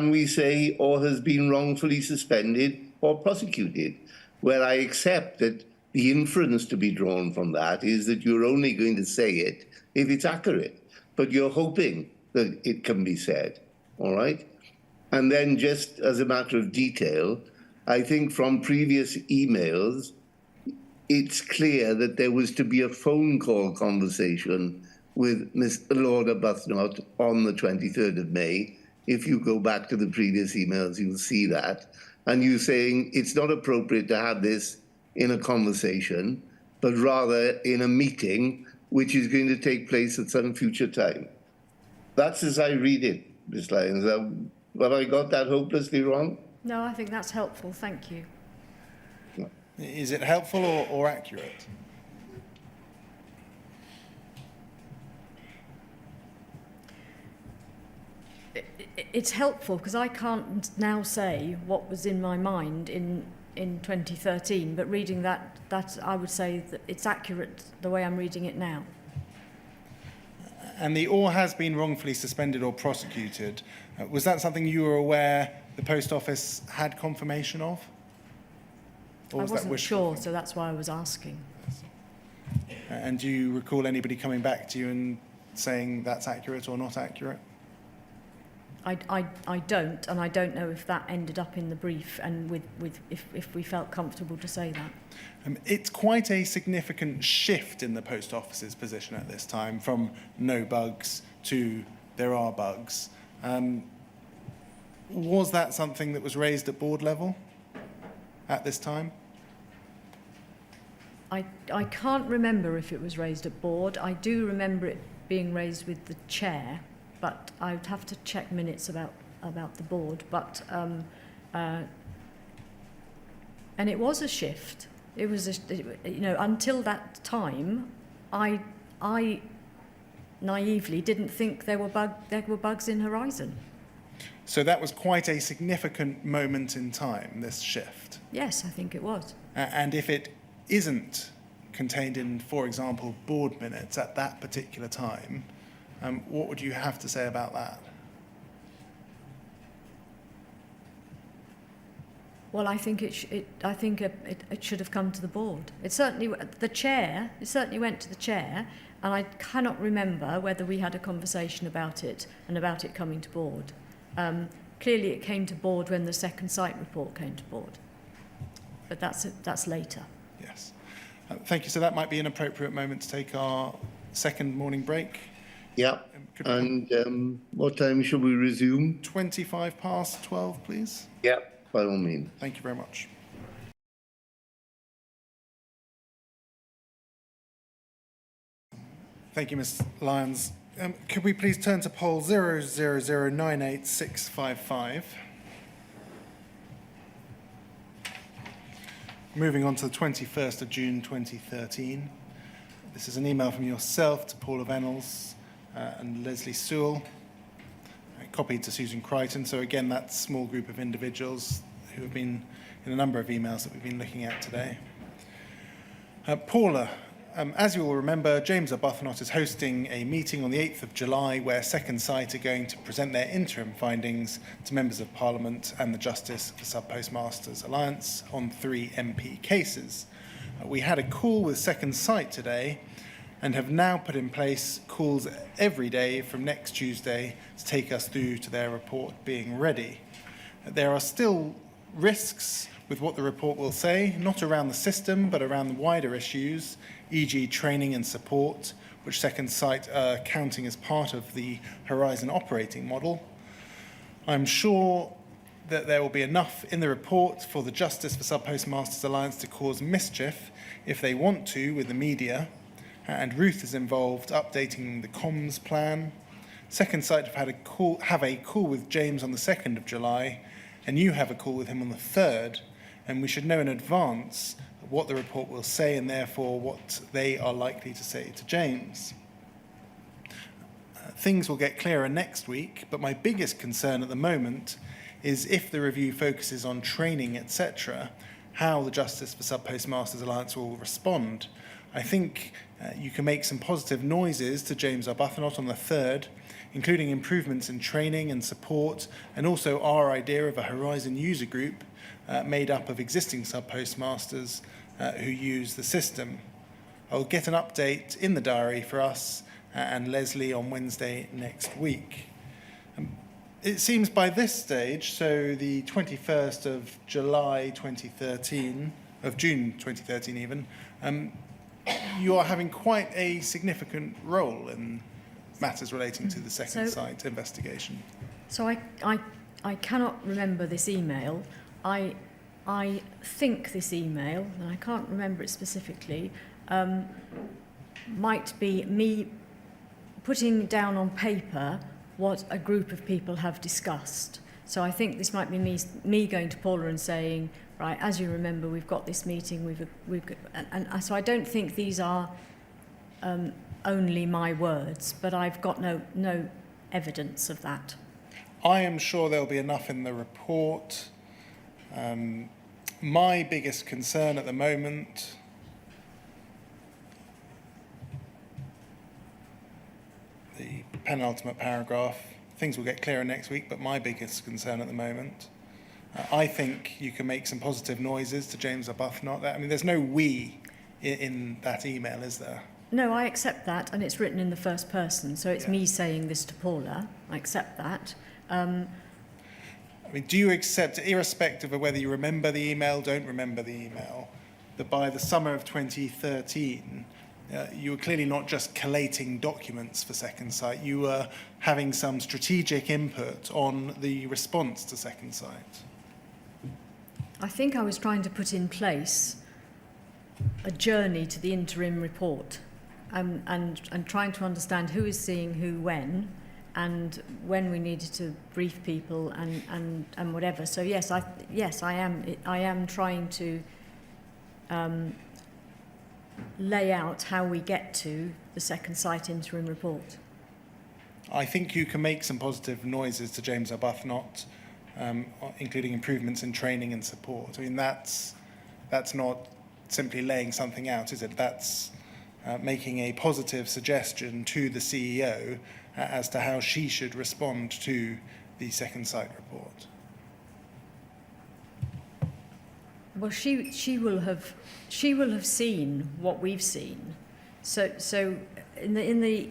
we say, or has been wrongfully suspended or prosecuted? Well, I accept that the inference to be drawn from that is that you're only going to say it if it's accurate, but you're hoping that it can be said, all right? And then just as a matter of detail, I think from previous emails, it's clear that there was to be a phone call conversation with Ms. Lord Arbuthnot on the 23rd of May. If you go back to the previous emails, you'll see that. And you're saying it's not appropriate to have this in a conversation, but rather in a meeting, which is going to take place at some future time. That's as I read it, Ms. Lyons. Have I got that hopelessly wrong? No, I think that's helpful. Thank you. Is it helpful or accurate? It's helpful because I can't now say what was in my mind in 2013, but reading that I would say that it's accurate the way I'm reading it now. And the or has been wrongfully suspended or prosecuted, was that something you were aware the post office had confirmation of? I wasn't sure, so that's why I was asking. And do you recall anybody coming back to you and saying that's accurate or not accurate? I don't, and I don't know if that ended up in the brief and if we felt comfortable to say that. It's quite a significant shift in the Post Office's position at this time, from no bugs to there are bugs. Was that something that was raised at board level at this time? I can't remember if it was raised at board. I do remember it being raised with the chair, but I would have to check minutes about the board. But and it was a shift. It was until that time, I naively didn't think there were bugs in Horizon. So that was quite a significant moment in time, this shift. Yes, I think it was. And if it isn't contained in, for example, board minutes at that particular time, what would you have to say about that? Well, I think it should have come to the board. It certainly went to the chair, and I cannot remember whether we had a conversation about it and about it coming to board. Clearly, it came to board when the second site report came to board, but that's later. Yes, thank you. So that might be an appropriate moment to take our second morning break. Yeah. And what time should we resume? 12:25, please. Yeah, by all means. Thank you very much. Thank you, Ms. Lyons. Could we please turn to poll 000988655? Moving on to the 21st of June 2013. This is an email from yourself to Paula Vennels and Leslie Sewell, copied to Susan Crichton. So again, that small group of individuals who have been in a number of emails that we've been looking at today. Paula, as you will remember, James Arbuthnot is hosting a meeting on the 8th of July where Second Sight are going to present their interim findings to members of Parliament and the Justice for Sub-Postmasters Alliance on 3 MP cases. We had a call with Second Sight today and have now put in place calls every day from next Tuesday to take us through to their report being ready. There are still risks with what the report will say, not around the system, but around the wider issues, e.g. training and support, which Second Sight are counting as part of the Horizon operating model. I'm sure that there will be enough in the report for the Justice for Sub-Postmasters Alliance to cause mischief if they want to with the media, and Ruth is involved updating the comms plan. Second Sight have a call with James on the 2nd of July, and you have a call with him on the 3rd, and we should know in advance what the report will say and therefore what they are likely to say to James. Things will get clearer next week, but my biggest concern at the moment is if the review focuses on training, etc., how the Justice for Sub-Postmasters Alliance will respond. I think you can make some positive noises to James Arbuthnot on the 3rd, including improvements in training and support, and also our idea of a Horizon user group made up of existing sub-postmasters who use the system. I'll get an update in the diary for us and Leslie on Wednesday next week. It seems by this stage, so the 21st of July 2013, of June 2013 even, you are having quite a significant role in matters relating to the Second Sight investigation. So I cannot remember this email. I think this email, and I can't remember it specifically, might be me putting down on paper what a group of people have discussed. So I think this might be me going to Paula and saying, right, as you remember, we've got this meeting, and so I don't think these are only my words, but I've got no evidence of that. I am sure there'll be enough in the report. My biggest concern at the moment the penultimate paragraph, things will get clearer next week, but my biggest concern at the moment, I think you can make some positive noises to James Arbuthnot. I mean, there's no we in that email, is there? No, I accept that, and it's written in the first person, so it's Yeah. me saying this to Paula. I accept that. I mean, do you accept, irrespective of whether you remember the email, don't remember the email, that by the summer of 2013, you were clearly not just collating documents for Second Sight, you were having some strategic input on the response to Second Sight? I think I was trying to put in place a journey to the interim report, and trying to understand who is seeing who when, and when we needed to brief people and whatever. So yes, I am trying to lay out how we get to the Second Sight interim report. I think you can make some positive noises to James Arbuthnot, including improvements in training and support. I mean, that's not simply laying something out, is it? That's making a positive suggestion to the CEO as to how she should respond to the Second Sight report. Well, she will have seen what we've seen. So in the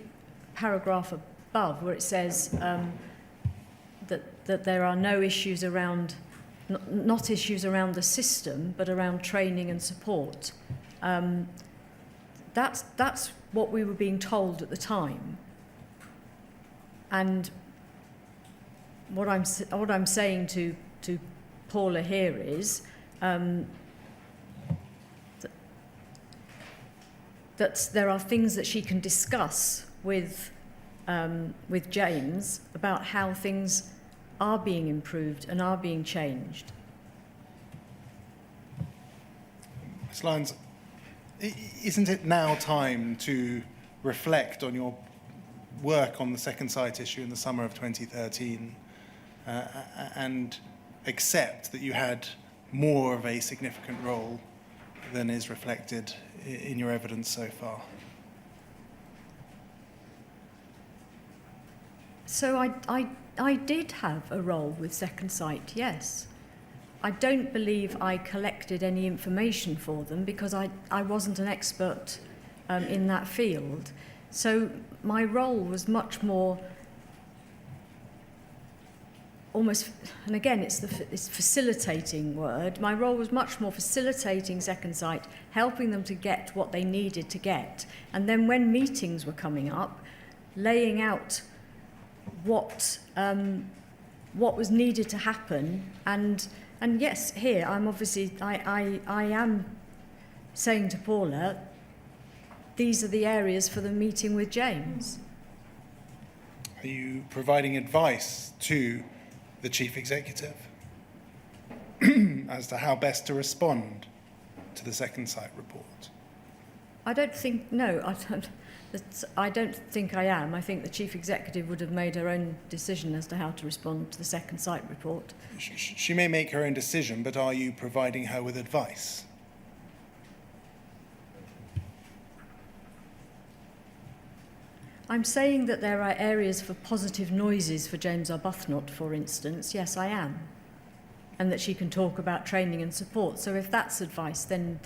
paragraph above where it says that there are no issues around, not issues around the system, but around training and support. That's what we were being told at the time. And what I'm saying to Paula here is that there are things that she can discuss with James about how things are being improved and are being changed. Ms. Lyons, isn't it now time to reflect on your work on the Second Sight issue in the summer of 2013 and accept that you had more of a significant role than is reflected in your evidence so far? So I did have a role with Second Sight, yes. I don't believe I collected any information for them because I wasn't an expert in that field. So my role was much more almost, and again it's facilitating word, my role was much more facilitating Second Sight, helping them to get what they needed to get. And then when meetings were coming up, laying out what was needed to happen. And yes, here I'm obviously, I am saying to Paula, these are the areas for the meeting with James. Are you providing advice to the Chief Executive as to how best to respond to the Second Sight report? I don't think I am. I think the Chief Executive would have made her own decision as to how to respond to the Second Sight report. She may make her own decision, but are you providing her with advice? I'm saying that there are areas for positive noises for James Arbuthnot, for instance. Yes, I am. And that she can talk about training and support. So if that's advice, then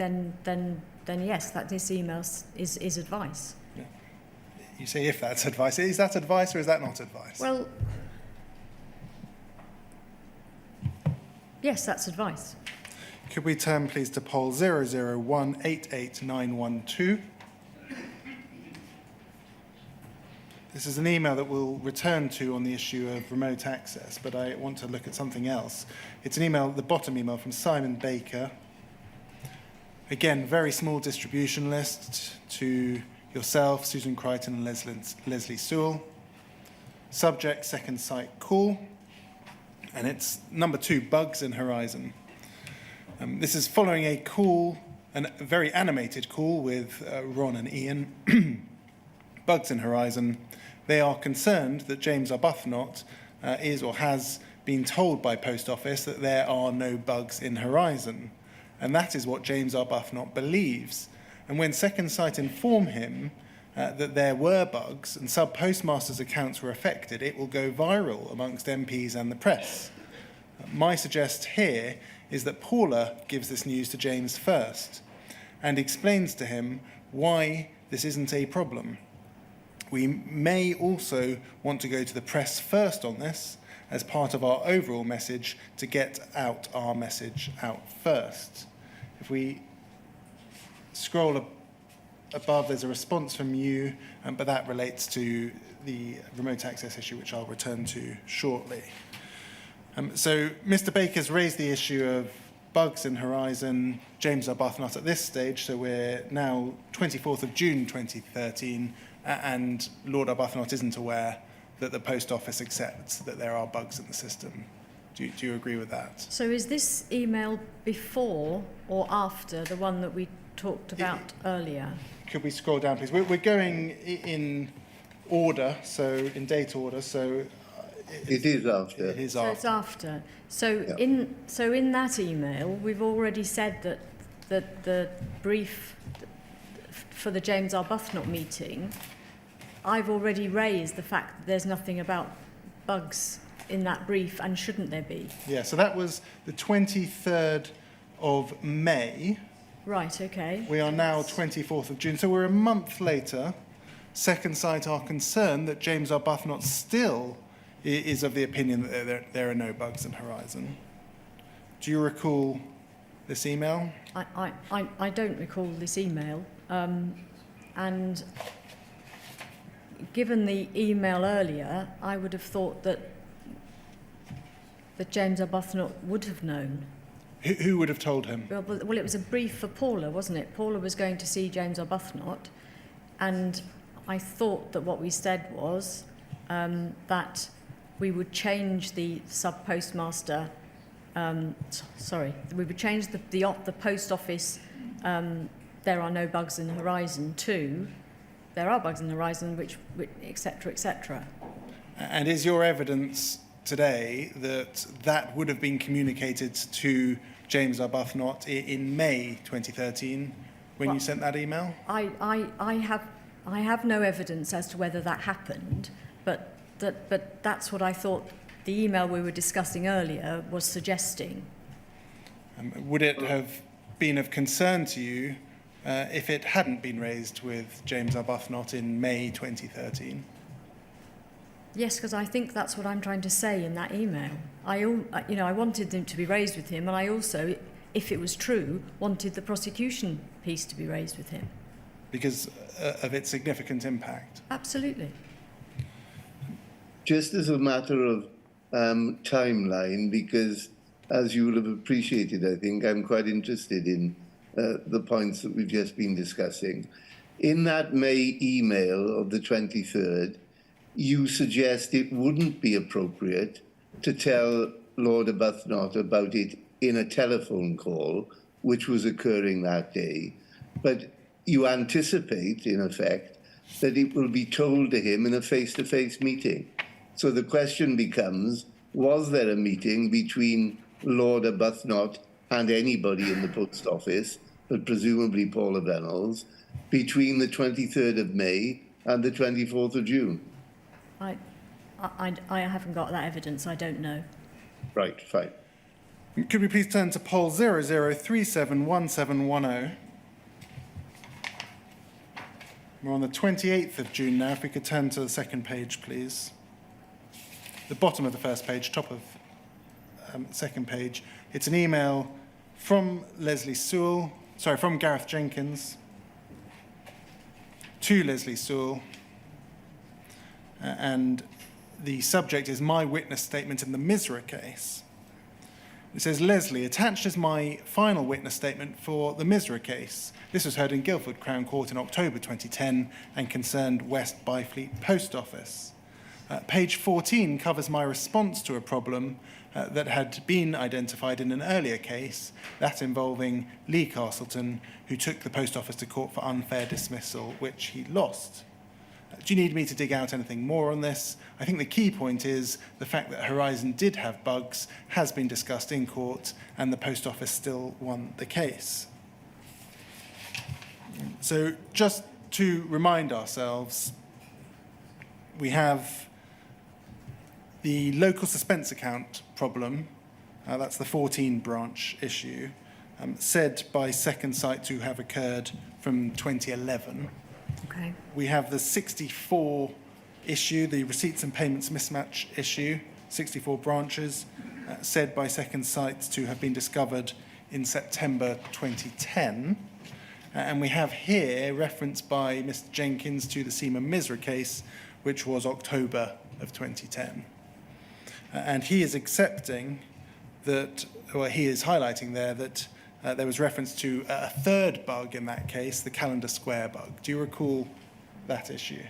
yes, that this email is advice. Yeah. You say if that's advice. Is that advice or is that not advice? Well, yes, that's advice. Could we turn, please, to poll 001888912? This is an email that we'll return to on the issue of remote access, but I want to look at something else. It's an email, the bottom email, from Simon Baker. Again, very small distribution list to yourself, Susan Crichton and Leslie Sewell. Subject, Second Sight call. And it's number 2, bugs in Horizon. This is following a call, a very animated call with Ron and Ian. Bugs in Horizon. They are concerned that James Arbuthnot is or has been told by Post Office that there are no bugs in Horizon. And that is what James Arbuthnot believes. And when Second Sight inform him that there were bugs and sub-postmasters' accounts were affected, it will go viral amongst MPs and the press. My suggestion here is that Paula gives this news to James first and explains to him why this isn't a problem. We may also want to go to the press first on this as part of our overall message to get out our message out first. If we scroll above, there's a response from you, but that relates to the remote access issue, which I'll return to shortly. So Mr. Baker's raised the issue of bugs in Horizon, James Arbuthnot at this stage, so we're now 24th of June 2013, and Lord Arbuthnot isn't aware that the Post Office accepts that there are bugs in the system. Do you agree with that? So is this email before or after the one that we talked about earlier? Could we scroll down, please? We're going in order, so in date order, so... It is after. It is So after. it's after. So Yeah. in that email, we've already said that the brief for the James Arbuthnot meeting, I've already raised the fact that there's nothing about bugs in that brief, and shouldn't there be? Yeah, so that was the 23rd of May. Right, okay. We are now 24th of June, so we're a month later. Second Sight are concerned that James Arbuthnot still is of the opinion that there are no bugs in Horizon. Do you recall this email? I don't recall this email, and given the email earlier, I would have thought that James Arbuthnot would have known. Who would have told him? Well, it was a brief for Paula, wasn't it? Paula was going to see James Arbuthnot, and I thought that what we said was that we would change the sub-postmaster, we would change the post office, there are no bugs in Horizon, to there are bugs in Horizon, which et cetera, et cetera. And is your evidence today that that would have been communicated to James Arbuthnot in May 2013 when you sent that email? I have no evidence as to whether that happened, but that's what I thought the email we were discussing earlier was suggesting. Would it have been of concern to you if it hadn't been raised with James Arbuthnot in May 2013? Yes, because I think that's what I'm trying to say in that email. I wanted them to be raised with him, and I also, if it was true, wanted the prosecution piece to be raised with him. Because of its significant impact? Absolutely. Just as a matter of timeline, because as you will have appreciated, I think, I'm quite interested in the points that we've just been discussing. In that May email of the 23rd, you suggest it wouldn't be appropriate to tell Lord Arbuthnot about it in a telephone call, which was occurring that day, but you anticipate, in effect, that it will be told to him in a face-to-face meeting. So the question becomes, was there a meeting between Lord Arbuthnot and anybody in the post office, but presumably Paula Reynolds, between the 23rd of May and the 24th of June? I haven't got that evidence. I don't know. Right, fine. Could we please turn to poll 00371710? We're on the 28th of June now. If we could turn to the second page, please. The bottom of the first page, top of second page. It's an email from from Gareth Jenkins to Leslie Sewell. And the subject is my witness statement in the Misra case. It says, Leslie, attached is my final witness statement for the Misra case. This was heard in Guildford Crown Court in October 2010 and concerned West Byfleet Post Office. Page 14 covers my response to a problem that had been identified in an earlier case, that involving Lee Castleton, who took the post office to court for unfair dismissal, which he lost. Do you need me to dig out anything more on this? I think the key point is the fact that Horizon did have bugs has been discussed in court, and the post office still won the case. So just to remind ourselves, we have the local suspense account problem, that's the 14 branch issue, said by Second Sight to have occurred from 2011. Okay. We have the 64 issue, the receipts and payments mismatch issue, 64 branches, said by Second Sight to have been discovered in September 2010. And we have here reference by Mr. Jenkins to the Seaman Misra case, which was October of 2010. And he is accepting that, or he is highlighting there that there was reference to a third bug in that case, the calendar square bug. Do you recall that issue?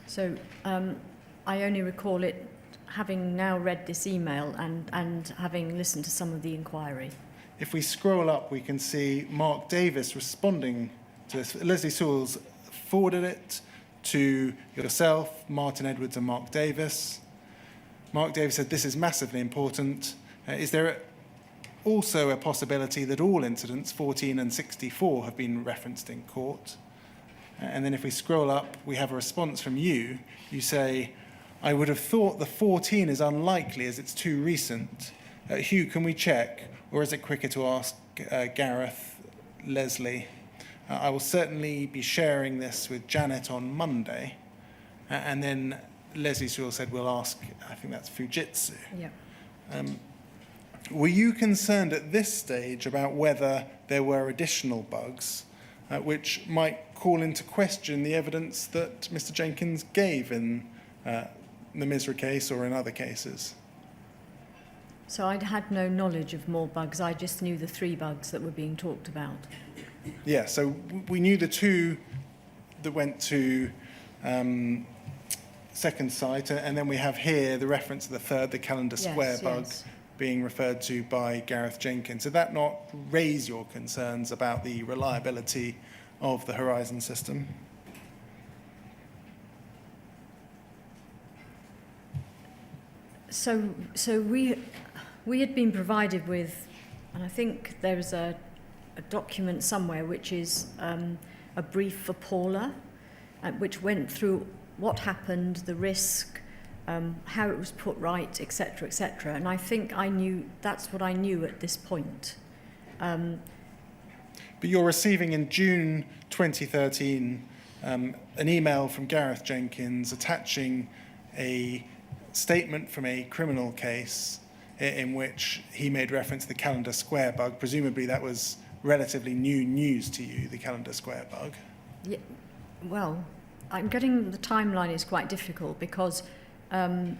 So I only recall it having now read this email and having listened to some of the inquiry. If we scroll up, we can see Mark Davis responding to this. Leslie Sewell's forwarded it to yourself, Martin Edwards and Mark Davis. Mark Davis said, this is massively important. Is there also a possibility that all incidents, 14 and 64, have been referenced in court? And then if we scroll up, we have a response from you. You say, I would have thought the 14 is unlikely as it's too recent. Hugh, can we check? Or is it quicker to ask Gareth, Leslie? I will certainly be sharing this with Janet on Monday. And then Leslie Sewell said, we'll ask, I think that's Fujitsu. Yeah. Were you concerned at this stage about whether there were additional bugs which might call into question the evidence that Mr. Jenkins gave in the Misra case or in other cases? So I'd had no knowledge of more bugs. I just knew the 3 bugs that were being talked about. Yeah, so we knew the 2 that went to Second Sight, and then we have here the reference to the third, the calendar square bug, being referred to by Gareth Jenkins. Did that not raise your concerns about the reliability of the Horizon system? So we had been provided with, and I think there is a document somewhere which is a brief for Paula, which went through what happened, the risk, how it was put right, etc., etc. And I think I knew, that's what I knew at this point. But you're receiving in June 2013 an email from Gareth Jenkins attaching a statement from a criminal case in which he made reference to the calendar square bug. Presumably that was relatively new news to you, the calendar square bug. Yeah, well, I'm getting the timeline is quite difficult because I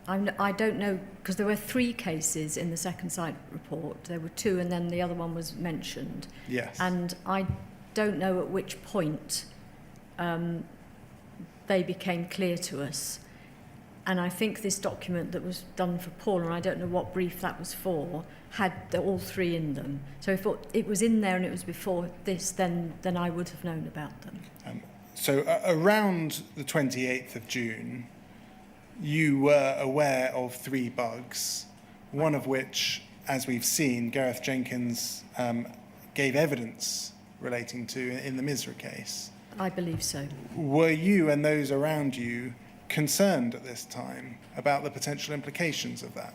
don't know, because there were 3 cases in the Second Sight report. There were 2 and then the other one was mentioned. Yes. And I don't know at which point they became clear to us. And I think this document that was done for Paul, and I don't know what brief that was for, had all 3 in them. So if it was in there and it was before this, then I would have known about them. So around the 28th of June, you were aware of 3 bugs, one of which, as we've seen, Gareth Jenkins gave evidence relating to in the Misra case. I believe so. Were you and those around you concerned at this time about the potential implications of that?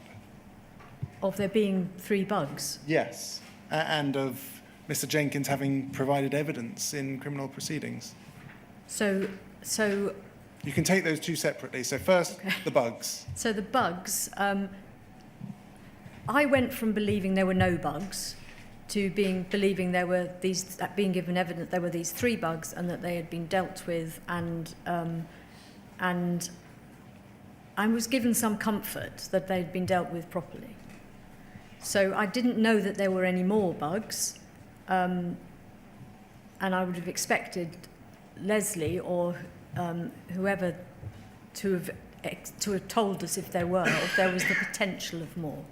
Of there being 3 bugs? Yes, and of Mr. Jenkins having provided evidence in criminal proceedings. So you can take those 2 separately. So first, okay. The bugs. So the bugs, I went from believing there were no bugs to believing there were these, being given evidence there were these 3 bugs and that they had been dealt with, and I was given some comfort that they'd been dealt with properly. So I didn't know that there were any more bugs, and I would have expected Leslie or whoever to have told us if there were, or if there was the potential of more.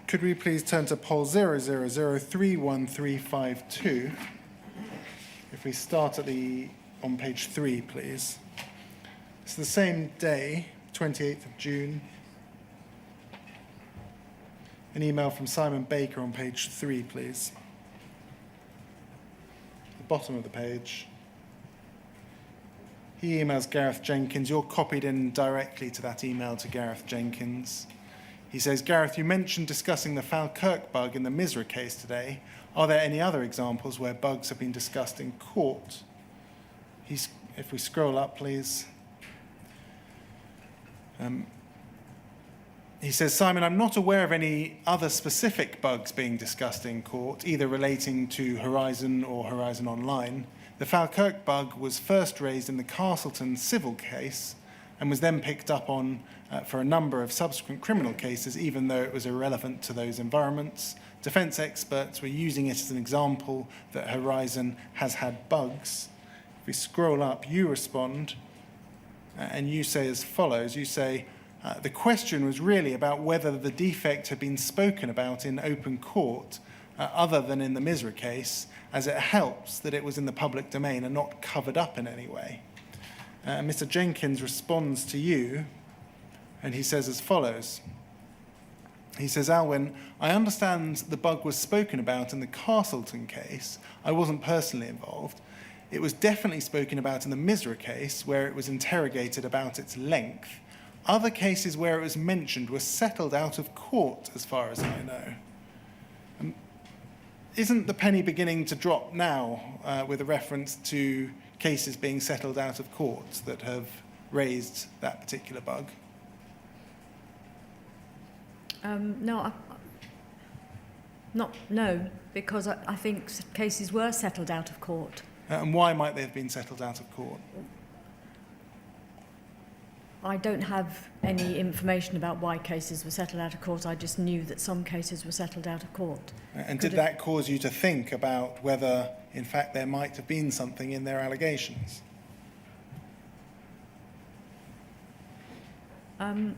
Could we please turn to poll 000313552? If we start on page 3, please. It's the same day, 28th of June. An email from Simon Baker on page 3, please. The bottom of the page. He emails Gareth Jenkins. You're copied in directly to that email to Gareth Jenkins. He says, Gareth, you mentioned discussing the Falkirk bug in the Misra case today. Are there any other examples where bugs have been discussed in court? If we scroll up, please. He says, Simon, I'm not aware of any other specific bugs being discussed in court, either relating to Horizon or Horizon Online. The Falkirk bug was first raised in the Castleton civil case and was then picked up on for a number of subsequent criminal cases, even though it was irrelevant to those environments. Defence experts were using it as an example that Horizon has had bugs. If we scroll up, you respond, and you say as follows. You say, the question was really about whether the defect had been spoken about in open court, other than in the Misra case, as it helps that it was in the public domain and not covered up in any way. Mr. Jenkins responds to you, and he says as follows. He says, Alwen, I understand the bug was spoken about in the Castleton case. I wasn't personally involved. It was definitely spoken about in the Misra case, where it was interrogated about its length. Other cases where it was mentioned were settled out of court, as far as I know. Isn't the penny beginning to drop now with a reference to cases being settled out of court that have raised that particular bug? No, because I think cases were settled out of court. And why might they have been settled out of court? I don't have any information about why cases were settled out of court. I just knew that some cases were settled out of court. And did that cause you to think about whether, in fact, there might have been something in their allegations? I'm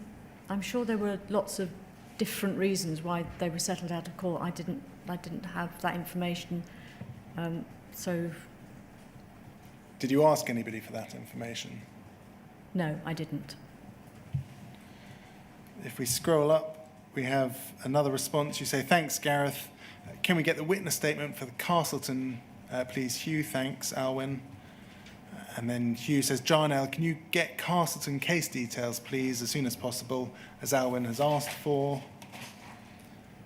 sure there were lots of different reasons why they were settled out of court. I didn't have that information. So. Did you ask anybody for that information? No, I didn't. If we scroll up, we have another response. You say, thanks, Gareth. Can we get the witness statement for the Castleton, please? Hugh, thanks, Alwen. And then Hugh says, Jarnell, can you get Castleton case details, please, as soon as possible, as Alwen has asked for?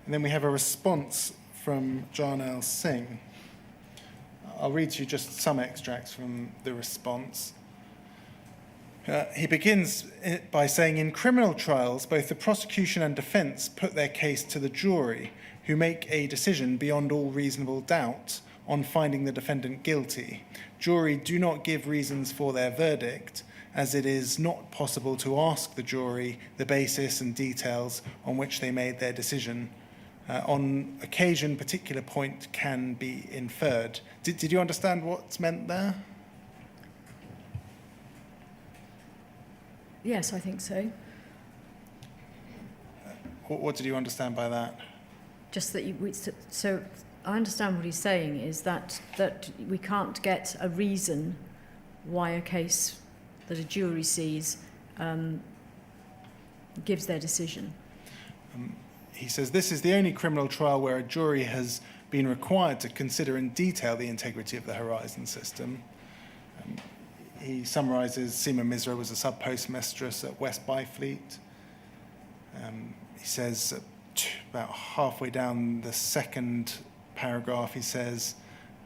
And then we have a response from Jarnell Singh. I'll read to you just some extracts from the response. He begins by saying, in criminal trials, both the prosecution and defence put their case to the jury, who make a decision beyond all reasonable doubt on finding the defendant guilty. Jury do not give reasons for their verdict, as it is not possible to ask the jury the basis and details on which they made their decision. On occasion, particular point can be inferred. Did you understand what's meant there? Yes, I think so. What did you understand by that? Just that so I understand what he's saying is that we can't get a reason why a case that a jury sees gives their decision. He says this is the only criminal trial where a jury has been required to consider in detail the integrity of the Horizon system. He summarises Seema Misra was a sub-postmistress at West Byfleet. He says about halfway down the second paragraph, he says,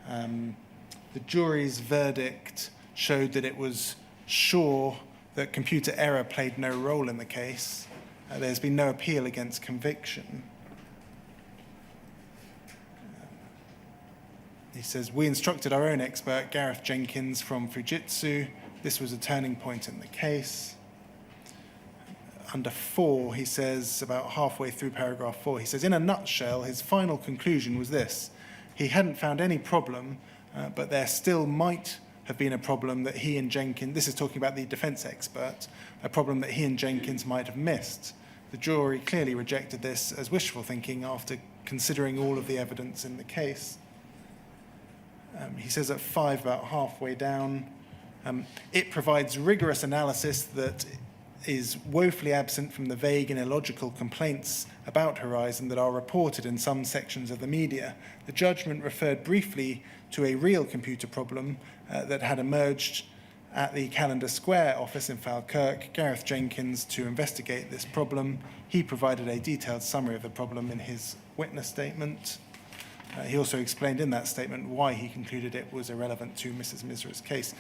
the jury's verdict showed that it was sure that computer error played no role in the case. There's been no appeal against conviction. He says, we instructed our own expert, Gareth Jenkins from Fujitsu. This was a turning point in the case. Under 4, he says, about halfway through paragraph 4, he says, in a nutshell, his final conclusion was this. He hadn't found any problem, but there still might have been a problem that he and Jenkins, this is talking about the defence expert, a problem that he and Jenkins might have missed. The jury clearly rejected this as wishful thinking after considering all of the evidence in the case. He says at 5, about halfway down, it provides rigorous analysis that is woefully absent from the vague and illogical complaints about Horizon that are reported in some sections of the media. The judgment referred briefly to a real computer problem that had emerged at the Calendar Square office in Falkirk. Gareth Jenkins to investigate this problem. He provided a detailed summary of the problem in his witness statement. He also explained in that statement why he concluded it was irrelevant to Mrs. Misra's case.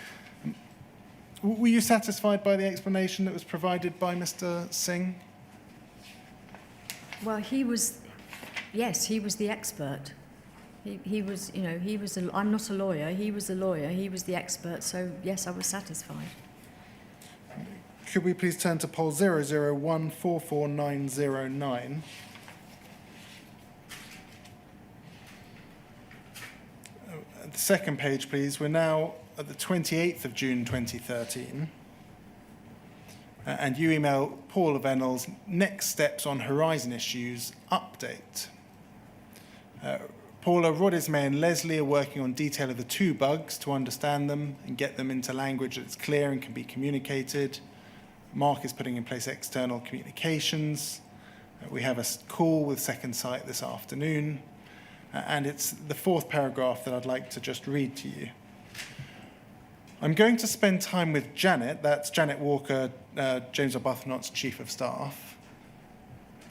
Were you satisfied by the explanation that was provided by Mr. Singh? Well, yes, he was the expert. He was, I'm not a lawyer, he was the lawyer, he was the expert, so yes, I was satisfied. Could we please turn to poll 001444909? The second page, please. We're now at the 28th of June 2013. And you email Paula Vennell's next steps on Horizon issues update. Paula, Rod Ismay and Leslie are working on detail of the 2 bugs to understand them and get them into language that's clear and can be communicated. Mark is putting in place external communications. We have a call with Second Sight this afternoon. And it's the 4th paragraph that I'd like to just read to you. I'm going to spend time with Janet, that's Janet Walker, James Arbuthnot's Chief of Staff,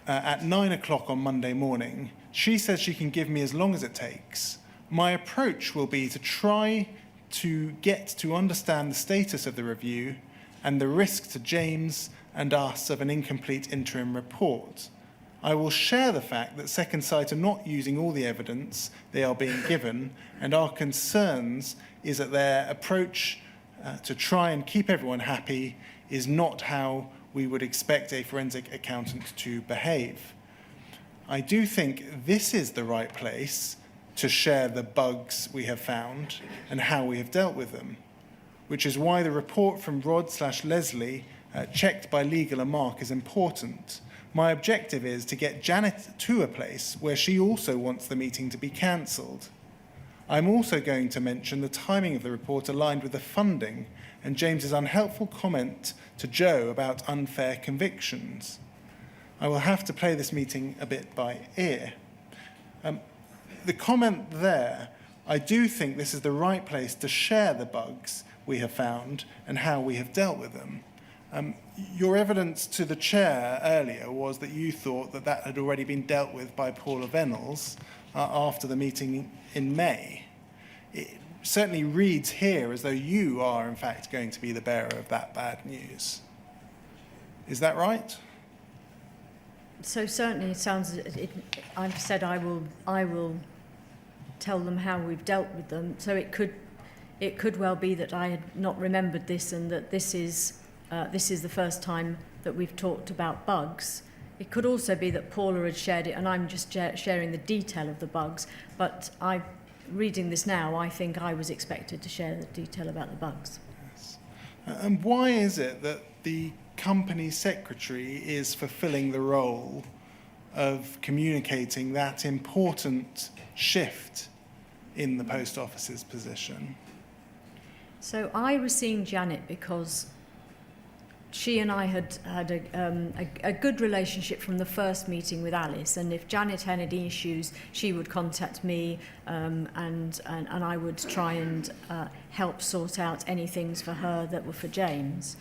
at 9 o'clock on Monday morning. She says she can give me as long as it takes. My approach will be to try to get to understand the status of the review and the risk to James and us of an incomplete interim report. I will share the fact that Second Sight are not using all the evidence they are being given, and our concerns is that their approach to try and keep everyone happy is not how we would expect a forensic accountant to behave. I do think this is the right place to share the bugs we have found and how we have dealt with them, which is why the report from Rod/Leslie, checked by Legal and Mark, is important. My objective is to get Janet to a place where she also wants the meeting to be cancelled. I'm also going to mention the timing of the report aligned with the funding and James's unhelpful comment to Joe about unfair convictions. I will have to play this meeting a bit by ear. The comment there, I do think this is the right place to share the bugs we have found and how we have dealt with them. Your evidence to the chair earlier was that you thought that that had already been dealt with by Paula Vennells after the meeting in May. It certainly reads here as though you are, in fact, going to be the bearer of that bad news. Is that right? So certainly it sounds, I've said I will tell them how we've dealt with them. So it could well be that I had not remembered this and that this is the first time that we've talked about bugs. It could also be that Paula had shared it and I'm just sharing the detail of the bugs, but reading this now, I think I was expected to share the detail about the bugs. Yes. And why is it that the company secretary is fulfilling the role of communicating that important shift in the post office's position? So I was seeing Janet because she and I had a good relationship from the first meeting with Alice, and if Janet had any issues, she would contact me, and I would try and help sort out any things for her that were for James.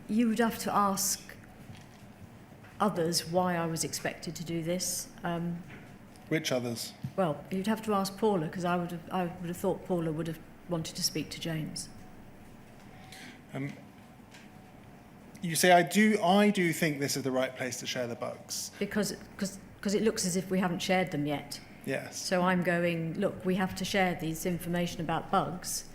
You would have to ask others why I was expected to do this. Which others? Well, you'd have to ask Paula, because I would have thought Paula would have wanted to speak to James. You say I do think this is the right place to share the bugs. Because it looks as if we haven't shared them yet. Yes. So I'm going, look, we have to share this information about bugs,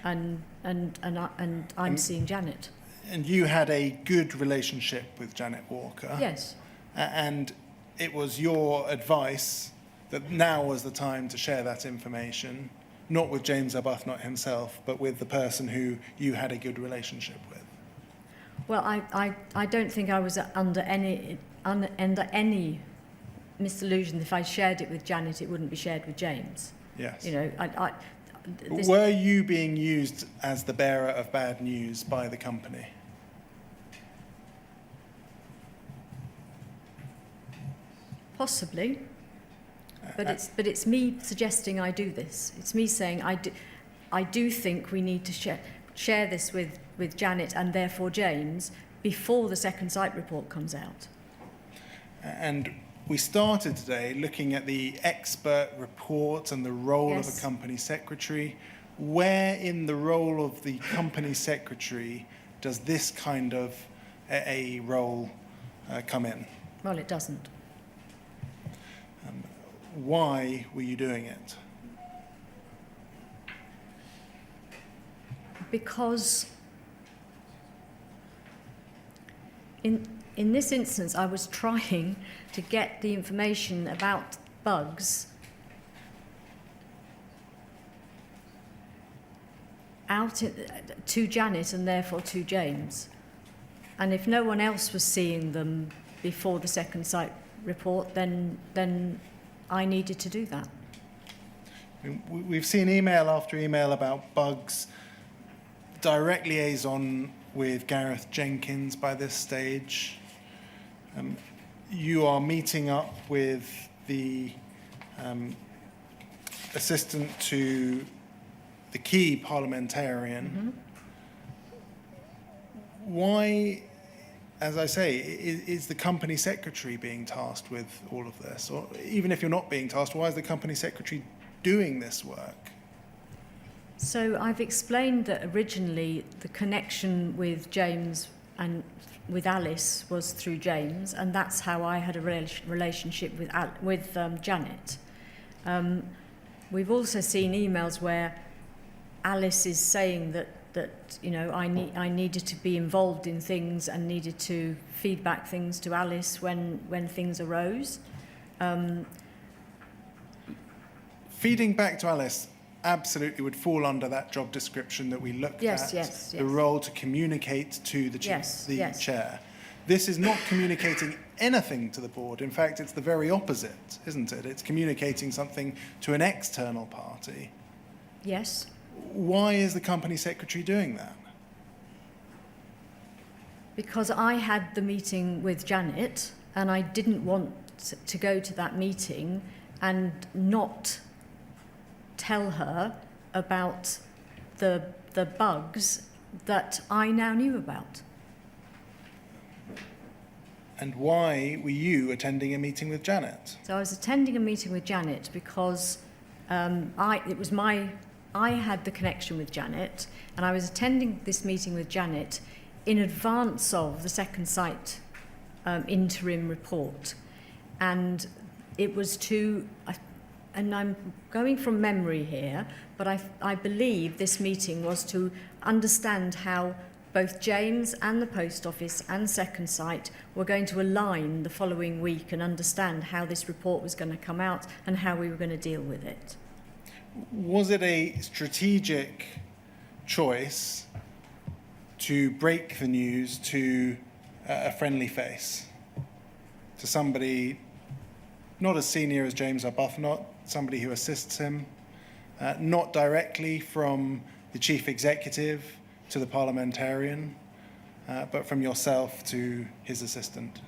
and I'm seeing Janet. And you had a good relationship with Janet Walker. Yes. And it was your advice that now was the time to share that information, not with James Arbuthnot himself, but with the person who you had a good relationship with. Well, I don't think I was under any misillusion. If I shared it with Janet, it wouldn't be shared with James. Yes. You know, Were you being used as the bearer of bad news by the company? Possibly. But it's me suggesting I do this. It's me saying I do think we need to share. share this with Janet and therefore James before the second site report comes out. And we started today looking at the expert report and the role of a company secretary. Where in the role of the company secretary does this kind of a role come in? Well, it doesn't. Why were you doing it? Because in this instance, I was trying to get the information about bugs out to Janet and therefore to James. And if no one else was seeing them before the second site report, then I needed to do that. We've seen email after email about bugs, direct liaison with Gareth Jenkins by this stage. You are meeting up with the assistant to the key parliamentarian. Why, as I say, is the company secretary being tasked with all of this? Or even if you're not being tasked, why is the company secretary doing this work? So I've explained that originally the connection with James and with Alice was through James, and that's how I had a relationship with Janet. We've also seen emails where Alice is saying that you know I needed to be involved in things and needed to feedback things to Alice when things arose. Feeding back to Alice absolutely would fall under that job description that we looked at. Yes. The role to communicate to the chair. This is not communicating anything to the board. In fact, it's the very opposite, isn't it? It's communicating something to an external party. Yes. Why is the company secretary doing that? Because I had the meeting with Janet and I didn't want to go to that meeting and not tell her about the bugs that I now knew about. And why were you attending a meeting with Janet? So I was attending a meeting with Janet because I had the connection with Janet, and I was attending this meeting with Janet in advance of the second site interim report. And it was and I'm going from memory here, but I believe this meeting was to understand how both James and the Post Office and Second Sight were going to align the following week and understand how this report was going to come out and how we were going to deal with it. Was it a strategic choice to break the news to a friendly face, to somebody not as senior as James Arbuthnot, somebody who assists him, not directly from the chief executive to the parliamentarian, but from yourself to his assistant?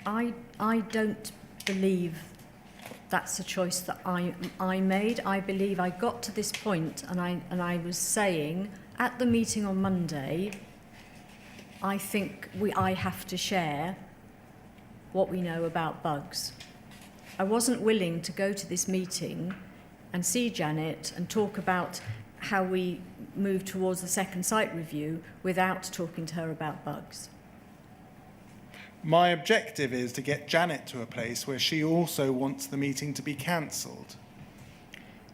I don't believe that's a choice that I made. I believe I got to this point and I was saying at the meeting on Monday, I think I have to share what we know about bugs. I wasn't willing to go to this meeting and see Janet and talk about how we move towards the second site review without talking to her about bugs. My objective is to get Janet to a place where she also wants the meeting to be cancelled.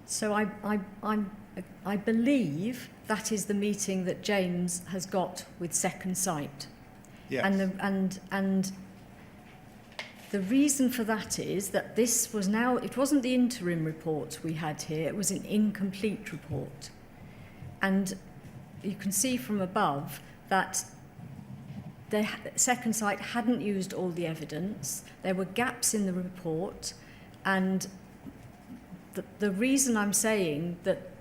So I believe that is the meeting that James has got with Second Sight. Yes. And the reason for that is that this was now, it wasn't the interim report we had here, it was an incomplete report. And you can see from above that the Second Sight hadn't used all the evidence, there were gaps in the report, and the reason I'm saying that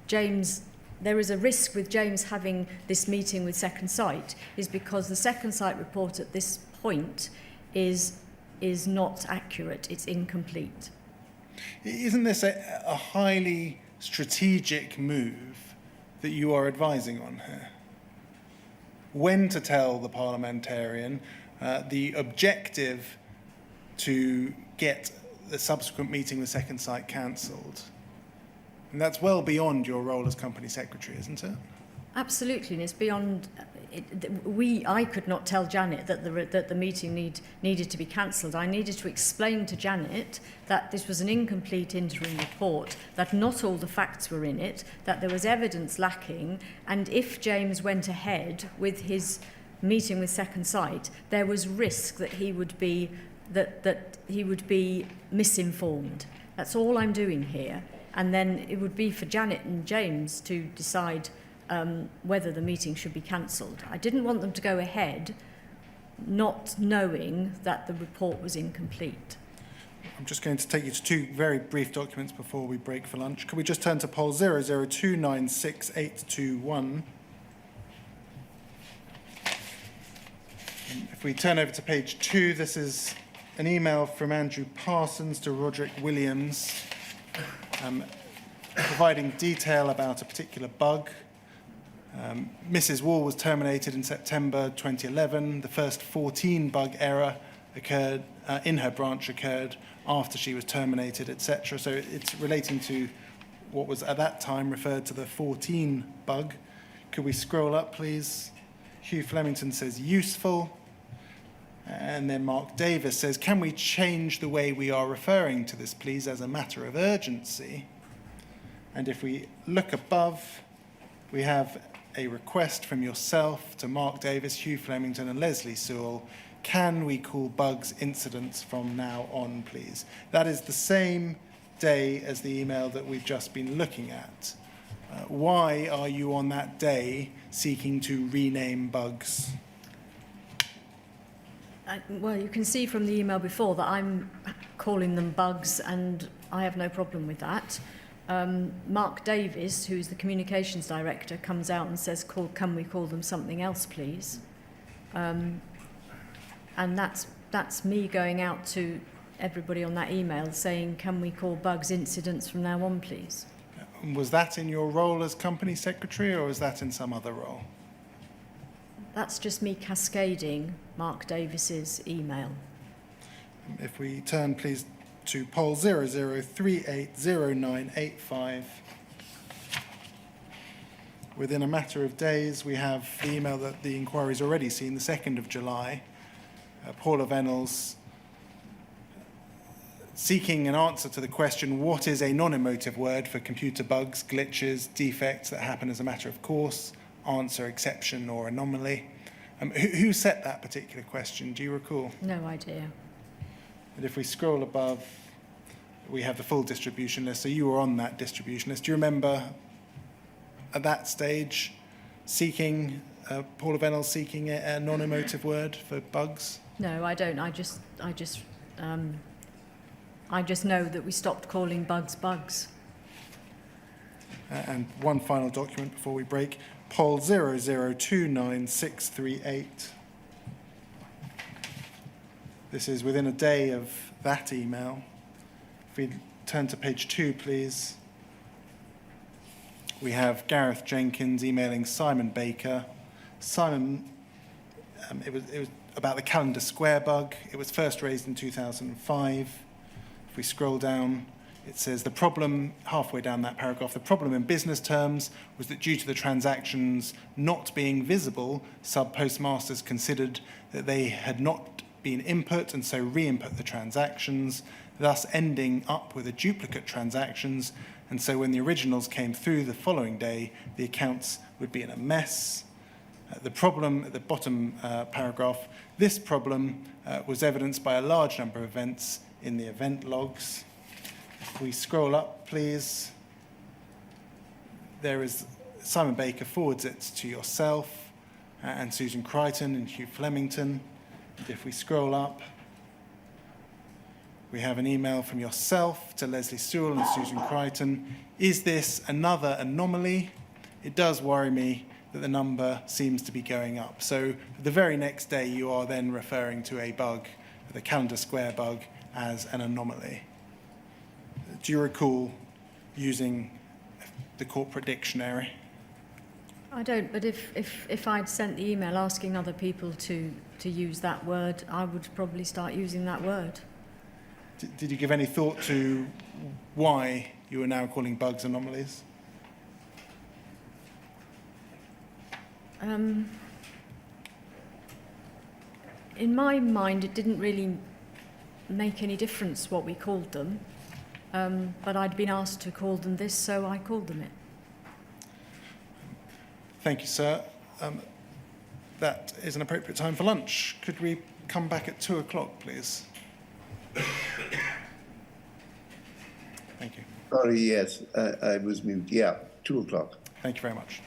there is a risk with James having this meeting with Second Sight is because the Second Sight report at this point is not accurate, it's incomplete. Isn't this a highly strategic move that you are advising on here? When to tell the parliamentarian the objective to get the subsequent meeting with second sight cancelled? And that's well beyond your role as company secretary, isn't it? Absolutely, and it's beyond. I could not tell Janet that the meeting needed to be cancelled. I needed to explain to Janet that this was an incomplete interim report, that not all the facts were in it, that there was evidence lacking, and if James went ahead with his meeting with Second Sight, there was risk that he would be misinformed. That's all I'm doing here, and then it would be for Janet and James to decide whether the meeting should be cancelled. I didn't want them to go ahead not knowing that the report was incomplete. I'm just going to take you to two very brief documents before we break for lunch. Could we just turn to poll 002968821? If we turn over to page 2, this is an email from Andrew Parsons to Roderick Williams, providing detail about a particular bug. Mrs. Wall was terminated in September 2011. The first 14 bug error occurred in her branch occurred after she was terminated, etc. So it's relating to what was at that time referred to the 14 bug. Could we scroll up, please? Hugh Flemington says useful. And then Mark Davis says, can we change the way we are referring to this, please, as a matter of urgency? And if we look above, we have a request from yourself to Mark Davis, Hugh Flemington and Leslie Sewell. Can we call bugs incidents from now on, please? That is the same day as the email that we've just been looking at. Why are you on that day seeking to rename bugs? Well, you can see from the email before that I'm calling them bugs, and I have no problem with that. Mark Davis, who's the communications director, comes out and says, can we call them something else, please? And that's me going out to everybody on that email saying, can we call bugs incidents from now on, please? Was that in your role as company secretary, or was that in some other role? That's just me cascading Mark Davis's email. If we turn, please, to poll 00380985. Within a matter of days, we have the email that the inquiry's already seen, the 2nd of July. Paula Venables seeking an answer to the question, what is a non-emotive word for computer bugs, glitches, defects that happen as a matter of course? Answer, exception or anomaly. Who set that particular question? Do you recall? No idea. And if we scroll above, we have the full distribution list. So you were on that distribution list. Do you remember at that stage Paula Venables seeking a non-emotive word for bugs? No, I don't. I just know that we stopped calling bugs bugs. And one final document before we break. Poll 0029638. This is within a day of that email. If we turn to page 2, please. We have Gareth Jenkins emailing Simon Baker. Simon, it was about the Calendar Square bug. It was first raised in 2005. If we scroll down, it says the problem, halfway down that paragraph, the problem in business terms was that due to the transactions not being visible, sub-postmasters considered that they had not been input and so re-input the transactions, thus ending up with a duplicate transactions. And so when the originals came through the following day, the accounts would be in a mess. The problem at the bottom paragraph, this problem was evidenced by a large number of events in the event logs. If we scroll up, please, there is Simon Baker forwards it to yourself and Susan Crichton and Hugh Flemington. And if we scroll up, we have an email from yourself to Leslie Sewell and Susan Crichton. Is this another anomaly? It does worry me that the number seems to be going up. So the very next day, you are then referring to a bug, the Calendar Square bug, as an anomaly. Do you recall using the corporate dictionary? I don't, but if I'd sent the email asking other people to use that word, I would probably start using that word. Did you give any thought to why you are now calling bugs anomalies? In my mind, it didn't really make any difference what we called them, but I'd been asked to call them this, so I called them it. Thank you, sir. That is an appropriate time for lunch. Could we come back at 2 o'clock, please? Thank you. Sorry, yes, I was mute. Yeah, 2 o'clock. Thank you very much.